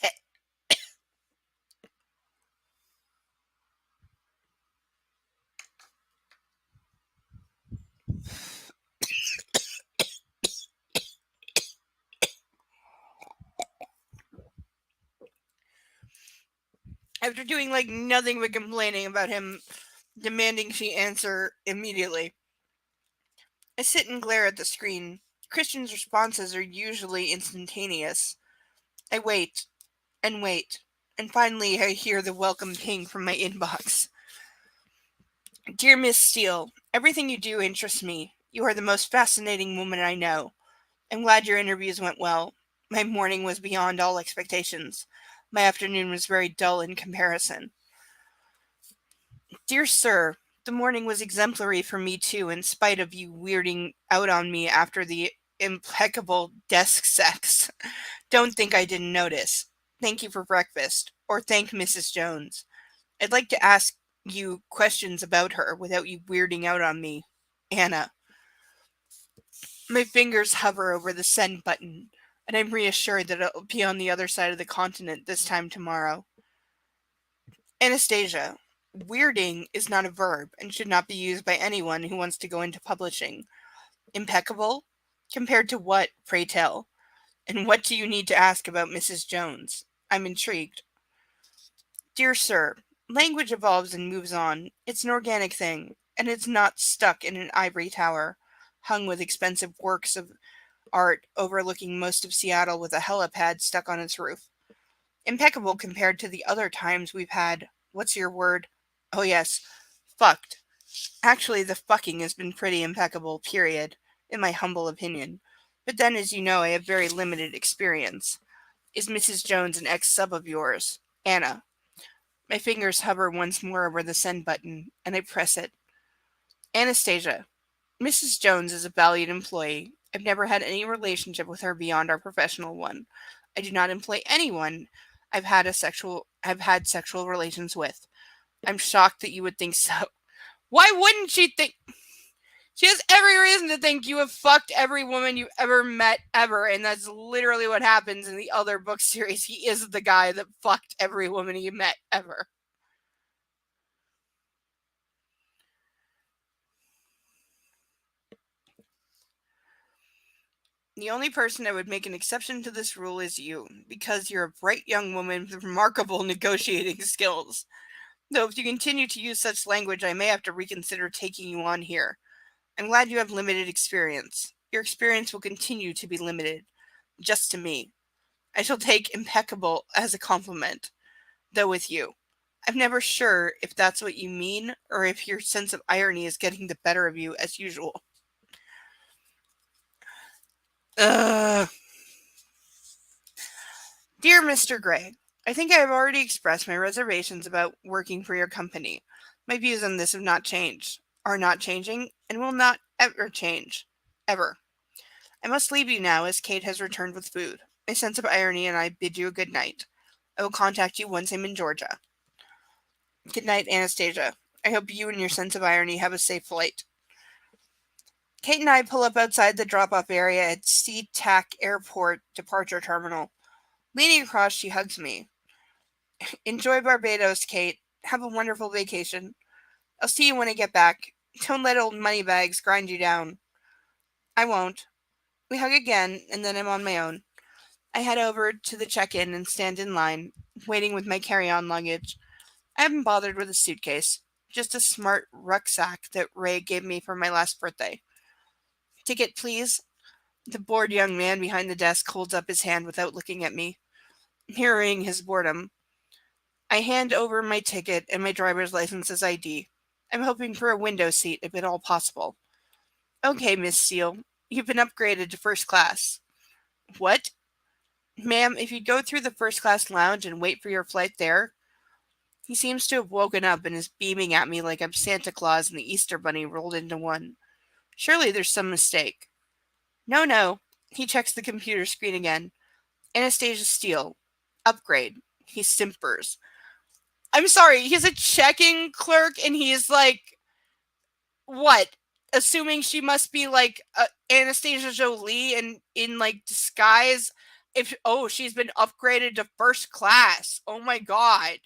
[SPEAKER 1] After doing like nothing but complaining about him demanding she answer immediately, I sit and glare at the screen. Christian's responses are usually instantaneous. I wait and wait, and finally I hear the welcome ping from my inbox. Dear Miss Steele, everything you do interests me. You are the most fascinating woman I know. I'm glad your interviews went well. My morning was beyond all expectations. My afternoon was very dull in comparison. Dear sir, the morning was exemplary for me too, in spite of you weirding out on me after the impeccable desk sex. Don't think I didn't notice. Thank you for breakfast, or thank Mrs. Jones. I'd like to ask you questions about her without you weirding out on me. Anna. My fingers hover over the send button, and I'm reassured that it'll be on the other side of the continent this time tomorrow. Anastasia. Weirding is not a verb and should not be used by anyone who wants to go into publishing. Impeccable? Compared to what, pray tell? And what do you need to ask about Mrs. Jones? I'm intrigued. Dear sir, language evolves and moves on. It's an organic thing, and it's not stuck in an ivory tower, hung with expensive works of art overlooking most of Seattle with a helipad stuck on its roof. Impeccable compared to the other times we've had, what's your word? Oh yes, fucked. Actually, the fucking has been pretty impeccable, period, in my humble opinion. But then, as you know, I have very limited experience. Is Mrs. Jones an ex-sub of yours? Anna. My fingers hover once more over the send button, and I press it. Anastasia. Mrs. Jones is a valued employee. I've never had any relationship with her beyond our professional one. I do not employ anyone I've had sexual relations with. I'm shocked that you would think so. Why wouldn't she think? She has every reason to think you have fucked every woman you've ever met ever, and that's literally what happens in the other book series. He is the guy that fucked every woman he met ever. The only person I would make an exception to this rule is you, because you're a bright young woman with remarkable negotiating skills. Though if you continue to use such language, I may have to reconsider taking you on here. I'm glad you have limited experience. Your experience will continue to be limited, just to me. I shall take impeccable as a compliment, though with you. I'm never sure if that's what you mean, or if your sense of irony is getting the better of you as usual. Dear Mr. Gray, I think I have already expressed my reservations about working for your company. My views on this have not changed, are not changing, and will not ever change. Ever. I must leave you now, as Kate has returned with food. My sense of irony and I bid you a good night. I will contact you once I'm in Georgia. Good night, Anastasia. I hope you and your sense of irony have a safe flight. Kate and I pull up outside the drop-off area at SeaTac Airport Departure Terminal. Leaning across, she hugs me. Enjoy Barbados, Kate. Have a wonderful vacation. I'll see you when I get back. Don't let old moneybags grind you down. I won't. We hug again, and then I'm on my own. I head over to the check-in and stand in line, waiting with my carry-on luggage. I haven't bothered with a suitcase, just a smart rucksack that Ray gave me for my last birthday. Ticket, please. The bored young man behind the desk holds up his hand without looking at me, mirroring his boredom. I hand over my ticket and my driver's license as ID. I'm hoping for a window seat, if at all possible. Okay, Miss Steele, you've been upgraded to first class. What? Ma'am, if you'd go through the first class lounge and wait for your flight there. He seems to have woken up and is beaming at me like I'm Santa Claus and the Easter Bunny rolled into one. Surely there's some mistake. No. He checks the computer screen again. Anastasia Steele. Upgrade. He simpers. I'm sorry, he's a checking clerk and he's like, what? assuming she must be like Anastasia Jolie in like disguise. If she's been upgraded to first class. Oh my god.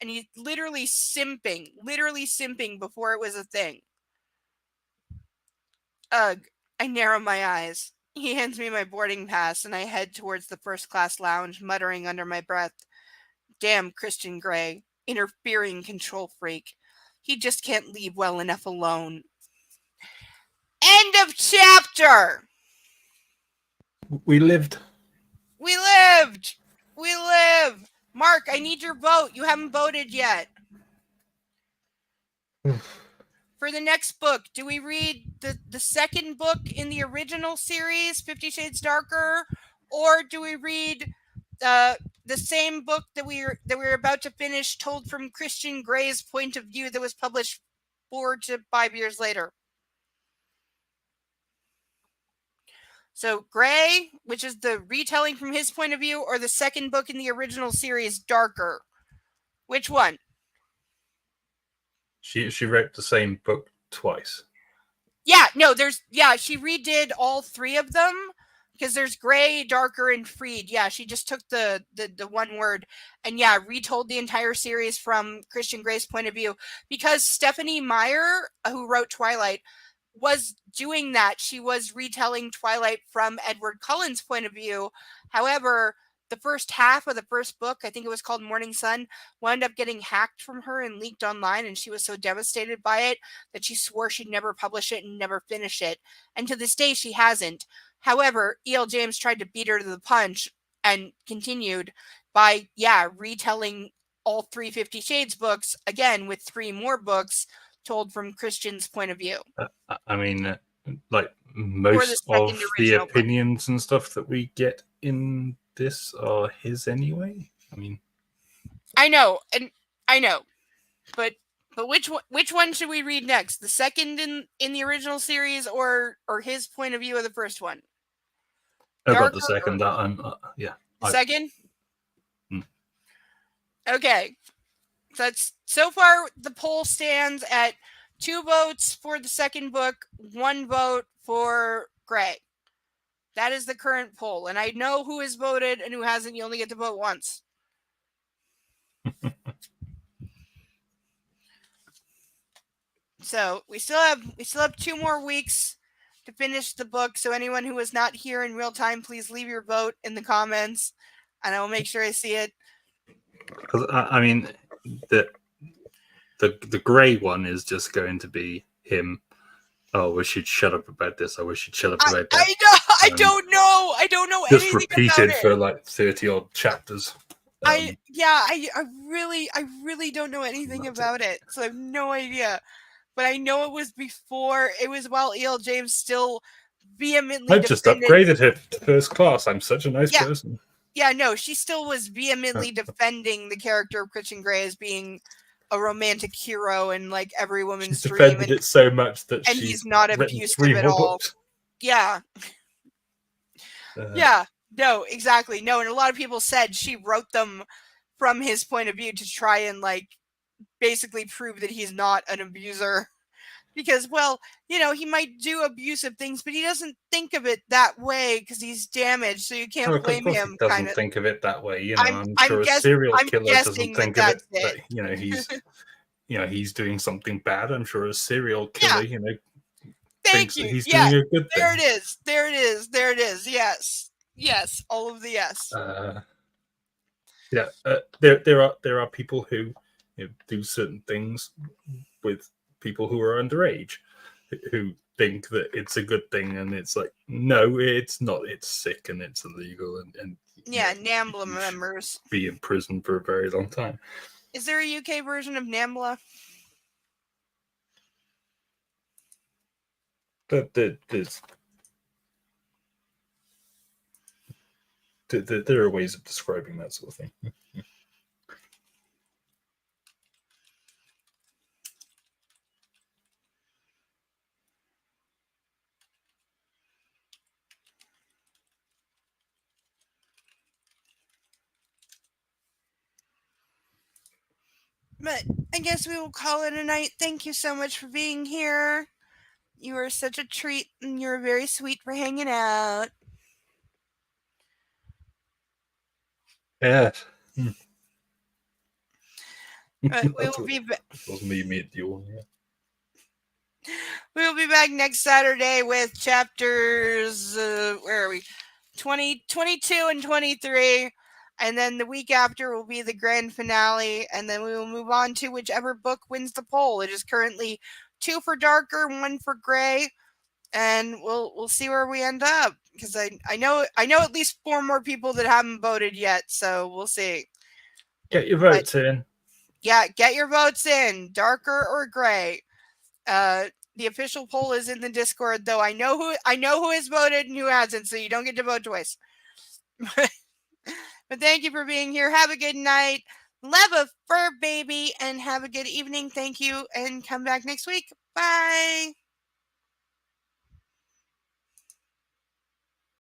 [SPEAKER 1] And he's literally simping before it was a thing. Ugh, I narrow my eyes. He hands me my boarding pass and I head towards the first class lounge, muttering under my breath, "Damn Christian Grey, interfering control freak. He just can't leave well enough alone." End of chapter!
[SPEAKER 4] We lived.
[SPEAKER 1] We lived! We live! Mark, I need your vote. You haven't voted yet. For the next book, do we read the second book in the original series, 50 Shades Darker, or do we read the same book that we're about to finish, told from Christian Grey's point of view, that was published 4 to 5 years later? So Grey, which is the retelling from his point of view, or the second book in the original series, Darker? Which one?
[SPEAKER 4] She wrote the same book twice.
[SPEAKER 1] Yeah, no, she redid all 3 of them, because there's Grey, Darker, and Freed. Yeah, she just took the one word and retold the entire series from Christian Grey's point of view, because Stephanie Meyer, who wrote Twilight, was doing that. She was retelling Twilight from Edward Cullen's point of view. However, the first half of the first book, I think it was called Morning Sun, wound up getting hacked from her and leaked online, and she was so devastated by it that she swore she'd never publish it and never finish it. And to this day, she hasn't. However, E.L. James tried to beat her to the punch and continued by, retelling all 3 50 Shades books, again, with 3 more books told from Christian's point of view.
[SPEAKER 4] I mean, like most of the opinions and stuff that we get in this are his anyway. I mean,
[SPEAKER 1] I know, but which one should we read next? The second in the original series, or his point of view of the first one?
[SPEAKER 4] About the second.
[SPEAKER 1] Second. Okay, so far the poll stands at 2 votes for the second book, 1 vote for Grey. That is the current poll, and I know who has voted and who hasn't. You only get to vote once. So we still have 2 more weeks to finish the book. So anyone who is not here in real time, please leave your vote in the comments, and I will make sure I see it.
[SPEAKER 4] Because I mean, the Grey one is just going to be him. Oh, we should shut up about this. I wish you'd shut up about that.
[SPEAKER 1] I know. I don't know. I don't know
[SPEAKER 4] just
[SPEAKER 1] anything
[SPEAKER 4] repeated
[SPEAKER 1] about it.
[SPEAKER 4] for like 30 odd chapters.
[SPEAKER 1] I really don't know anything about it, so I have no idea. But I know it was before. It was while E.L. James still vehemently.
[SPEAKER 4] I just upgraded her to first class. I'm such a nice person.
[SPEAKER 1] Yeah, no, she still was vehemently defending the character of Christian Grey as being a romantic hero and like every woman's dream.
[SPEAKER 4] Defended it so much that
[SPEAKER 1] he's not abusive at all.
[SPEAKER 4] Books.
[SPEAKER 1] Yeah. Yeah. No, exactly. No, and a lot of people said she wrote them from his point of view to try and like basically prove that he's not an abuser. Because, well, he might do abusive things, but he doesn't think of it that way because he's damaged, so you can't blame him.
[SPEAKER 4] He doesn't think of it that way. I'm sure a serial killer doesn't think of it. That, he's doing something bad. I'm sure a serial killer, thinks that he's doing a good thing.
[SPEAKER 1] There it is. Yes, all of the yes.
[SPEAKER 4] There are people who do certain things with people who are underage who think that it's a good thing, and it's like, no, it's not. It's sick and it's illegal, and
[SPEAKER 1] NAMBLA members
[SPEAKER 4] be in prison for a very long time.
[SPEAKER 1] Is there a UK version of NAMBLA?
[SPEAKER 4] But there are ways of describing that sort of thing.
[SPEAKER 1] But I guess we will call it a night. Thank you so much for being here. You are such a treat, and you're very sweet for hanging out.
[SPEAKER 4] Yeah.
[SPEAKER 1] We
[SPEAKER 4] That's
[SPEAKER 1] will
[SPEAKER 4] what
[SPEAKER 1] be
[SPEAKER 4] was me made the one. Yeah.
[SPEAKER 1] we will be back next Saturday with chapters. Where are we? 20, 22, and 23. And then the week after will be the grand finale. And then we will move on to whichever book wins the poll. It is currently 2 for Darker, 1 for Gray. And we'll see where we end up. Because I know at least 4 more people that haven't voted yet. So we'll see.
[SPEAKER 4] Get your votes in.
[SPEAKER 1] Yeah, get your votes in. Darker or Gray. The official poll is in the Discord, though I know who has voted and who hasn't, so you don't get to vote twice. But thank you for being here. Have a good night. Love a fur baby, and have a good evening. Thank you, and come back next week. Bye.